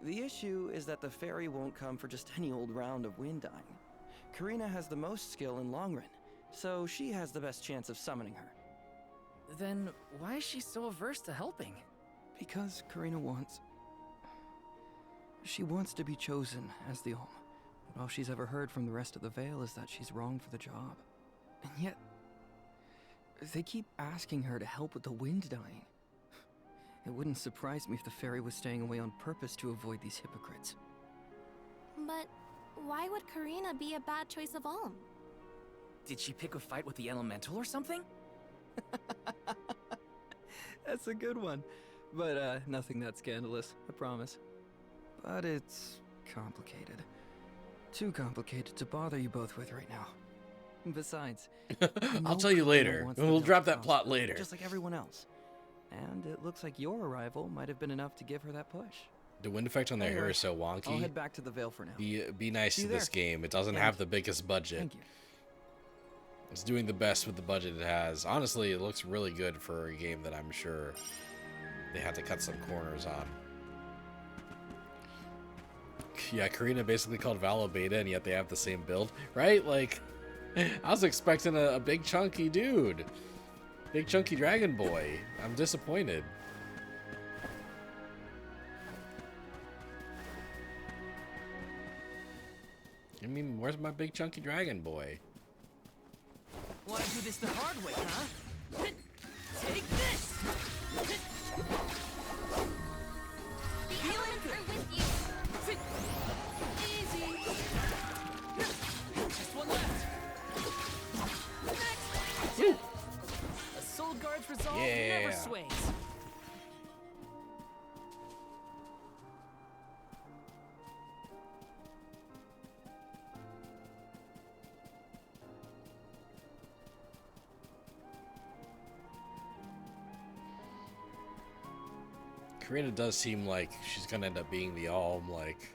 The issue is that the fairy won't come for just any old round of wind dyeing. Karina has the most skill in Longren, so she has the best chance of summoning her. Then why is she so averse to helping? Because Karina wants... She wants to be chosen as the Alm. But all she's ever heard from the rest of the Vale is that she's wrong for the job. And yet... they keep asking her to help with the wind dyeing. It wouldn't surprise me if the fairy was staying away on purpose to avoid these hypocrites. But why would Karina be a bad choice of Alm? Did she pick a fight with the elemental or something? That's a good one. But, nothing that scandalous, I promise. But it's complicated. Too complicated to bother you both with right now. Besides, I'll tell you later. We'll drop that plot later. Just like everyone else. And it looks like your arrival might have been enough to give her that push. The wind effect on their hair Anyway, is so wonky. I'll head back to the Vale for now. Be nice See to you this there. game. It doesn't And have the biggest budget. Thank you. It's doing the best with the budget it has. Honestly, it looks really good for a game that I'm sure they had to cut some corners on. Yeah, Karina basically called Valo beta, and yet they have the same build, right? Like, I was expecting a big chunky dude. Big chunky dragon boy. I'm disappointed. I mean, where's my big chunky dragon boy? Wanna do this the hard way, huh? Take this! The elements are with you. Easy! Just one left. Next! A Soul Guard's resolve never sways. Karina does seem like she's gonna end up being the Alm, like...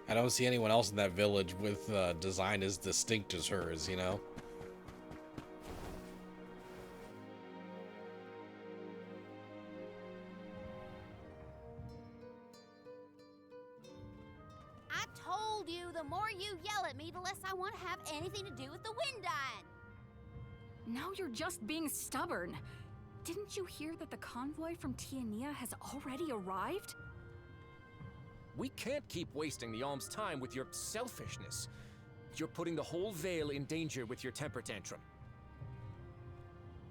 I don't see anyone else in that village with design as distinct as hers, you know? I told you, the more you yell at me, the less I want to have anything to do with the wind dying. Now you're just being stubborn. Didn't you hear that the convoy from Tiania has already arrived? We can't keep wasting the Alm's time with your selfishness. You're putting the whole Vale in danger with your temper tantrum.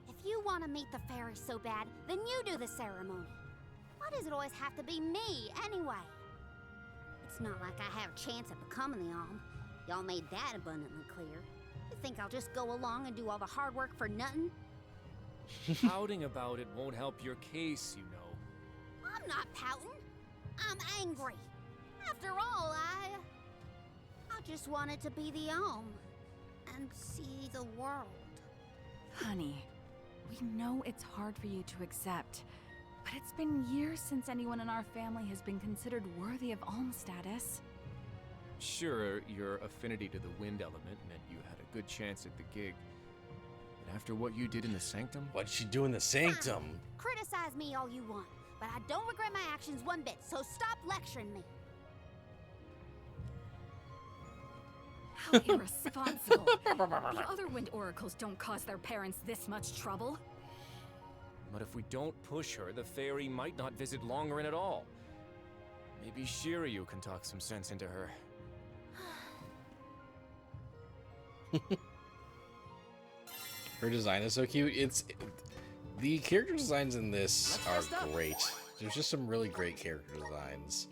If you want to meet the fairy so bad, then you do the ceremony. Why does it always have to be me, anyway? It's not like I have a chance at becoming the Alm. Y'all made that abundantly clear. You think I'll just go along and do all the hard work for nothing? Pouting about it won't help your case, you know. I'm not pouting. I'm angry. After all, I just wanted to be the Alm and see the world. Honey, we know it's hard for you to accept, but it's been years since anyone in our family has been considered worthy of Alm status. Sure, your affinity to the wind element meant you had a good chance at the gig. But after what you did in the Sanctum? What'd she do in the Sanctum? Criticize me all you want, but I don't regret my actions one bit, so stop lecturing me. How irresponsible. The other wind oracles don't cause their parents this much trouble. But if we don't push her, the fairy might not visit Longarin at all. Maybe Shiryu can talk some sense into her. Her design is so cute. The character designs in this are great. There's just some really great character designs.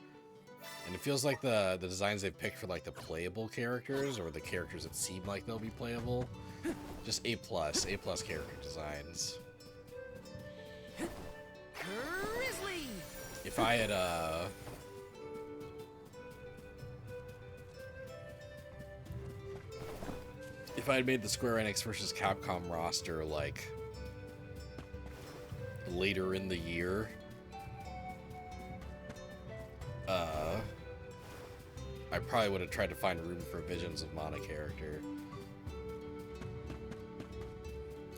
And it feels like the designs they picked for like the playable characters or the characters that seem like they'll be playable. Just A+ character designs. Grizzly! If I had made the Square Enix versus Capcom roster like later in the year, I probably would have tried to find room for Visions of Mana character.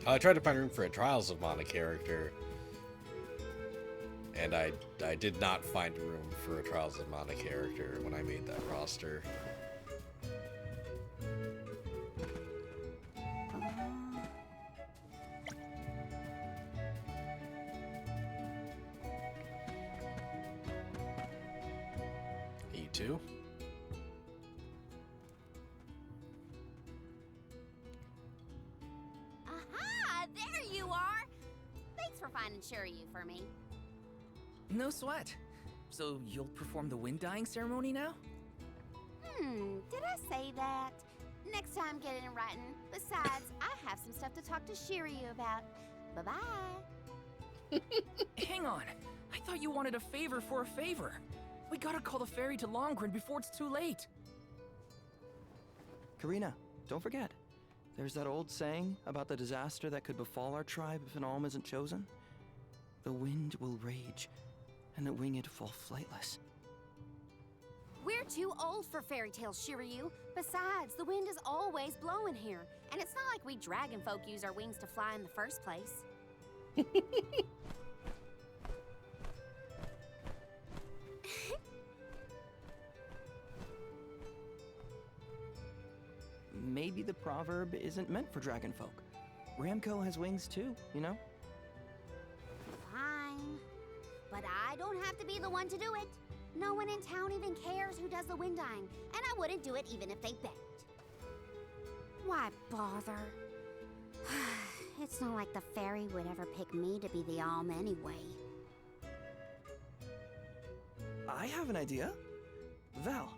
I tried to find room for a Trials of Mana character, and I did not find room for a Trials of Mana character when I made that roster. E2. Aha! There you are! Thanks for finding Shiryu for me. No sweat. So you'll perform the wind dyeing ceremony now? Did I say that? Next time, get it in writing. Besides, I have some stuff to talk to Shiryu about. Bye-bye. Hang on. I thought you wanted a favor for a favor. We gotta call the ferry to Longarin before it's too late. Karina, don't forget. There's that old saying about the disaster that could befall our tribe if an Alm isn't chosen. The wind will rage, and the winged fall flightless. We're too old for fairy tales, Shiryu. Besides, the wind is always blowing here, and it's not like we dragon folk use our wings to fly in the first place. Maybe the proverb isn't meant for dragon folk. Ramco has wings too, you know? Fine. But I don't have to be the one to do it. No one in town even cares who does the wind eyeing, and I wouldn't do it even if they begged. Why bother? It's not like the fairy would ever pick me to be the alm anyway. I have an idea. Val,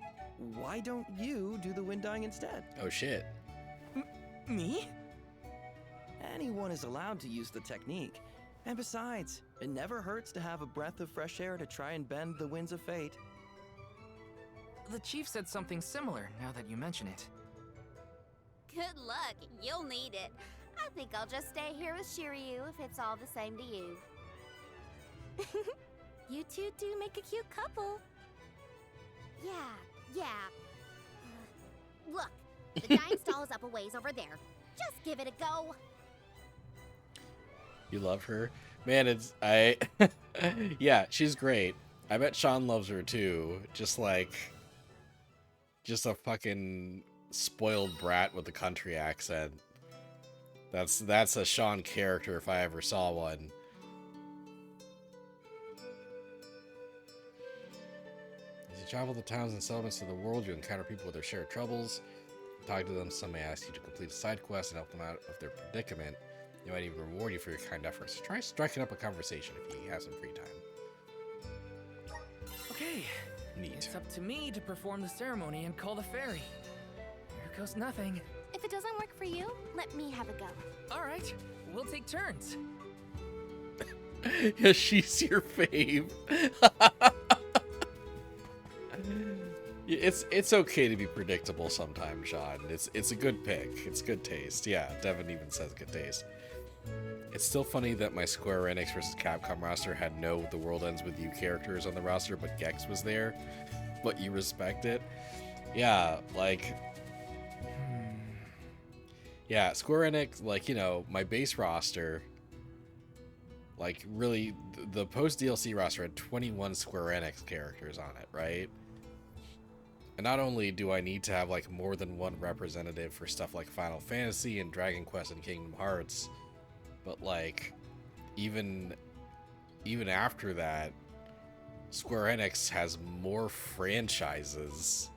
why don't you do the wind eyeing instead? Oh shit. Me? Anyone is allowed to use the technique. And besides, it never hurts to have a breath of fresh air to try and bend the winds of fate. The chief said something similar, now that you mention it. Good luck, you'll need it. I think I'll just stay here with Shiryu if it's all the same to you. You two do make a cute couple. Yeah. Look, the dying stall is up a ways over there. Just give it a go. You love her? Man, yeah, she's great. I bet Sean loves her too. Just a fucking spoiled brat with a country accent. That's a Sean character if I ever saw one. As you travel the towns and settlements of the world, you encounter people with their shared troubles. Talk to them, some may ask you to complete a side quest and help them out of their predicament. They might even reward you for your kind efforts. Try striking up a conversation if you have some free time. Okay. Neat. It's up to me to perform the ceremony and call the fairy. Here goes nothing. If it doesn't work for you, let me have a go. All right, we'll take turns. Yeah, she's your fave. It's okay to be predictable sometimes, Sean. It's a good pick. It's good taste. Yeah, Devin even says good taste. It's still funny that my Square Enix vs. Capcom roster had no The World Ends With You characters on the roster, but Gex was there. But you respect it. Yeah, like... Yeah, Square Enix, like, you know, my base roster... Like, really, the post-DLC roster had 21 Square Enix characters on it, right? And not only do I need to have, like, more than one representative for stuff like Final Fantasy and Dragon Quest and Kingdom Hearts, but, like, even after that, Square Enix has more franchises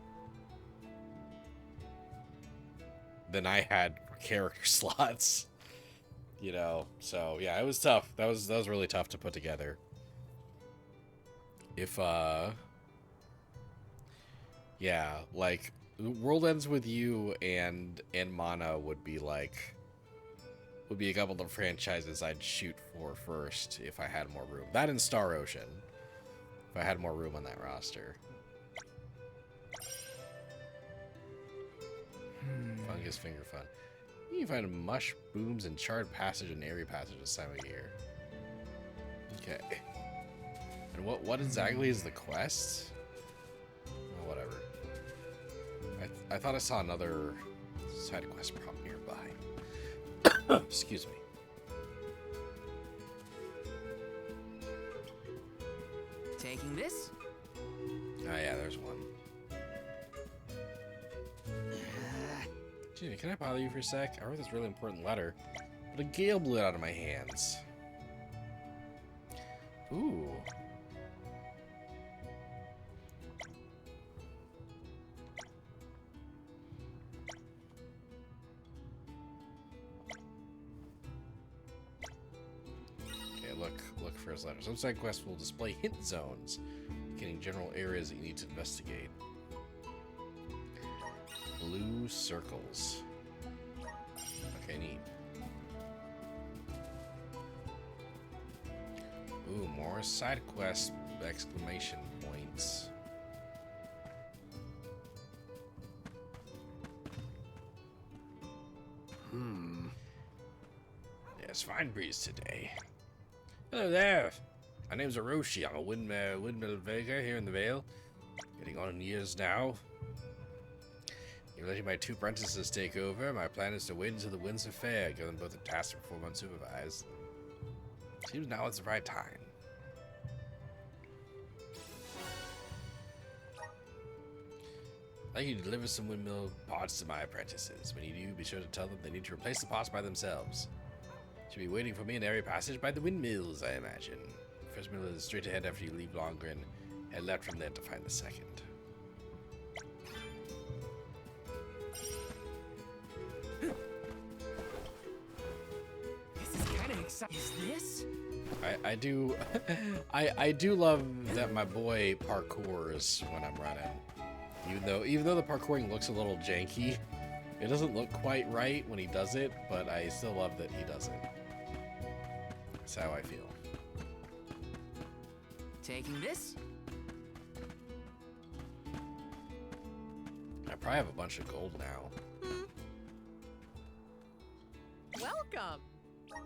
than I had for character slots. You know, so yeah, it was tough. That was really tough to put together. If yeah, like World Ends With You and Mana would be a couple of franchises I'd shoot for first if I had more room. That and Star Ocean, if I had more room on that roster. Fungus Finger Fun. You can find mush booms and charred passage and airy passage this time of year. Okay. And what exactly is the quest? Well, whatever. I thought I saw another side quest prompt nearby. Excuse me. Taking this? Oh yeah, there's one. Gee, can I bother you for a sec? I wrote this really important letter, but a gale blew it out of my hands. Ooh. Okay, look for his letter. Some side quests will display hint zones, indicating general areas that you need to investigate. Blue circles. Okay, neat. Ooh, more side quest exclamation points. Yes, fine breeze today. Hello there. My name's Orochi. I'm a windmill Vega here in the Vale. Getting on in years now. You're letting my 2 apprentices take over. My plan is to wait until the Windsor Fair, give them both a task to perform unsupervised. Seems now is the right time. I'd like you to deliver some windmill parts to my apprentices. When you do, be sure to tell them they need to replace the parts by themselves. Should be waiting for me in the area passage by the windmills, I imagine. First mill is straight ahead after you leave Longren. Head left from there to find the second. This is kind of exciting. Is this? I do I do love that my boy parkours when I'm running. Even though the parkouring looks a little janky, it doesn't look quite right when he does it, but I still love that he does it. That's how I feel. Taking this? I probably have a bunch of gold now. Welcome!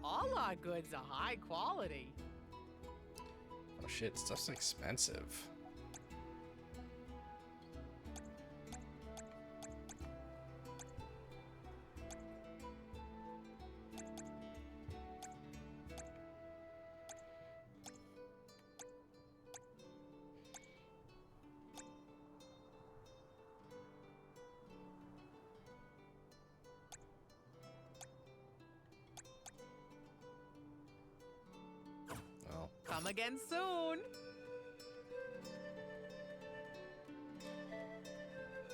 All our goods are high quality. Oh shit, stuff's expensive. Come again soon.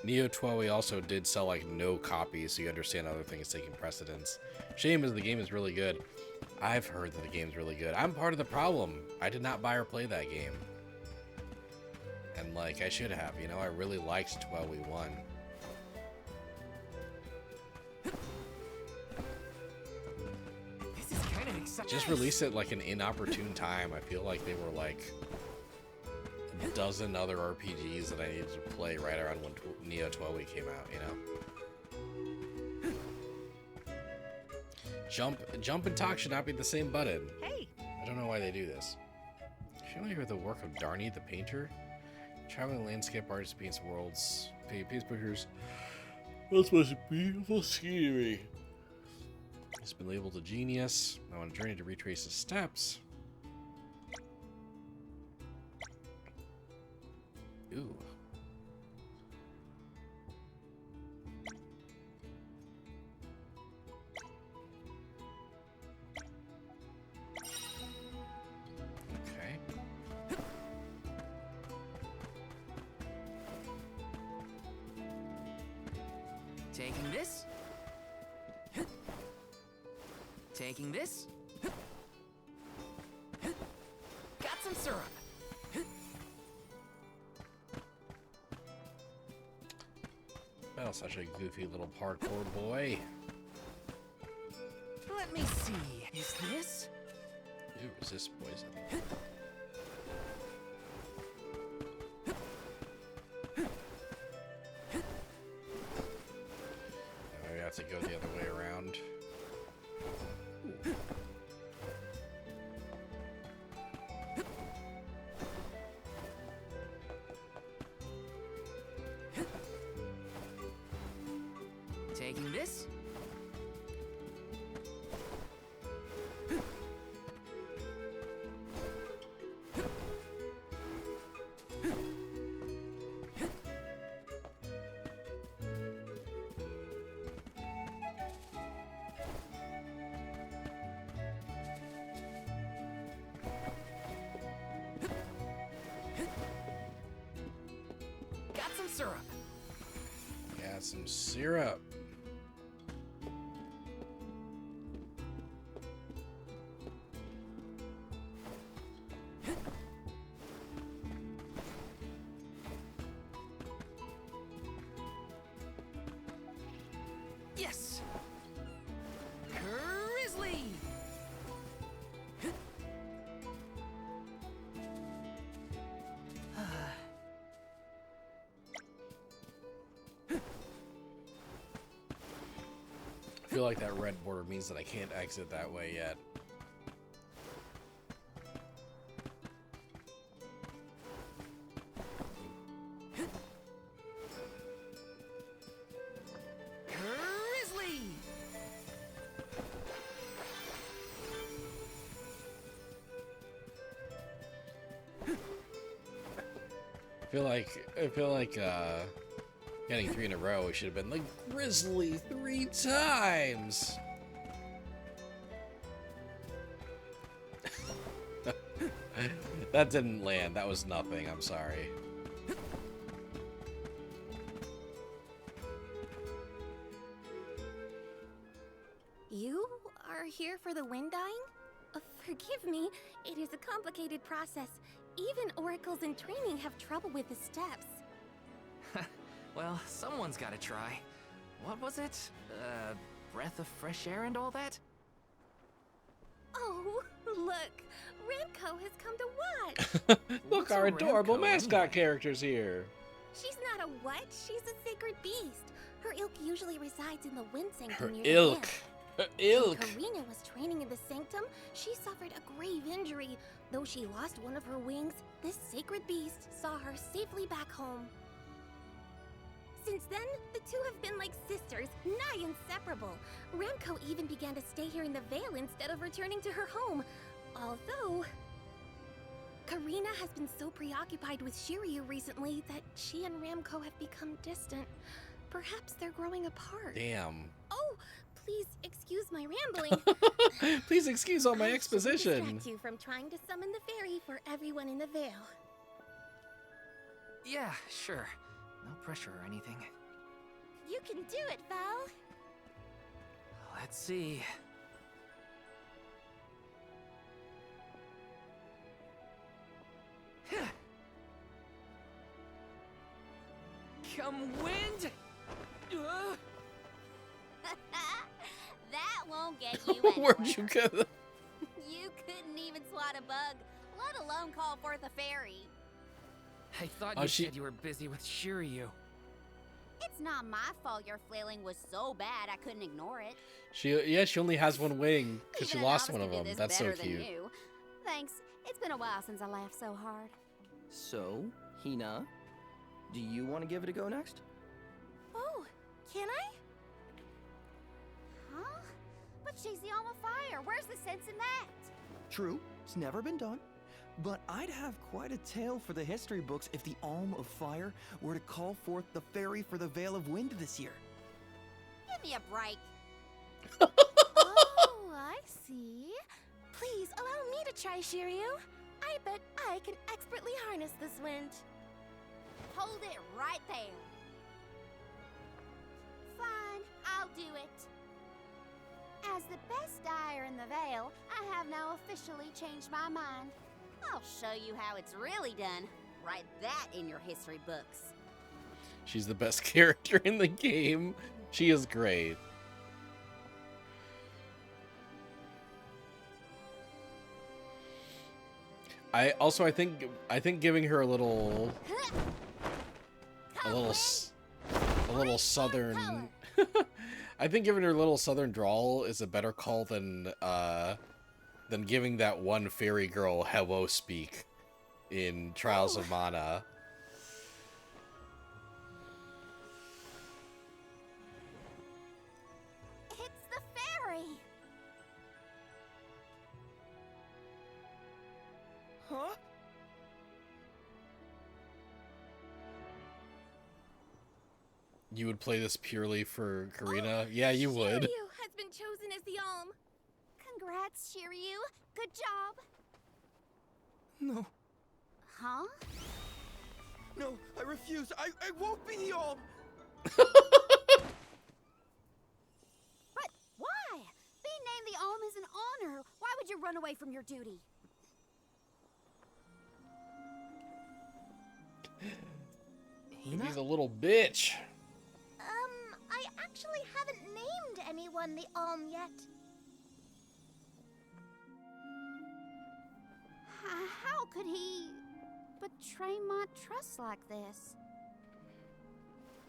Neo 12 also did sell like no copies, so you understand other things taking precedence. Shame is the game is really good. I've heard that the game's really good. I'm part of the problem. I did not buy or play that game. And like I should have, you know, I really liked 12v1. This is kind of exciting. Just released it like an inopportune time. I feel like they were like a dozen other RPGs that I needed to play right around when Neo 12 came out, you know? Jump and talk should not be the same button. Hey! I don't know why they do this. Familiar with the work of Darny the painter? Traveling landscape artist paints worlds. Paints pictures. That's supposed to be beautiful scenery. He's been labeled a genius. Now on a journey to retrace his steps. Ooh. Okay. Taking this. Taking this. Got some syrup. Oh, such a goofy little parkour boy. Let me see. Is this? Ooh, is this poison? Now we have to go the other way around. Ooh. Taking this. Got some syrup. Got some syrup. Yes. Grizzly. I feel like that red border means that I can't exit that way yet. I feel like getting 3 in a row, we should have been like Grizzly 3 times. That didn't land. That was nothing. I'm sorry. You are here for the wind dying? Forgive me, it is a complicated process. Even oracles in training have trouble with the steps. Well, someone's gotta try. What was it? Breath of fresh air and all that? Oh, look! Ramco has come to watch! Look, our adorable mascot character's here. She's not a what? She's a sacred beast. Her ilk usually resides in the wind sanctum Her near the ilk. camp. Her When ilk. Karina was training in the sanctum, she suffered a grave injury. Though she lost one of her wings, this sacred beast saw her safely back home. Since then, the two have been like sisters, nigh inseparable. Ramco even began to stay here in the Vale instead of returning to her home. Although, Karina has been so preoccupied with Shiryu recently that she and Ramco have become distant. Perhaps they're growing apart. Damn. Oh, please excuse my rambling. Please excuse all my I shouldn't exposition. distract you from trying to summon the fairy for everyone in the Vale. Yeah, sure. No pressure or anything. You can do it, Val. Let's see. Come wind! That won't get you Where'd anywhere. you get that? You couldn't even swat a bug, let alone call forth a fairy. I thought Oh, you she- said you were busy with Shiryu. It's not my fault your flailing was so bad I couldn't ignore it. She only has one wing because she Even a lost novice one of could do them. this That's so better than cute. you. Thanks. It's been a while since I laughed so hard. So, Hina, do you want to give it a go next? Oh, can I? Huh? But she's the Alma Fire. Where's the sense in that? True, it's never been done. But I'd have quite a tale for the history books if the Alm of Fire were to call forth the fairy for the Veil of Wind this year. Give me a break. Oh, I see. Please allow me to try, Shiryu. I bet I can expertly harness this wind. Hold it right there. Fine, I'll do it. As the best dyer in the Vale, I have now officially changed my mind. I'll show you how it's really done. Write that in your history books. She's the best character in the game. She is great. I think giving her a little southern I think giving her a little southern drawl is a better call than giving that one fairy girl hello speak in Trials of Mana. It's the fairy! Huh? You would play this purely for Karina? Yeah, you would. Shiryu has been chosen as the Alm. Congrats, Shiryu. Good job. No, Huh? no, I refuse. I won't be the Alm. But why? Being named the Alm is an honor. Why would you run away from your duty? He's a little bitch. I actually haven't named anyone the Alm yet. How could he betray my trust like this?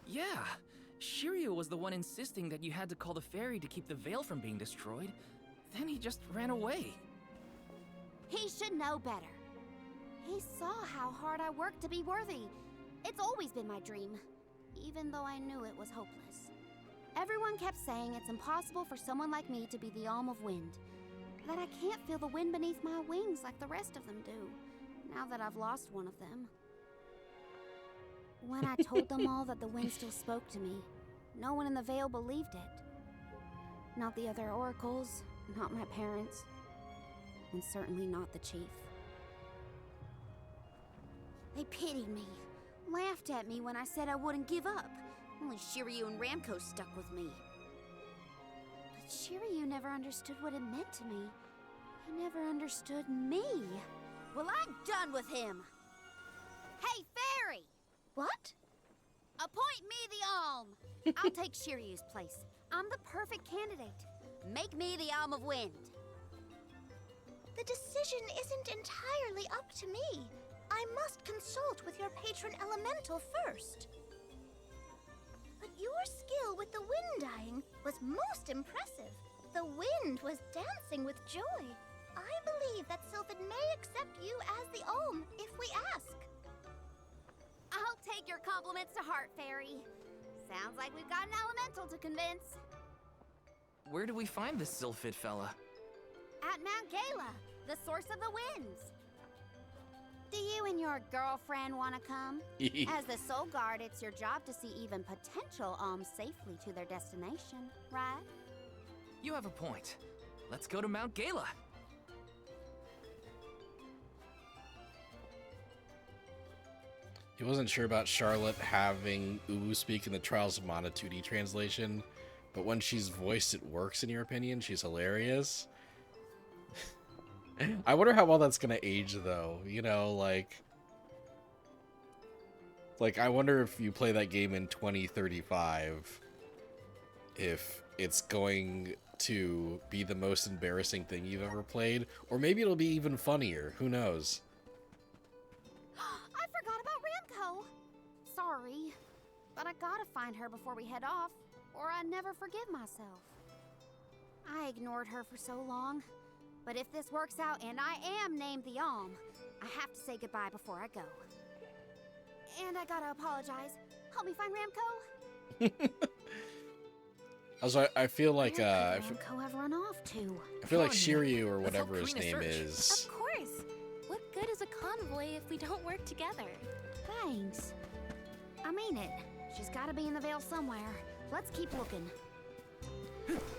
Yeah, Shiryu was the one insisting that you had to call the fairy to keep the veil from being destroyed. Then he just ran away. He should know better. He saw how hard I worked to be worthy. It's always been my dream, even though I knew it was hopeless. Everyone kept saying it's impossible for someone like me to be the Alm of Wind, that I can't feel the wind beneath my wings like the rest of them do, now that I've lost one of them. When I told them all that the wind still spoke to me, no one in the Vale believed it. Not the other oracles, not my parents, and certainly not the chief. They pitied me, laughed at me when I said I wouldn't give up. Only Shiryu and Ramco stuck with me. But Shiryu never understood what it meant to me. He never understood me. Well, I'm done with him. Hey, Fairy! What? Appoint me the Alm. I'll take Shiryu's place. I'm the perfect candidate. Make me the Alm of Wind. The decision isn't entirely up to me. I must consult with your patron elemental first. But your skill with the wind dying was most impressive. The wind was dancing with joy. I believe that Sylphid may accept you as the Alm if we ask. I'll take your compliments to heart, Fairy. Sounds like we've got an elemental to convince. Where do we find this Sylphid fella? At Mount Gala, the source of the winds. Do you and your girlfriend want to come? As the Soul Guard, it's your job to see even potential alms safely to their destination, right? You have a point. Let's go to Mount Gala. He wasn't sure about Charlotte having Uwu speak in the Trials of Mana 2D translation, but when she's voiced, it works in your opinion. She's hilarious. I wonder how well that's gonna age, though. You know, like I wonder if you play that game in 2035, if it's going to be the most embarrassing thing you've ever played, or maybe it'll be even funnier. Who knows? I forgot about Ramco. Sorry, but I gotta find her before we head off, or I'd never forgive myself. I ignored her for so long. But if this works out and I am named the Alm, I have to say goodbye before I go. And I gotta apologize. Help me find Ramco. Also, I feel like Ramco have run off to. I feel like Shiryu or whatever his name is. Of course. What good is a convoy if we don't work together? Thanks. I mean it. She's gotta be in the Vale somewhere. Let's keep looking.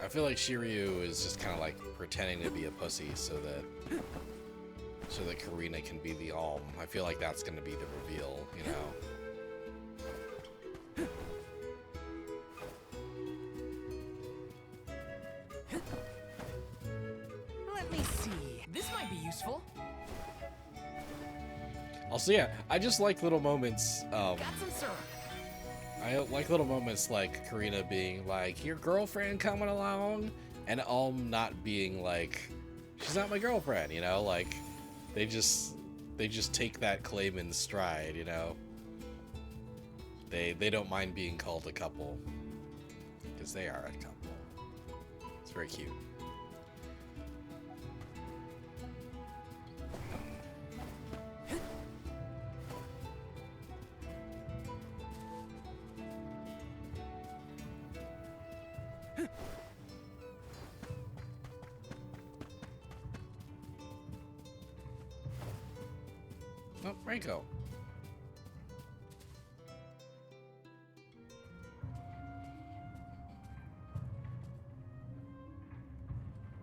I feel like Shiryu is just kind of like pretending to be a pussy so that Karina can be the Alm. I feel like that's going to be the reveal, you know. Let me see. This might be useful. Also, yeah, I just like little moments. Got some syrup. I like little moments like Karina being like, your girlfriend coming along? And Alm not being like, she's not my girlfriend, you know? Like, they just take that claim in stride, you know? They don't mind being called a couple. Because they are a couple. It's very cute. Oh, Ramco.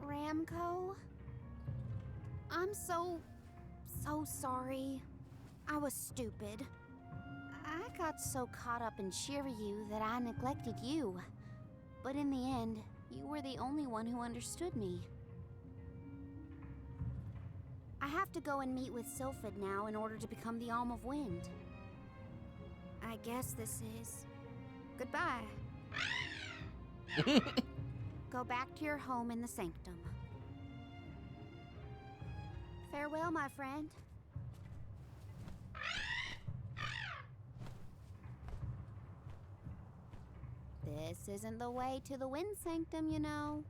Ramco? I'm so sorry. I was stupid. I got so caught up in Shiryu that I neglected you. But in the end, you were the only one who understood me. I have to go and meet with Sylphid now in order to become the Alm of Wind. I guess this is goodbye. Go back to your home in the Sanctum. Farewell, my friend. This isn't the way to the Wind Sanctum, you know.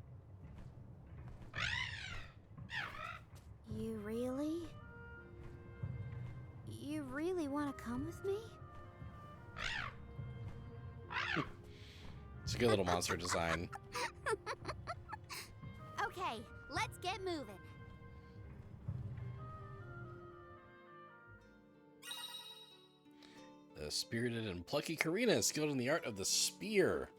You really want to come with me? It's a good little monster design. Okay, let's get moving. The spirited and plucky Karina is skilled in the art of the spear.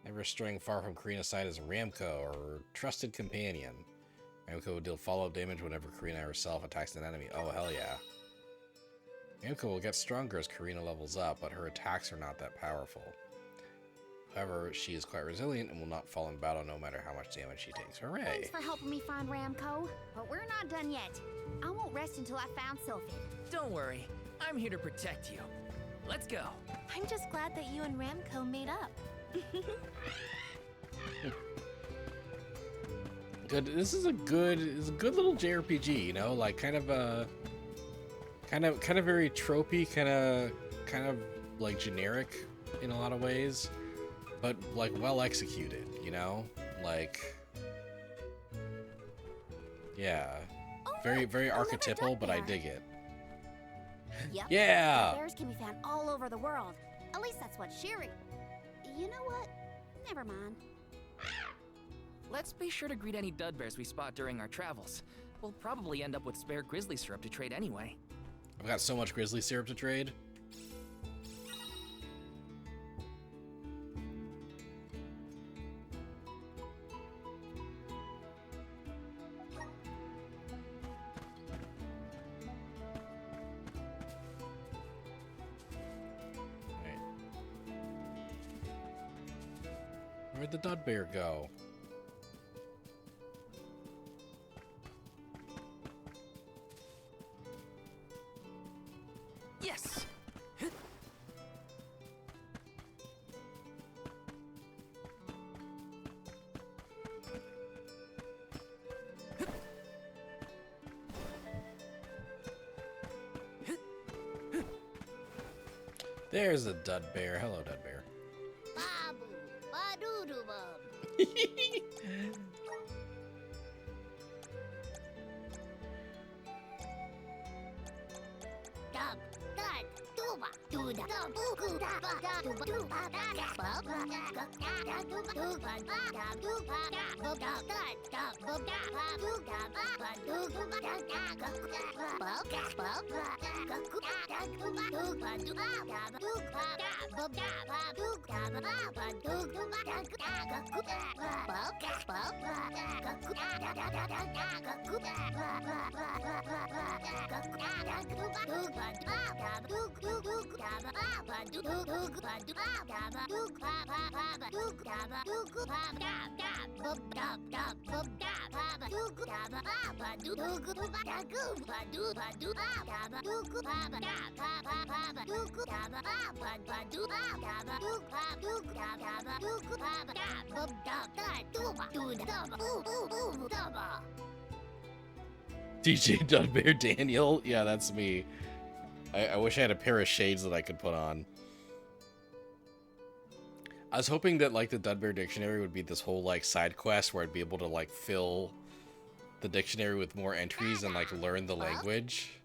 Never straying far from Karina's side is Ramco, our trusted companion. Ramco will deal follow-up damage whenever Karina herself attacks an enemy. Oh, hell yeah. Ramco will get stronger as Karina levels up, but her attacks are not that powerful. However, she is quite resilient and will not fall in battle no matter how much damage she takes. Hooray! Thanks for helping me find Ramco, but we're not done yet. I won't rest until I found Sylphid. Don't worry, I'm here to protect you. Let's go. I'm just glad that you and Ramco made up. Good. This is a good little JRPG, you know, like kind of very tropey, kind of like generic in a lot of ways, but like well executed, you know, like yeah, very archetypal, but I dig it. Yep. Yeah. Bears can be found all over the world. At least that's what Shiri. You know what? Never mind. Let's be sure to greet any dud bears we spot during our travels. We'll probably end up with spare grizzly syrup to trade anyway. I've got so much grizzly syrup to trade. Where'd the dud bear go? Yes! There's the dud bear. Hello, dud bear. Babu, badoodoo bub. Dub, dud, duba, duda, dubu, da, ba, da, duba, duba, da, da, bub, da, da, da, duba, duba, da, da, duba, da, bub, da, dud, da, bub, da, ba, duga, ba, ba, duba, da, da, ga, da, bub, da, bub, da, da, ga, da, duba, duba, duba, da, ba, duba, da, bub, da, ba, duga, ba, ba, ba, duba, da, da, ga, bub, da, bub, da, ga, da, da, da, da, da, ga, da, ba, ba, ba, ba, ba, ba, ga, da, duba, duba, da, ga, dug, dug, dug, ga, ba, ba, dug, dug, dug, ba, dug, ba, ga, ba, dug, ba, ba, ba, ba, dug, ga, ba, dug, ba, ga, ga, bub, da, da, bub, da, ba, ba, dug, ga, ba, ba, ba, dug, dug, dug, ba, da, gu, ba, du, ba, du, ba, ga, ba, dug, ba, ba, ga, ba, ba, ba, ba, dug, ga, ba, ba, ba, ba, du, ba, ga, ba, dug, ba, dug, ga, ga, ba, dug, ba, ba, ga, bub, da, da, du, ba, du, da, ba, ooh, da, ba. DJ Dudbear Daniel? Yeah, that's me. I wish I had a pair of shades that I could put on. I was hoping that like the Dudbear Dictionary would be this whole like side quest where I'd be able to like fill the dictionary with more entries and like learn the language.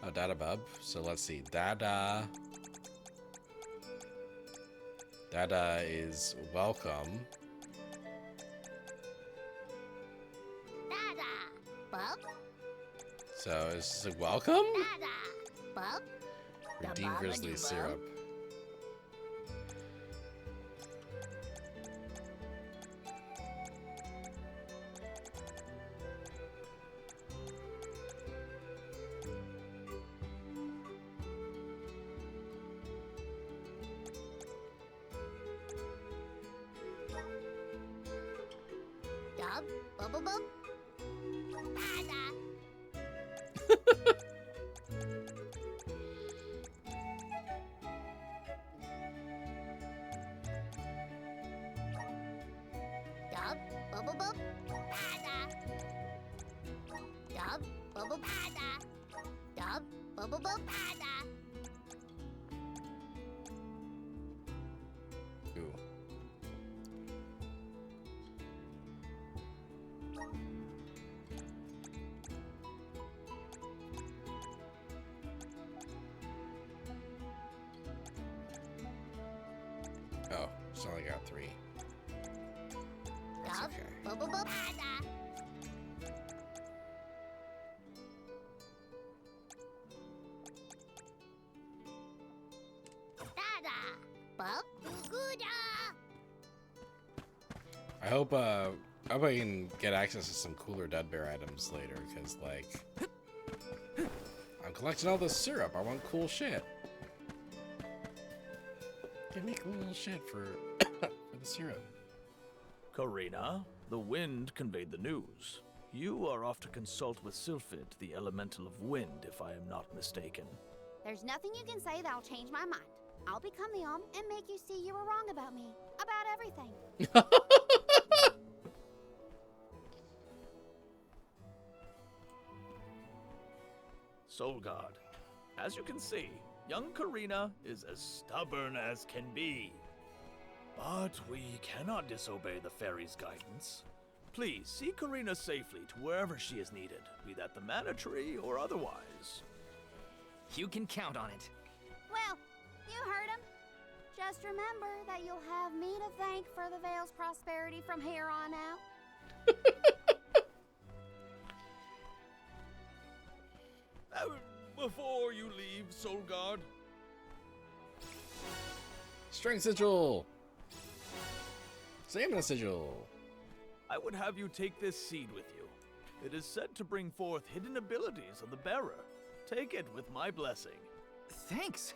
Oh, Dada Bub. So let's see. Dada. Dada is welcome. Dada, bub, So it's like welcome? dada, bub. Redeem Baba grizzly Doo syrup. Dub, bubble bub. Dada. Dub, bubble bub. Dada. Dub, bubble dada. Dub, bubble bub dada. Ooh. Oh, so I only got 3. That's Dub, okay. bubble bub dada. I hope I can get access to some cooler Deadbear items later, because, like, I'm collecting all this syrup. I want cool shit. Give me cool shit for the syrup. Karina, the wind conveyed the news. You are off to consult with Sylphid, the elemental of wind, if I am not mistaken. There's nothing you can say that'll change my mind. I'll become the Alm and make you see you were wrong about me. About everything. Soul Guard, as you can see, young Karina is as stubborn as can be. But we cannot disobey the fairy's guidance. Please see Karina safely to wherever she is needed, be that the Mana Tree or otherwise. You can count on it. Well, you heard him. Just remember that you'll have me to thank for the Vale's prosperity from here on out. Before you leave, Soul Guard. Strength Sigil! Stamina Sigil! I would have you take this seed with you. It is said to bring forth hidden abilities of the bearer. Take it with my blessing. Thanks.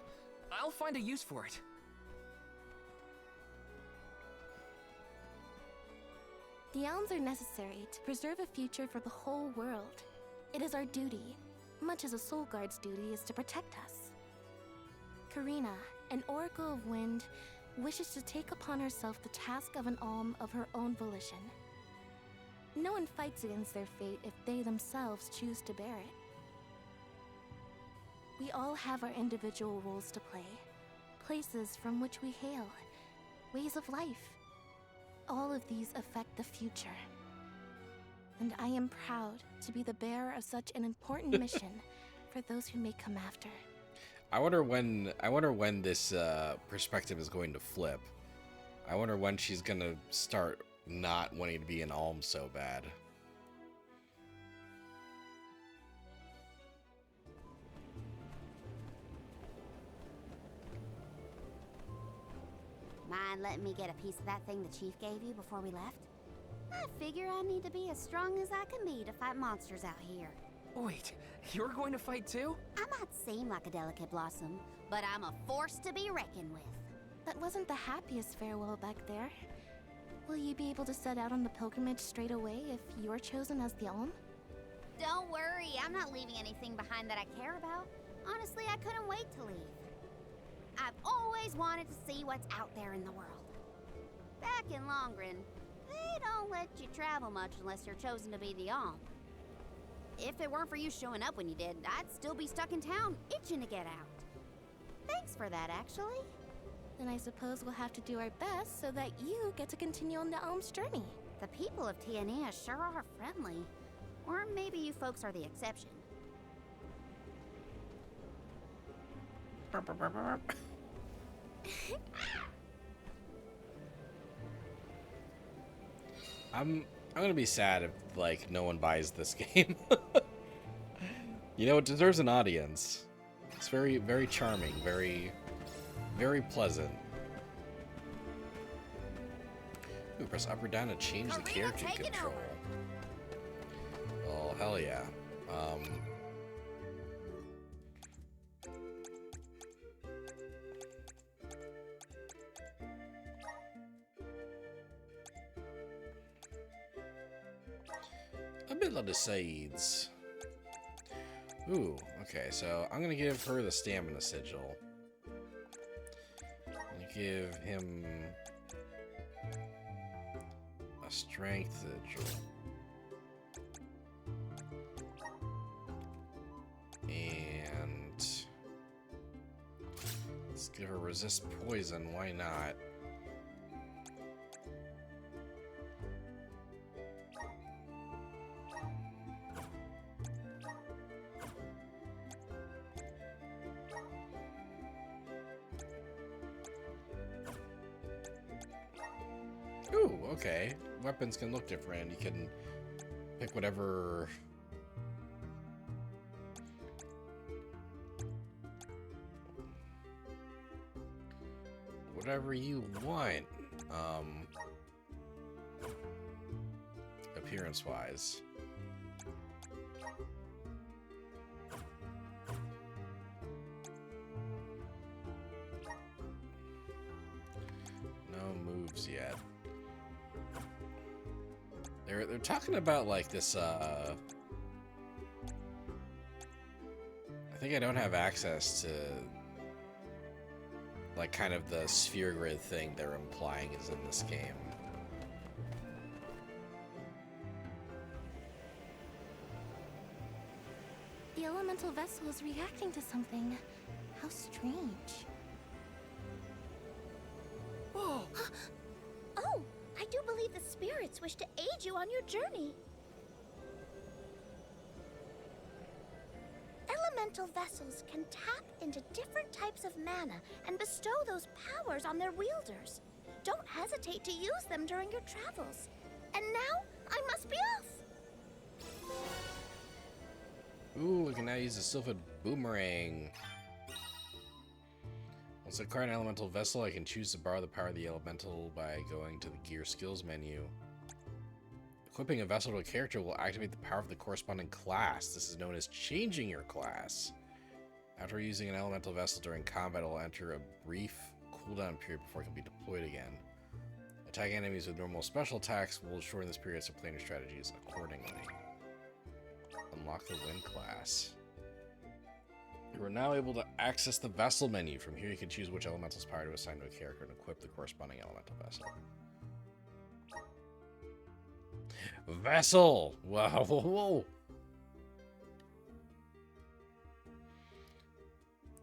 I'll find a use for it. The elms are necessary to preserve a future for the whole world. It is our duty, much as a Soul Guard's duty is to protect us. Karina, an Oracle of Wind, wishes to take upon herself the task of an Alm of her own volition. No one fights against their fate if they themselves choose to bear it. We all have our individual roles to play, places from which we hail, ways of life. All of these affect the future. And I am proud to be the bearer of such an important mission for those who may come after. I wonder when this perspective is going to flip. I wonder when she's gonna start not wanting to be an Alm so bad. Mind letting me get a piece of that thing the chief gave you before we left? I figure I need to be as strong as I can be to fight monsters out here. Wait, you're going to fight too? I might seem like a delicate blossom, but I'm a force to be reckoned with. That wasn't the happiest farewell back there. Will you be able to set out on the pilgrimage straight away if you're chosen as the Alm? Don't worry, I'm not leaving anything behind that I care about. Honestly, I couldn't wait to leave. I've always wanted to see what's out there in the world. Back in Longren, they don't let you travel much unless you're chosen to be the Alm. If it weren't for you showing up when you did, I'd still be stuck in town, itching to get out. Thanks for that, actually. Then I suppose we'll have to do our best so that you get to continue on the Alm's journey. The people of Tiania sure are friendly. Or maybe you folks are the exception. I'm gonna be sad if like no one buys this game. You know, it deserves an audience. It's very, very charming, very, very pleasant. Ooh, press up or down to change the character control. Oh, hell yeah. Ability Seeds. Ooh, okay, so I'm gonna give her the Stamina Sigil. I'm gonna give him a Strength Sigil. And let's give her Resist Poison, why not? Ooh, okay. Weapons can look different. You can pick whatever. Whatever you want. appearance-wise. No moves yet. They're talking about like this I think I don't have access to like kind of the sphere grid thing they're implying is in this game. The elemental vessel is reacting to something. How strange. Whoa! Oh, I do believe the spirits wish to aid you on your journey. Elemental vessels can tap into different types of mana and bestow those powers on their wielders. Don't hesitate to use them during your travels. And now, I must be off! Ooh, we can now use the Sylphid Boomerang. Once I acquire an elemental vessel, I can choose to borrow the power of the elemental by going to the Gear Skills menu. Equipping a vessel to a character will activate the power of the corresponding class. This is known as changing your class. After using an elemental vessel during combat, it will enter a brief cooldown period before it can be deployed again. Attacking enemies with normal special attacks will shorten this period, so plan your strategies accordingly. Unlock the Wind class. You are now able to access the vessel menu. From here, you can choose which elemental's power to assign to a character and equip the corresponding elemental vessel. Vessel! Wow, whoa, whoa!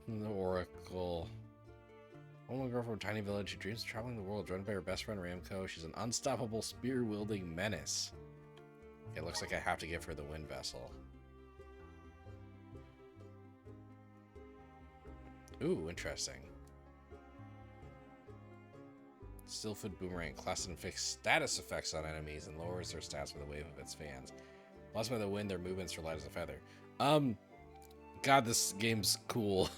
The Oracle. A woman girl from a tiny village who dreams of traveling the world, joined by her best friend Ramco. She's an unstoppable spear-wielding menace. It looks like I have to give her the Wind Vessel. Ooh, interesting. Sylphid Boomerang. Class inflicts status effects on enemies and lowers their stats with a wave of its fans. Blessed by the wind, their movements are light as a feather. God, this game's cool.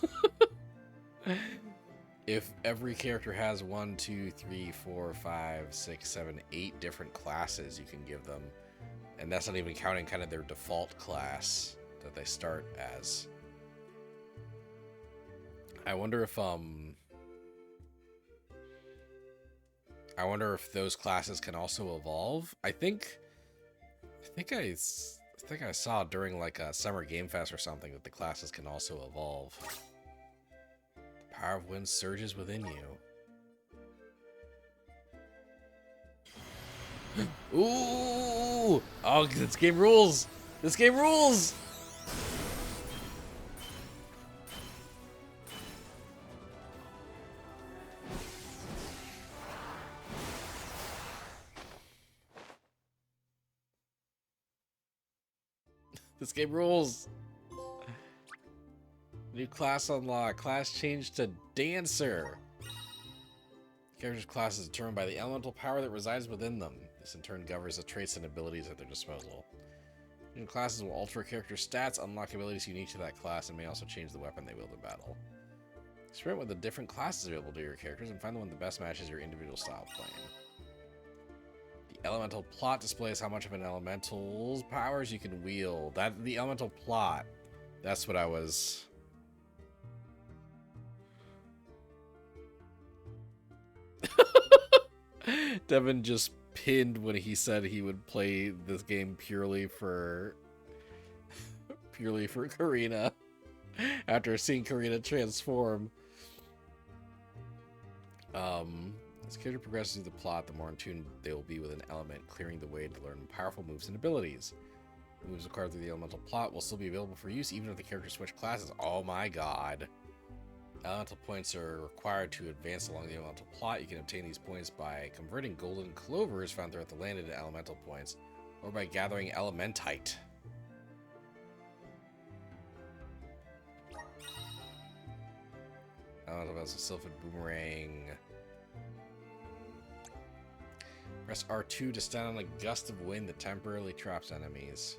If every character has 1, 2, 3, 4, 5, 6, 7, 8 different classes you can give them, and that's not even counting kind of their default class that they start as. I wonder if those classes can also evolve. I think I saw during like a Summer Game Fest or something that the classes can also evolve. The power of wind surges within you. Ooh! Oh, this game rules! This game rules! This game rules. New class unlock. Class change to Dancer. Character's class is determined by the elemental power that resides within them. This in turn governs the traits and abilities at their disposal. New classes will alter a character's stats, unlock abilities unique to that class, and may also change the weapon they wield in battle. Experiment with the different classes available to your characters and find the one that best matches your individual style of playing. The elemental plot displays how much of an elemental's powers you can wield. The elemental plot. That's what I was... Devin just pinned when he said he would play this game purely for Karina after seeing Karina transform. As character progresses through the plot, the more in tune they will be with an element, clearing the way to learn powerful moves and abilities. Moves acquired through the elemental plot will still be available for use even if the character switch classes. Oh my god. Elemental points are required to advance along the elemental plot. You can obtain these points by converting golden clovers found throughout the land into elemental points, or by gathering elementite. Elemental vessel, Sylphid Boomerang. Press R2 to stand on a gust of wind that temporarily traps enemies.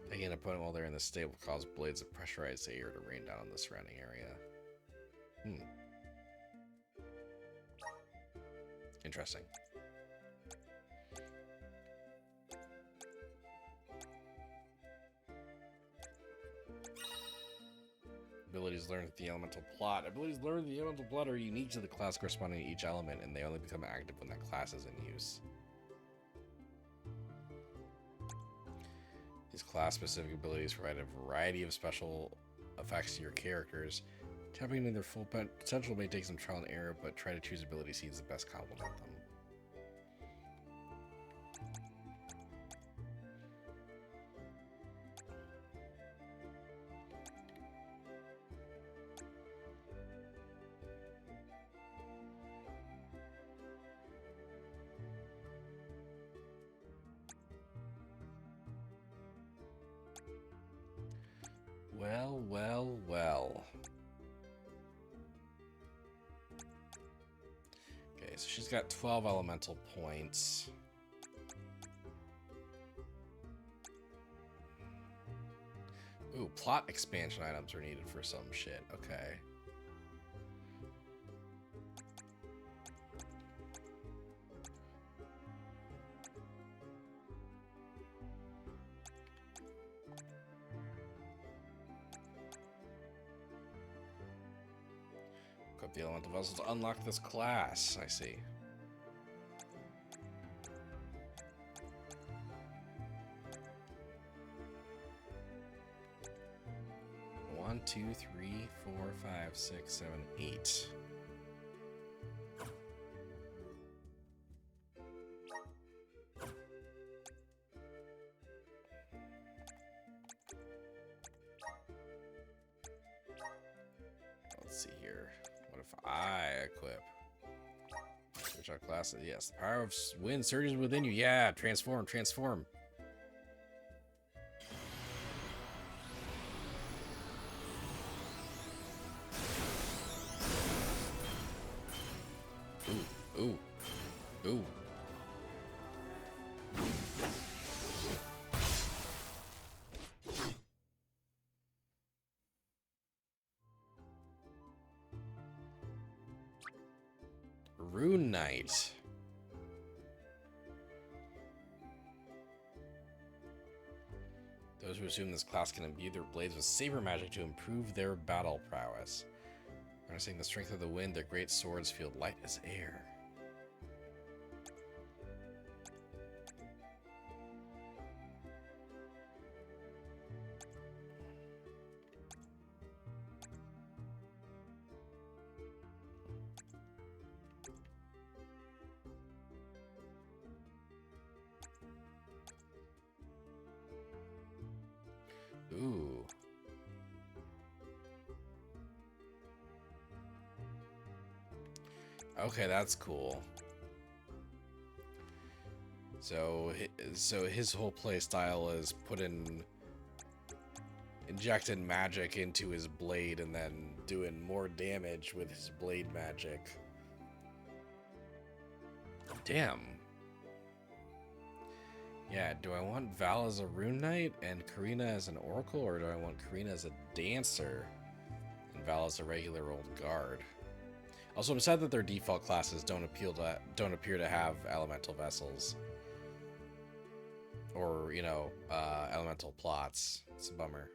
Taking an opponent while they're in this state will cause blades of pressurized air to rain down on the surrounding area. Interesting. abilities learned with the elemental plot. Abilities learned with the elemental plot are unique to the class corresponding to each element, and they only become active when that class is in use. These class-specific abilities provide a variety of special effects to your characters. Tapping into their full potential may take some trial and error, but try to choose ability seeds that best complement them. Well, well, well. Okay, so she's got 12 elemental points. Ooh, plot expansion items are needed for some shit. Okay. Equip the elemental vessel to unlock this class. I see. One, two, three, 4, 5, 6, 7, 8. Let's see here. What if I equip? Switch out classes. Yes, the power of wind surges within you. Yeah, transform, transform. Ooh, ooh, ooh. Rune Knight. Those who assume this class can imbue their blades with saber magic to improve their battle prowess. Harnessing the strength of the wind, their great swords feel light as air. Ooh. Okay, that's cool. So his whole play style is injecting magic into his blade and then doing more damage with his blade magic. Damn. Yeah, do I want Val as a Rune Knight and Karina as an Oracle, or do I want Karina as a Dancer and Val as a regular old guard? Also, I'm sad that their default classes don't appear to have elemental vessels or, you know, elemental plots. It's a bummer.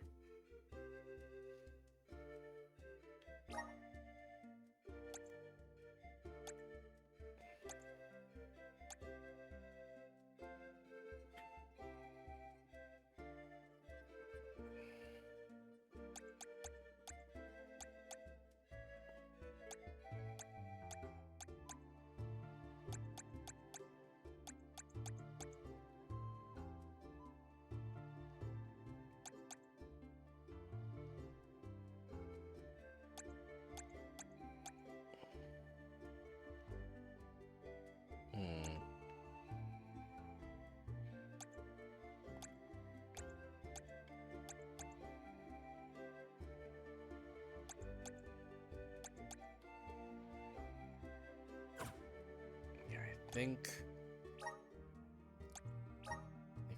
I think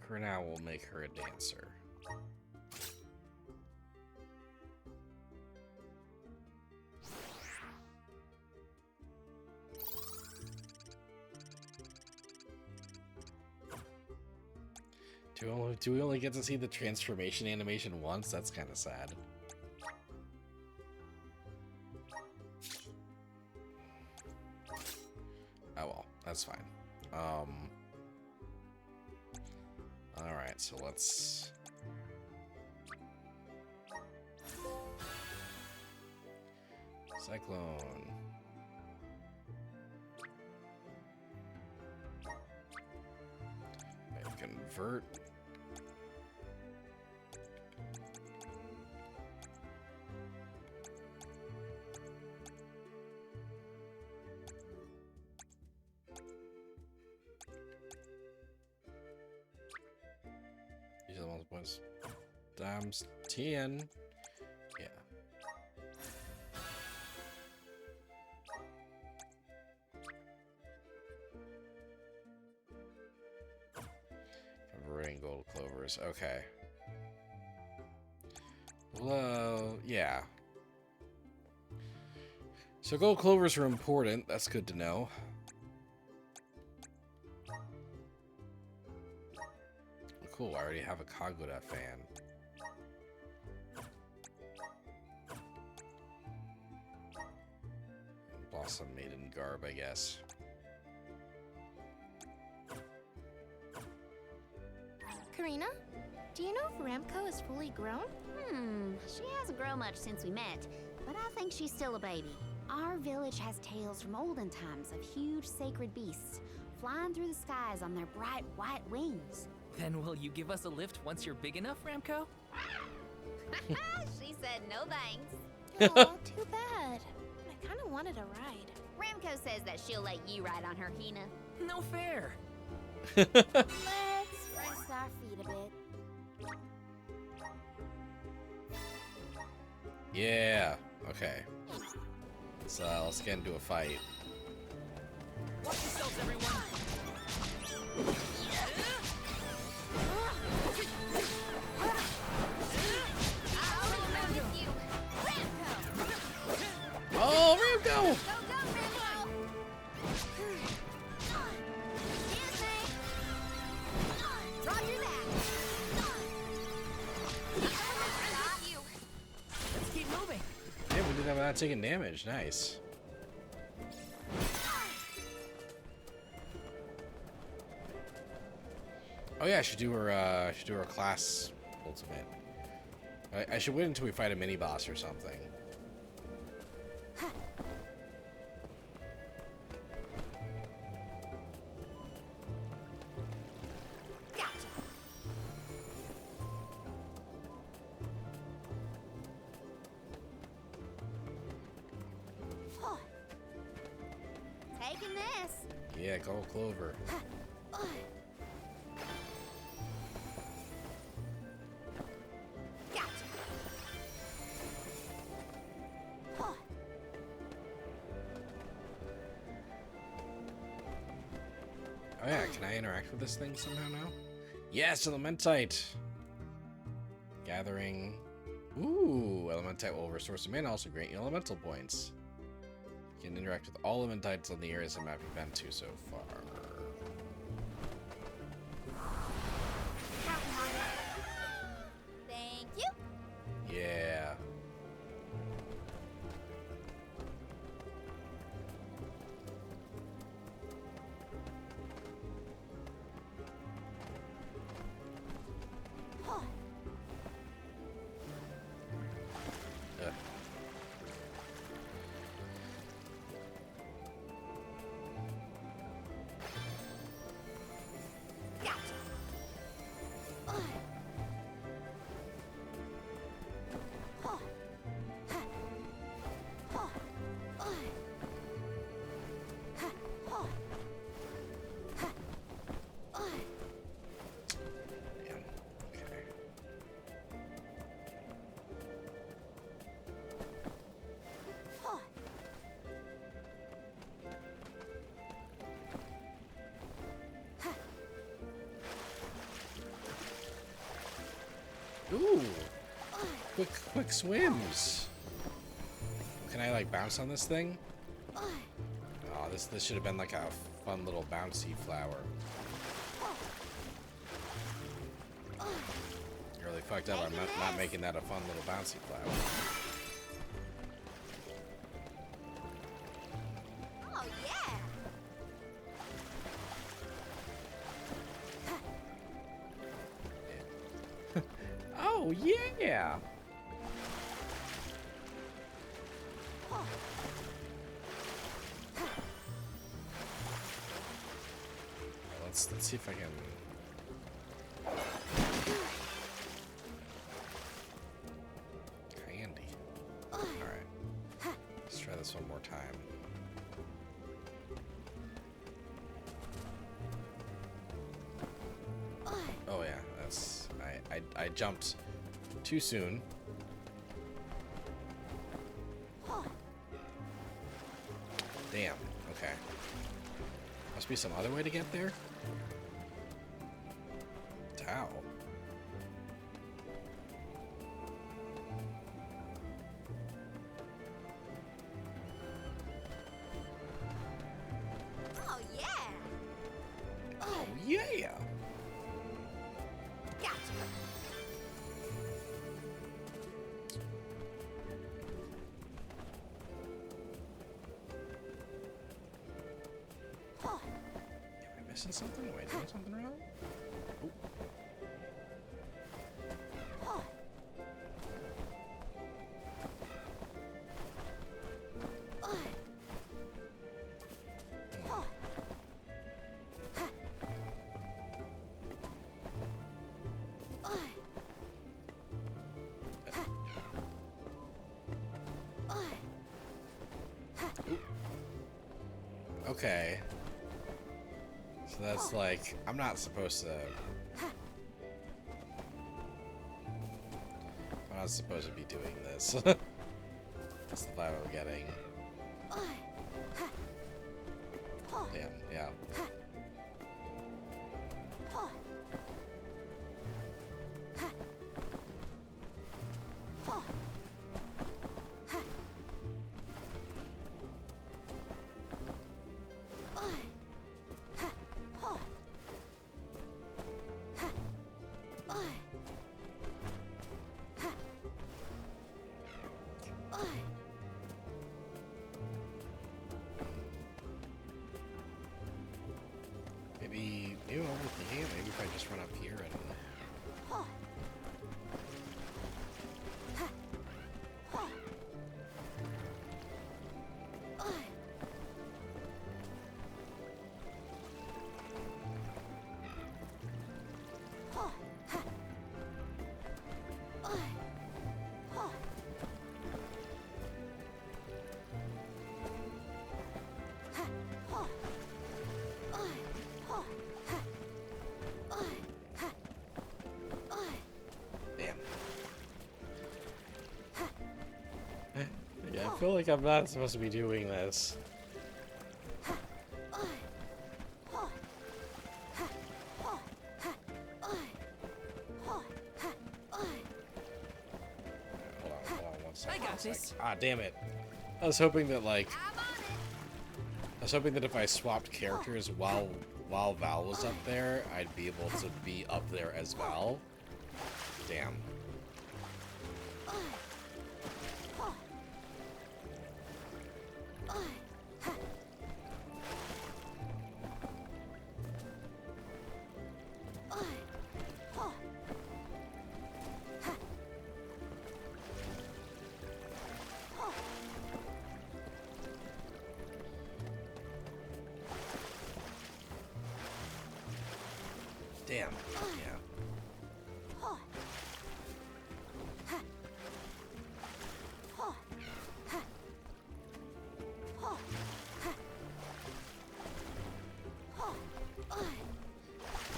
for now we'll make her a dancer. Do we only get to see the transformation animation once? That's kind of sad. Oh well, that's fine. Alright, so let's... Cyclone. And convert. These are the multiple points. Times 10. Yeah. Converting gold clovers. Okay. Well, yeah. So gold clovers are important. That's good to know. Cool, I already have a Kaguya fan. Blossom Maiden garb, I guess. Karina, do you know if Ramco is fully grown? She hasn't grown much since we met, but I think she's still a baby. Our village has tales from olden times of huge sacred beasts flying through the skies on their bright white wings. Then will you give us a lift once you're big enough, Ramco? She said no thanks. Oh, too bad. I kind of wanted a ride. Ramco says that she'll let you ride on her Hina. No fair. Let's rest our feet a bit. Yeah. Okay. Let's get into a fight. Watch yourselves, everyone. Oh, Ramco! Let's keep moving. Yeah, we did that without taking damage. Nice. Oh yeah, I should do her class ultimate. I should wait until we fight a mini boss or something. Taking this. Yeah, gold clover. Oh yeah, can I interact with this thing somehow now? Yes, Elementite! Gathering. Ooh, Elementite will restore some mana, also grant you elemental points. You can interact with all Elementites on the areas of map you've been to so far. Thank you. Yeah. Ooh, quick swims. Can I like bounce on this thing? Oh, this should have been like a fun little bouncy flower. You really fucked up. I'm not making that a fun little bouncy flower. Oh yeah. Oh yeah. Let's see if I can. Handy. All right. Let's try this one more time. Oh yeah, that's I jumped too soon. Damn. Okay. Must be some other way to get there. How? Oh yeah! Oh yeah! Gotcha! Am I missing something? Am I doing something wrong? Ooh. Okay. So that's like, I'm not supposed to... I'm not supposed to be doing this. That's the vibe I'm getting. Damn, yeah. Maybe I'm overthinking it. Maybe if I just run up here and... Yeah, I feel like I'm not supposed to be doing this. Hold on 1 second. I got this. Ah, damn it. I was hoping that, like... I was hoping that if I swapped characters while Val was up there, I'd be able to be up there as Val. Damn. Damn. Yeah.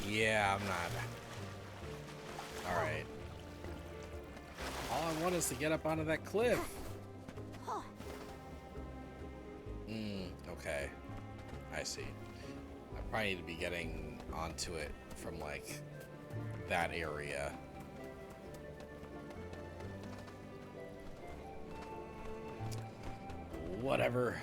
Yeah, I'm not. Alright. All I want is to get up onto that cliff. Okay. I see. I probably need to be getting onto it from, like, that area. Whatever.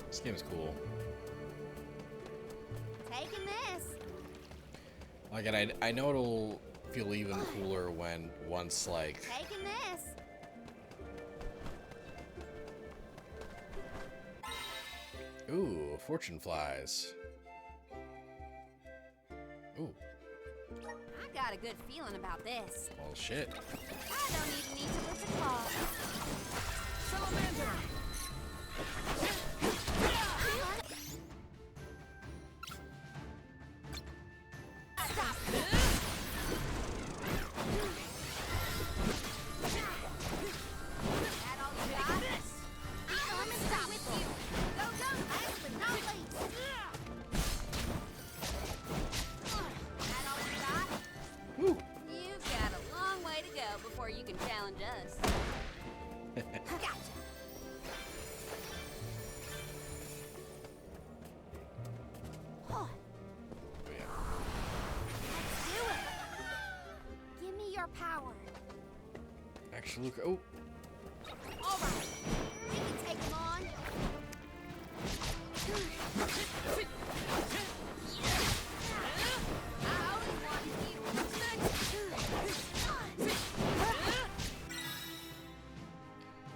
This game is cool. Taking this. Like, and I know it'll feel even cooler when once, like... Taking this. Ooh, fortune flies. Ooh, I got a good feeling about this. well, shit. I don't even need to lift a claw. Salamander! Woo. You've got a long way to go before you can challenge us. Gotcha. Oh. Let's do it. Give me your power. Actually, look. Oh, All right. We can take him on. I always wanted you to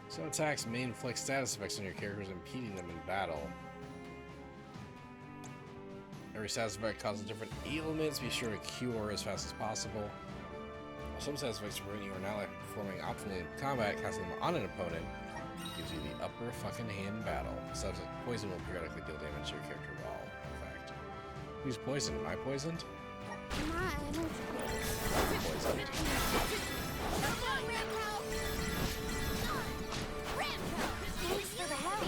some attacks may inflict status effects on your characters, impeding them in battle. Every status effect causes different ailments. Be sure to cure as fast as possible. Some status effects prevent you or an ally performing optimally in combat. Casting them on an opponent gives you the upper fucking hand in battle. Subject poison will periodically deal damage to your character while effect. Who's poisoned? Am I poisoned? Poisoned. Thanks for the help.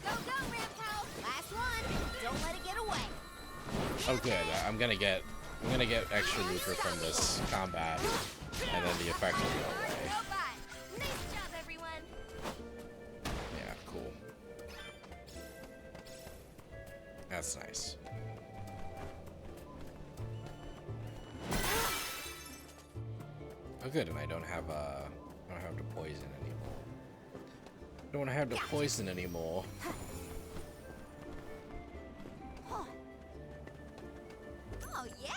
Go, Rampo! Last one. Don't let it get away. Oh, good. I'm gonna get extra lucre from this combat, and then the effect will go away. Nice job, everyone. Yeah, cool. That's nice. Oh, good. And I don't have to poison anymore. Don't have to poison anymore. Oh, yeah.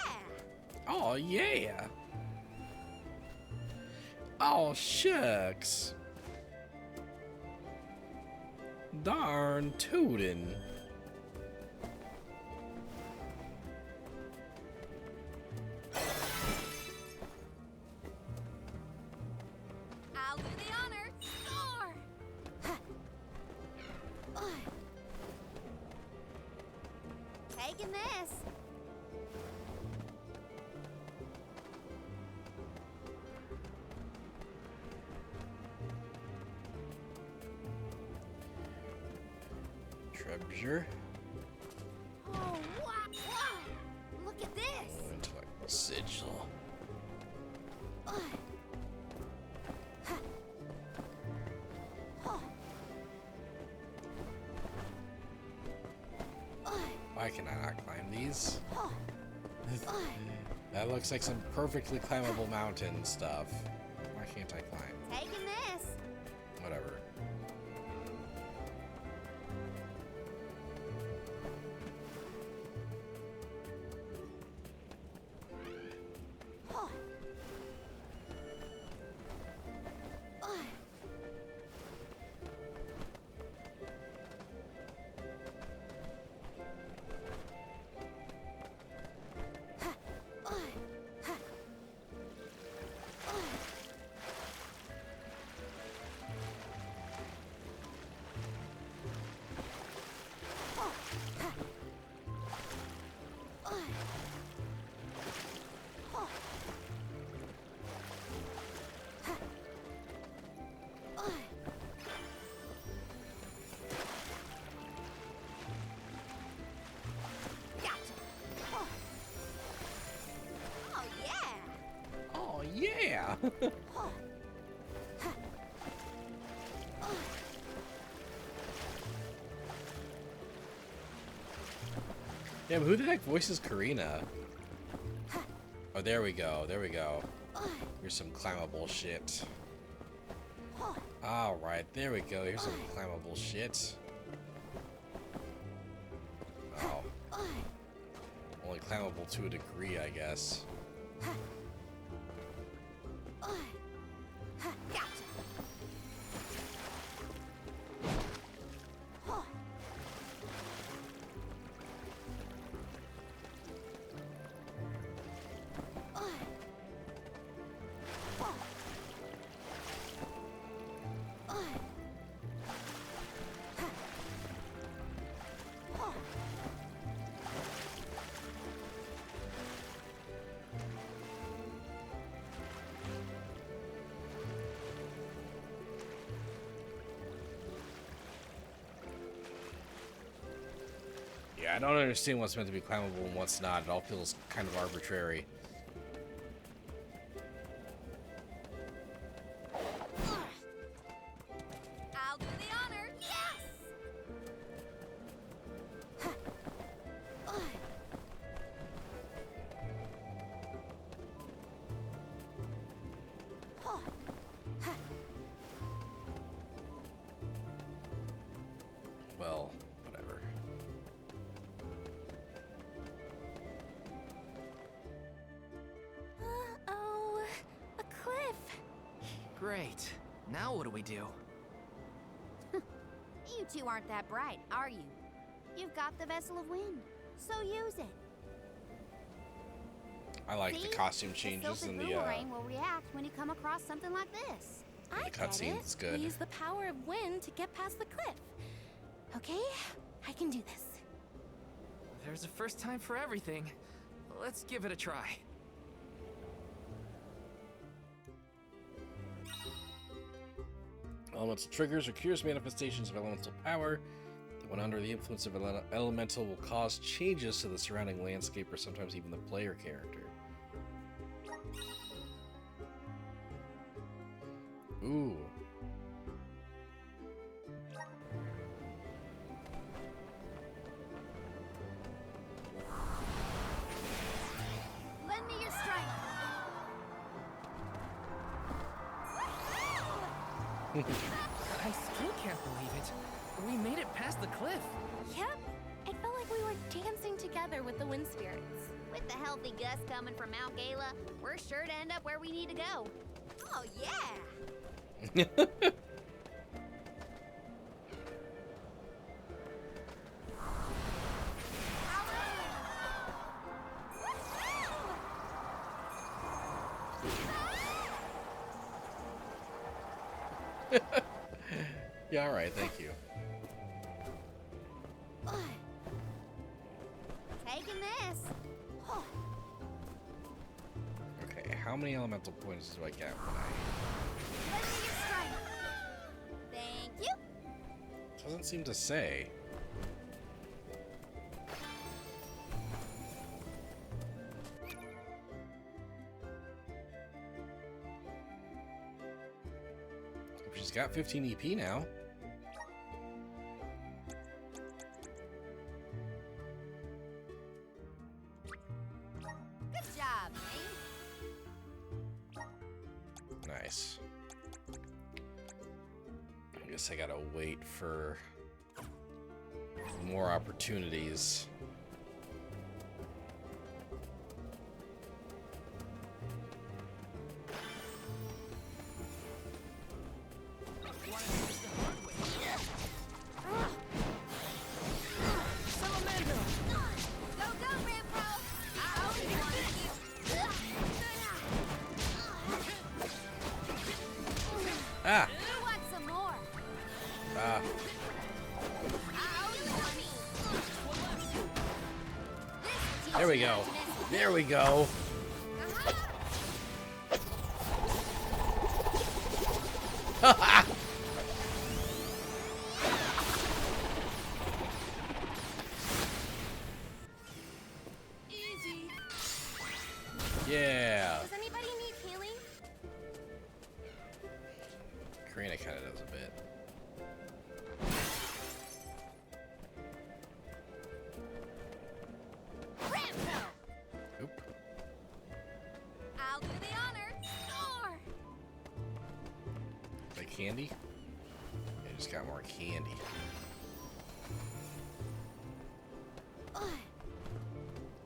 Oh yeah. Oh shucks. Darn tootin'. I'll do the honor. Score! Taking this. Treasure. Oh, wow. Look at this. Intellect sigil. Why can I not climb these? That looks like some perfectly climbable mountain stuff. Why can't I climb? Taking this. Whatever. Oh yeah. Yeah, but who the heck voices Karina? Oh, there we go. There we go. Here's some climbable shit. Alright, there we go. Here's some climbable shit. Oh. Only climbable to a degree, I guess. I don't understand what's meant to be climbable and what's not. It all feels kind of arbitrary. I'll do the honor. Yes! Well, whatever. Oh, a cliff. Great. Now what do we do? You two aren't that bright, are you? You've got the Vessel of Wind, so use it. I like the See? costume changes the and Silphic the Boomerang will react when you come across something like this. I the get cutscene it. is good. We use the power of wind to get past the cliff. Okay, I can do this. There's a first time for everything. Let's give it a try. Elemental triggers or cures manifestations of elemental power that, when under the influence of elemental, will cause changes to the surrounding landscape or sometimes even the player character. Ooh. Lend me your strength. I still can't believe it. We made it past the cliff. Yep, it felt like we were dancing together with the wind spirits. With the healthy gust coming from Mount Gala, we're sure to end up where we need to go. Oh, yeah. Yeah, alright, thank you. Taking this. Okay, how many elemental points do I get when Lend me your strength. Thank you. Doesn't seem to say. She's got 15 EP now. Good job, Maine. Nice. I guess I gotta wait for more opportunities. Go, go, Rampo. I always wanted you. Ah! You want some more? Ah. I always wanted. There we go. There we go. Easy. Yeah. Does anybody need healing? Karina kind of does a bit. Rampo. Oop. I'll do the honor. Score. Like candy? I just got more candy.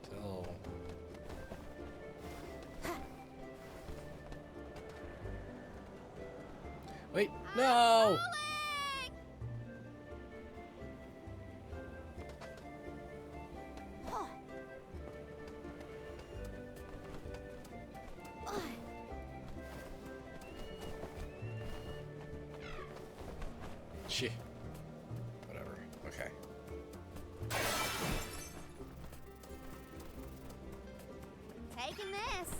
Still. Wait, no! Shit. Whatever. Okay. Taking this.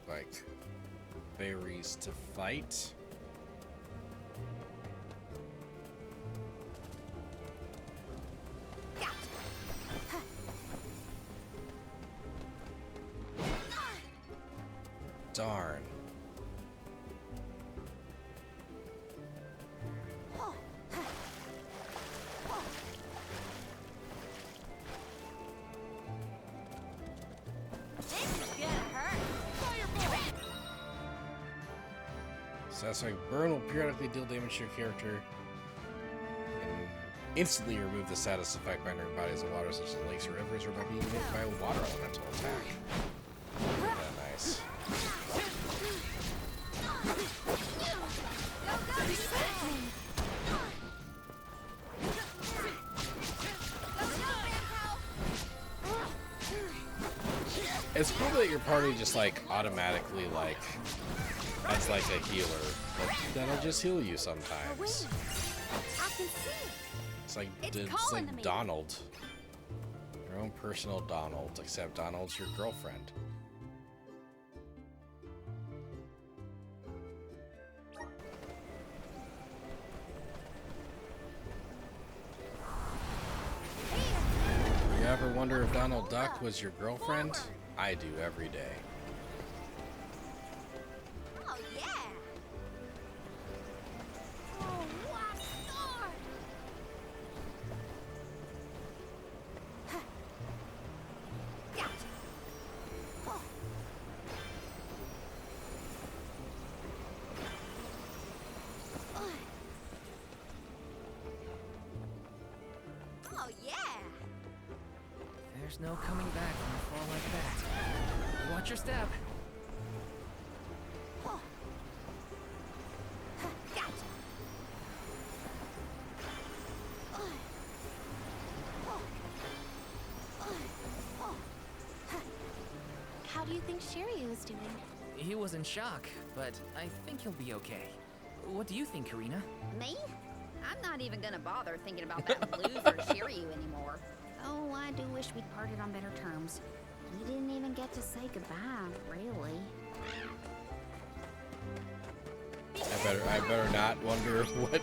Like berries to fight. Darn. Satisfying burn will periodically deal damage to your character and instantly remove the status effect by entering bodies of water such as lakes or rivers or by being hit by a water elemental attack. Yeah, nice. It's cool that your party just like automatically like that's like a healer. Like, that'll just heal you sometimes. It's like Donald. Your own personal Donald, except Donald's your girlfriend. You ever wonder if Donald Duck was your girlfriend? I do every day. There's no coming back from a fall like that. Watch your step. How do you think Shiryu is doing? He was in shock, but I think he'll be okay. What do you think, Karina? Me? I'm not even gonna bother thinking about that loser Shiryu anymore. Oh, I do wish we'd parted on better terms. He didn't even get to say goodbye, really. I better not wonder what it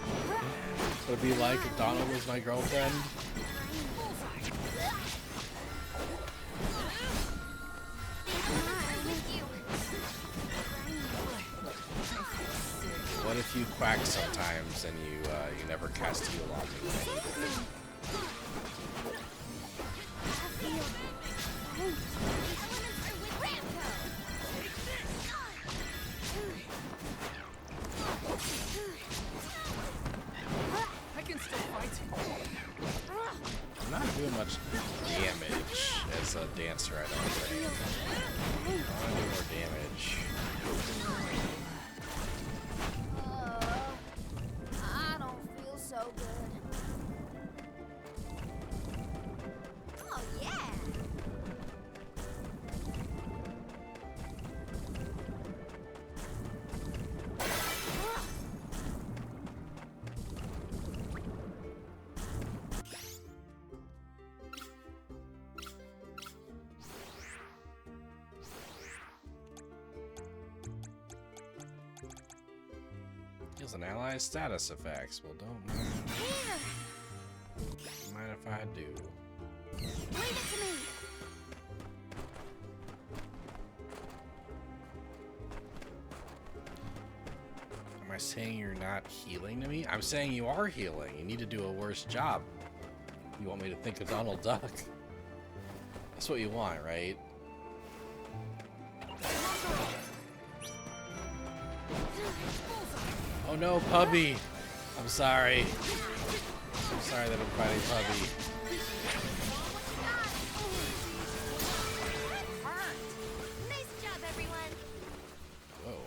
would be like if Donald was my girlfriend. What if you quack sometimes and you never cast heal on me when I needed it? I can still fight. I'm not doing much damage as a dancer, I don't think. I want to do more damage. I don't feel so good. Oh, yeah. Heals an ally's status effects. Well, don't mind. Mind if I do? Leave it to me. Am I saying you're not healing to me? I'm saying you are healing. You need to do a worse job. You want me to think of Donald Duck? That's what you want, right? Oh no, Pubby! I'm sorry. I'm sorry that I'm fighting Pubby. Nice job, everyone. Whoa.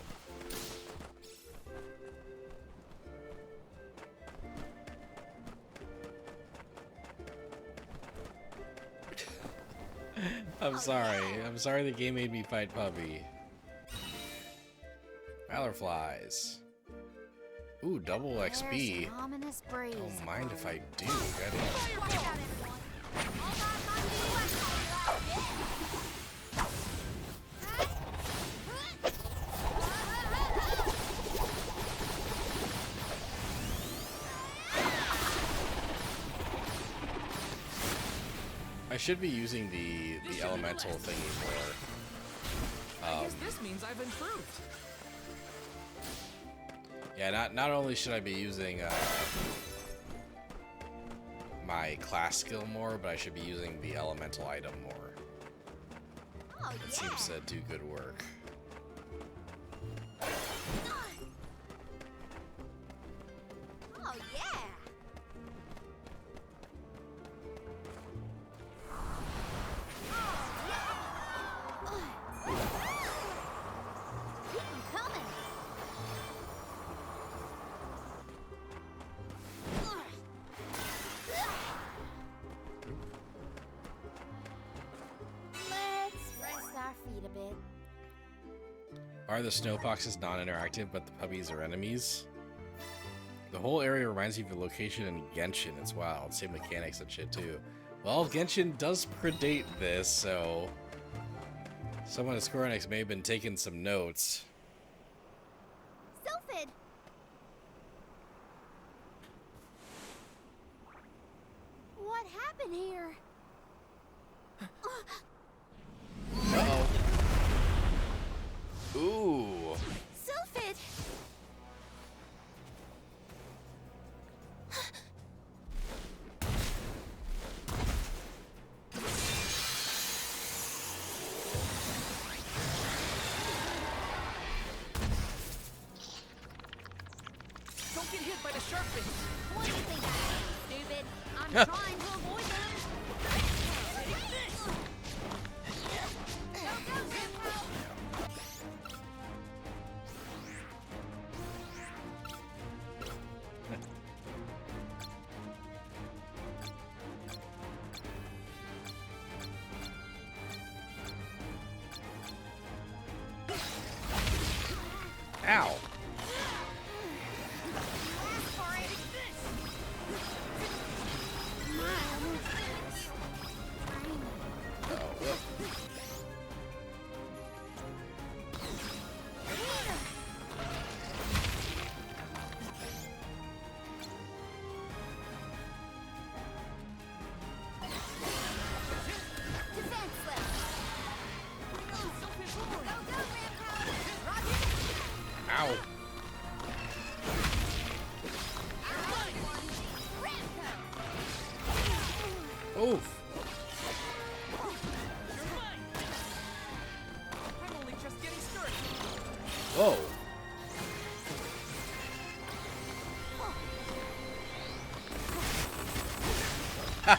I'm sorry. I'm sorry the game made me fight Pubby. Valor flies. Ooh, double XP. Don't mind if I do. I should be using the elemental thingy more. I guess this means I've improved. Yeah, not only should I be using my class skill more, but I should be using the elemental item more. Oh, It seems to do good work. Oh, yeah. Keep 'em coming. Let's rest our feet a bit. Are the snowfoxes non-interactive, but the puppies are enemies? The whole area reminds me of the location in Genshin. It's wild. Same mechanics and shit too. Well, Genshin does predate this, so someone at Square Enix may have been taking some notes. Sylphid! What happened here? Uh-oh. Ooh. Sylphid! Don't get hit by the shark fins. What do you think I am, stupid? I'm trying to avoid them. Take this! Go, go, Zippo! Ow. Ow. Oof. I'm only just getting started. Whoa. Ha.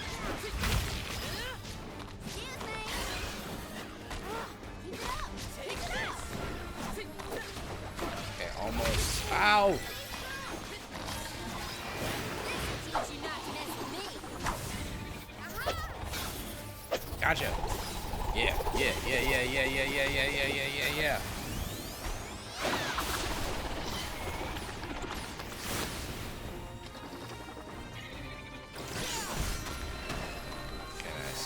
Okay, almost. Ow. Gotcha. Yeah. Okay, nice.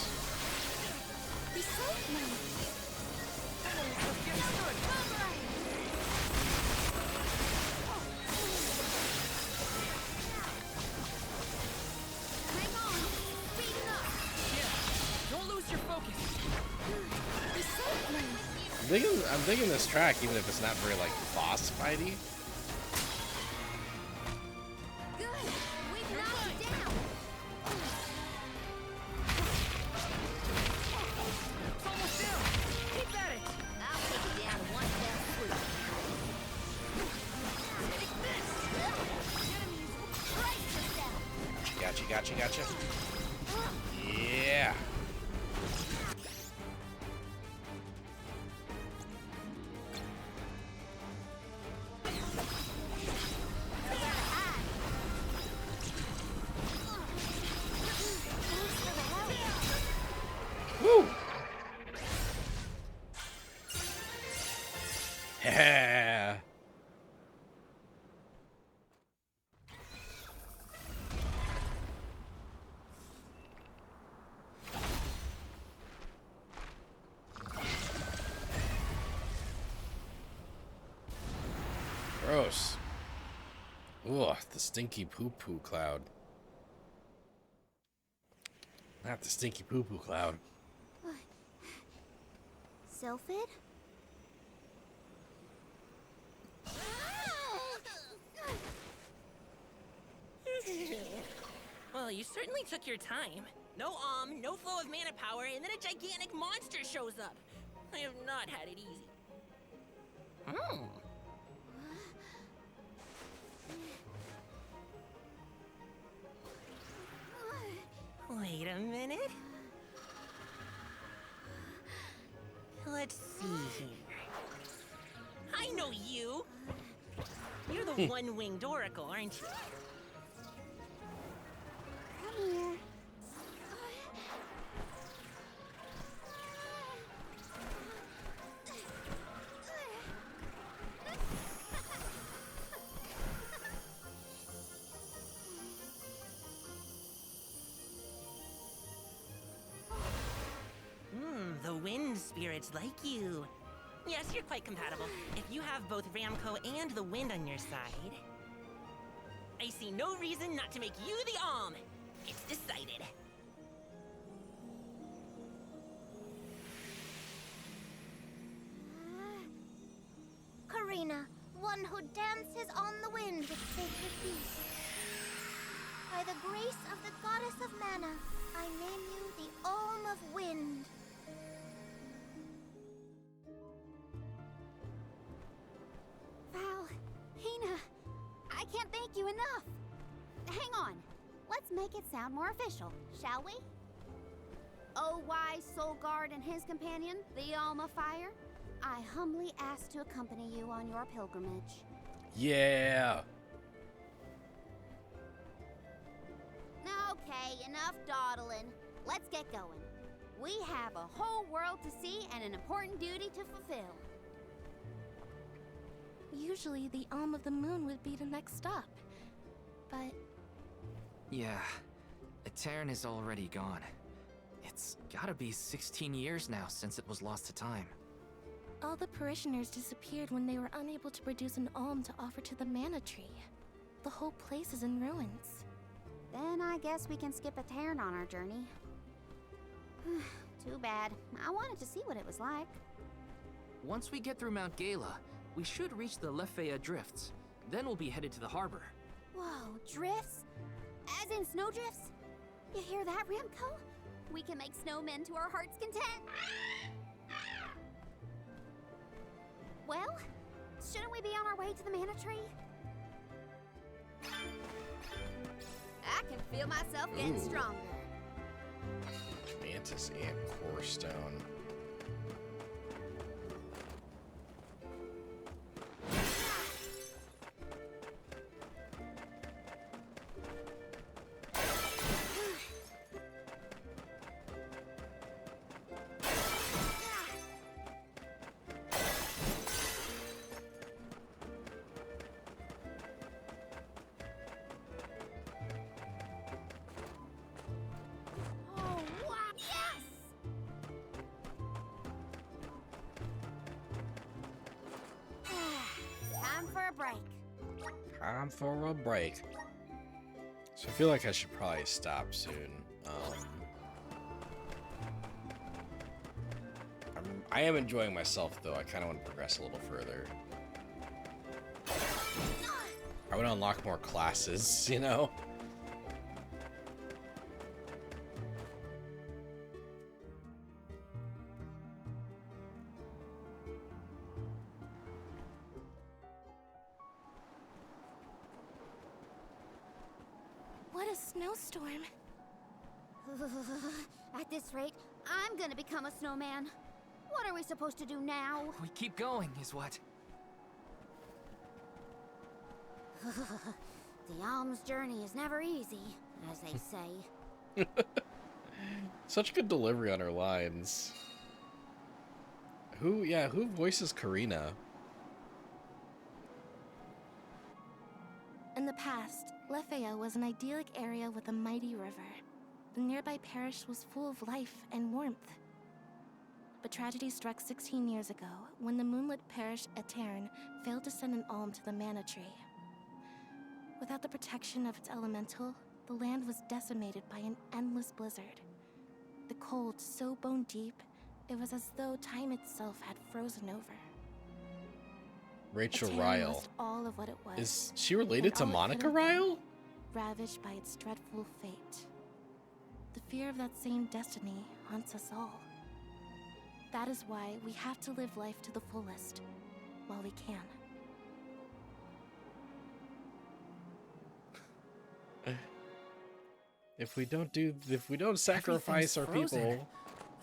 Don't lose your focus. I'm digging this track, even if it's not very like boss fighty. Good! We've knocked it down! It's almost down. Keep at it. I'll take it down one fell swoop. Take this! Enemies, brace yourself! Gotcha. Yeah. Woo! Yeah. Gross. Ugh, the stinky poo-poo cloud. Not the stinky poo-poo cloud. Sylphid? you certainly took your time. No no flow of mana power, and then a gigantic monster shows up. I have not had it easy. Wait a minute. Let's see here. I know you. You're the one-winged oracle, aren't you? Come here. The wind spirits like you. Yes, you're quite compatible. If you have both Ramco and the wind on your side, I see no reason not to make you the Alm. It's decided. Karina, one who dances on the wind with sacred beasts. By the grace of the goddess of mana, I name you the Alm of Wind. Val, Hina, I can't thank you enough. Hang on. Let's make it sound more official, shall we? O wise Soul Guard and his companion, the Alm of Fire, I humbly ask to accompany you on your pilgrimage. Yeah. Okay, enough dawdling. Let's get going. We have a whole world to see and an important duty to fulfill. Usually, the Alm of the Moon would be the next stop. But Yeah, Etern is already gone. It's gotta be 16 years now since it was lost to time. all the parishioners disappeared when they were unable to produce an alm to offer to the mana tree. The whole place is in ruins. Then I guess we can skip Etern on our journey. Too bad. I wanted to see what it was like. Once we get through Mount Gala, we should reach the Lefaya Drifts. Then we'll be headed to the harbor. Whoa, drifts? As in snowdrifts? You hear that, Ramco? We can make snowmen to our heart's content. Well, shouldn't we be on our way to the mana tree? I can feel myself getting stronger. Mantis and Core Stone. Time for a break. Time for a break. So I feel like I should probably stop soon. I am enjoying myself though. I kind of want to progress a little further. I want to unlock more classes, you know? What a snowstorm. At this rate, I'm gonna become a snowman. What are we supposed to do now? We keep going, is what? The alm's journey is never easy, as they say. Such good delivery on her lines. Who voices Karina? In the past, Lefaya was an idyllic area with a mighty river. The nearby parish was full of life and warmth. But tragedy struck 16 years ago when the moonlit parish Etern failed to send an alm to the mana tree. Without the protection of its elemental, the land was decimated by an endless blizzard. The cold so bone deep, it was as though time itself had frozen over. Rachel Etern Ryle. lost all of what it was. Is she related to and all it Monica could have been, Ryle? ravaged by its dreadful fate. The fear of that same destiny haunts us all. That is why we have to live life to the fullest, while we can. If we don't sacrifice our Everything's frozen. people,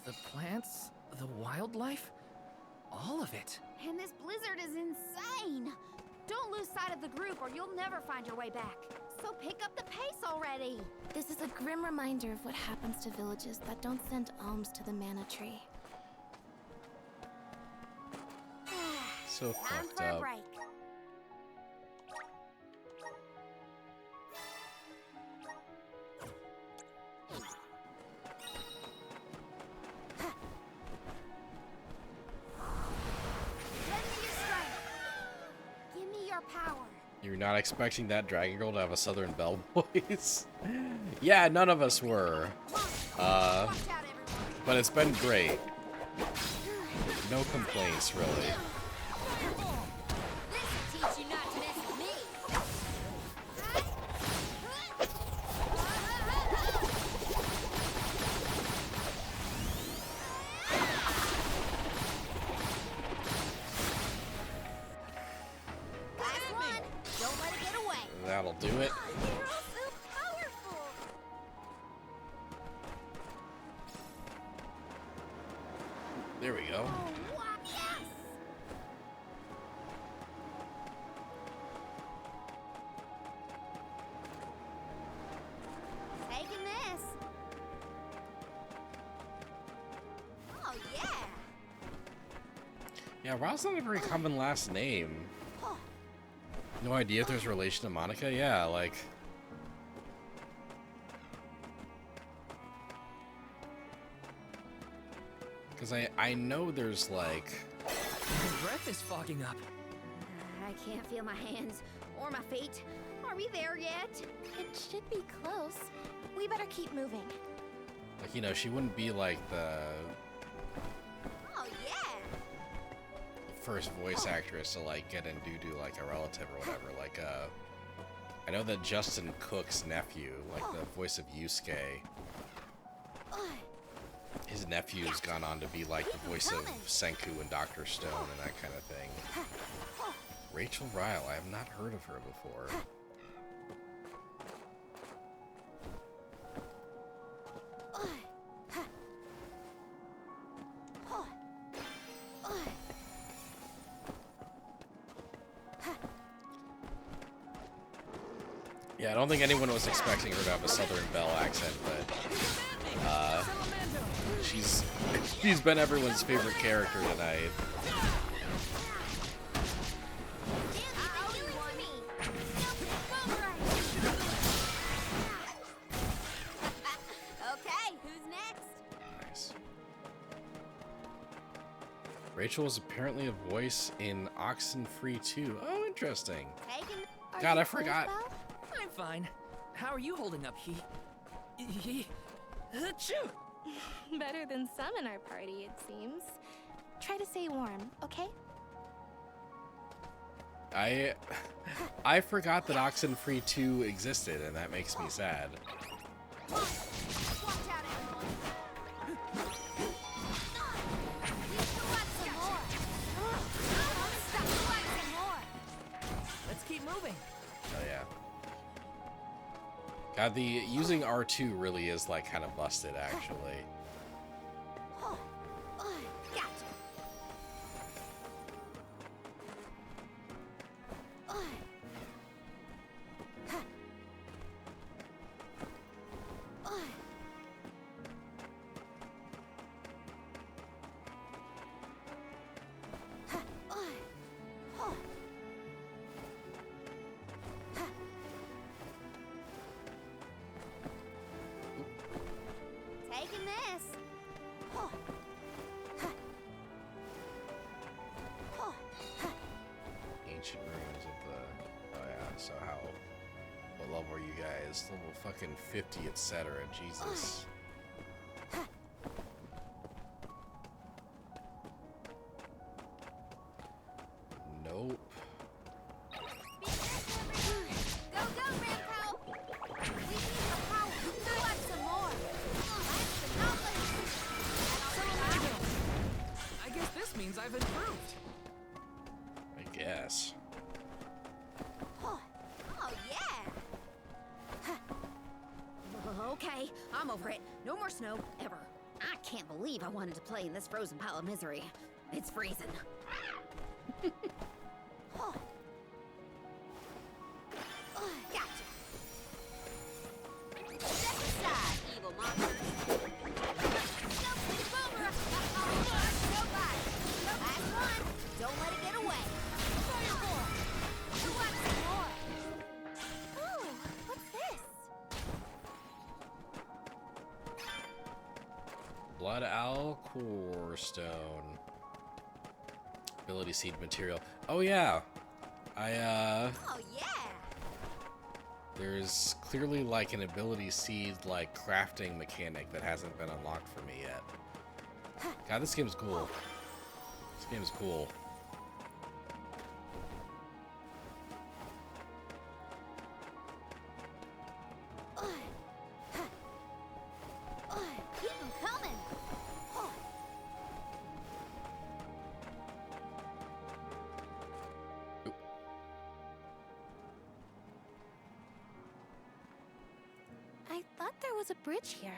The plants, the wildlife, all of it. And this blizzard is insane! Don't lose sight of the group or you'll never find your way back. So pick up the pace already! This is a grim reminder of what happens to villages that don't send alms to the mana tree. so Time fucked for a up. break. Lend me your strength. Give me your power. You're not expecting that Dragon Girl to have a Southern Belle voice? Yeah, none of us were. But it's been great. No complaints, really. Teach you not to mess with me. Last one. Don't let it get away. That'll do it. You're all so powerful. There we go. Yes. Taking this. Oh yeah. Yeah, Ra's not a very common last name. No idea if there's relation to Monica? Yeah, like... Because I know there's, like... My breath is fogging up. I can't feel my hands or my feet. Are we there yet? It should be close. We better keep moving. Like, you know, she wouldn't be, like, the Oh yeah. first voice actress to, like, get in doo-doo like a relative or whatever. Like, I know that Justin Cook's nephew, like, the voice of Yusuke, his nephew's gone on to be, like, the voice of Senku and Dr. Stone and that kind of thing. Rachel Ryle, I have not heard of her before. Yeah, I don't think anyone was expecting her to have a Southern Belle accent, but she's been everyone's favorite character tonight. Okay, who's next? Nice. Rachel is apparently a voice in Oxenfree 2. Oh, interesting. God, I forgot. I'm fine. How are you holding up, Achoo! Better than some in our party, it seems. Try to stay warm, okay? I forgot that Oxenfree 2 existed, and that makes me sad. Let's keep moving. Oh yeah. God, the using R2 really is like kind of busted, actually. Taking this. Ancient ruins of the... Oh yeah, so how... What level are you guys? Level fucking 50, etc. Jesus. Nope. Go, go, Ramco! We need your power. Do us some more. I'm over it. No more snow, ever. I can't believe I wanted to play in this frozen pile of misery. It's freezing. Oh. Gotcha. Step aside, evil monsters. Last one. Don't let it get away. Fireball. Who wants some more? Oh, what's this? Blood Owl Core Stone. Ability seed material. Oh yeah. Oh yeah. There's clearly like an ability seed like crafting mechanic that hasn't been unlocked for me yet. God, this game's cool. This game's cool. Keep 'em coming. I thought there was a bridge here.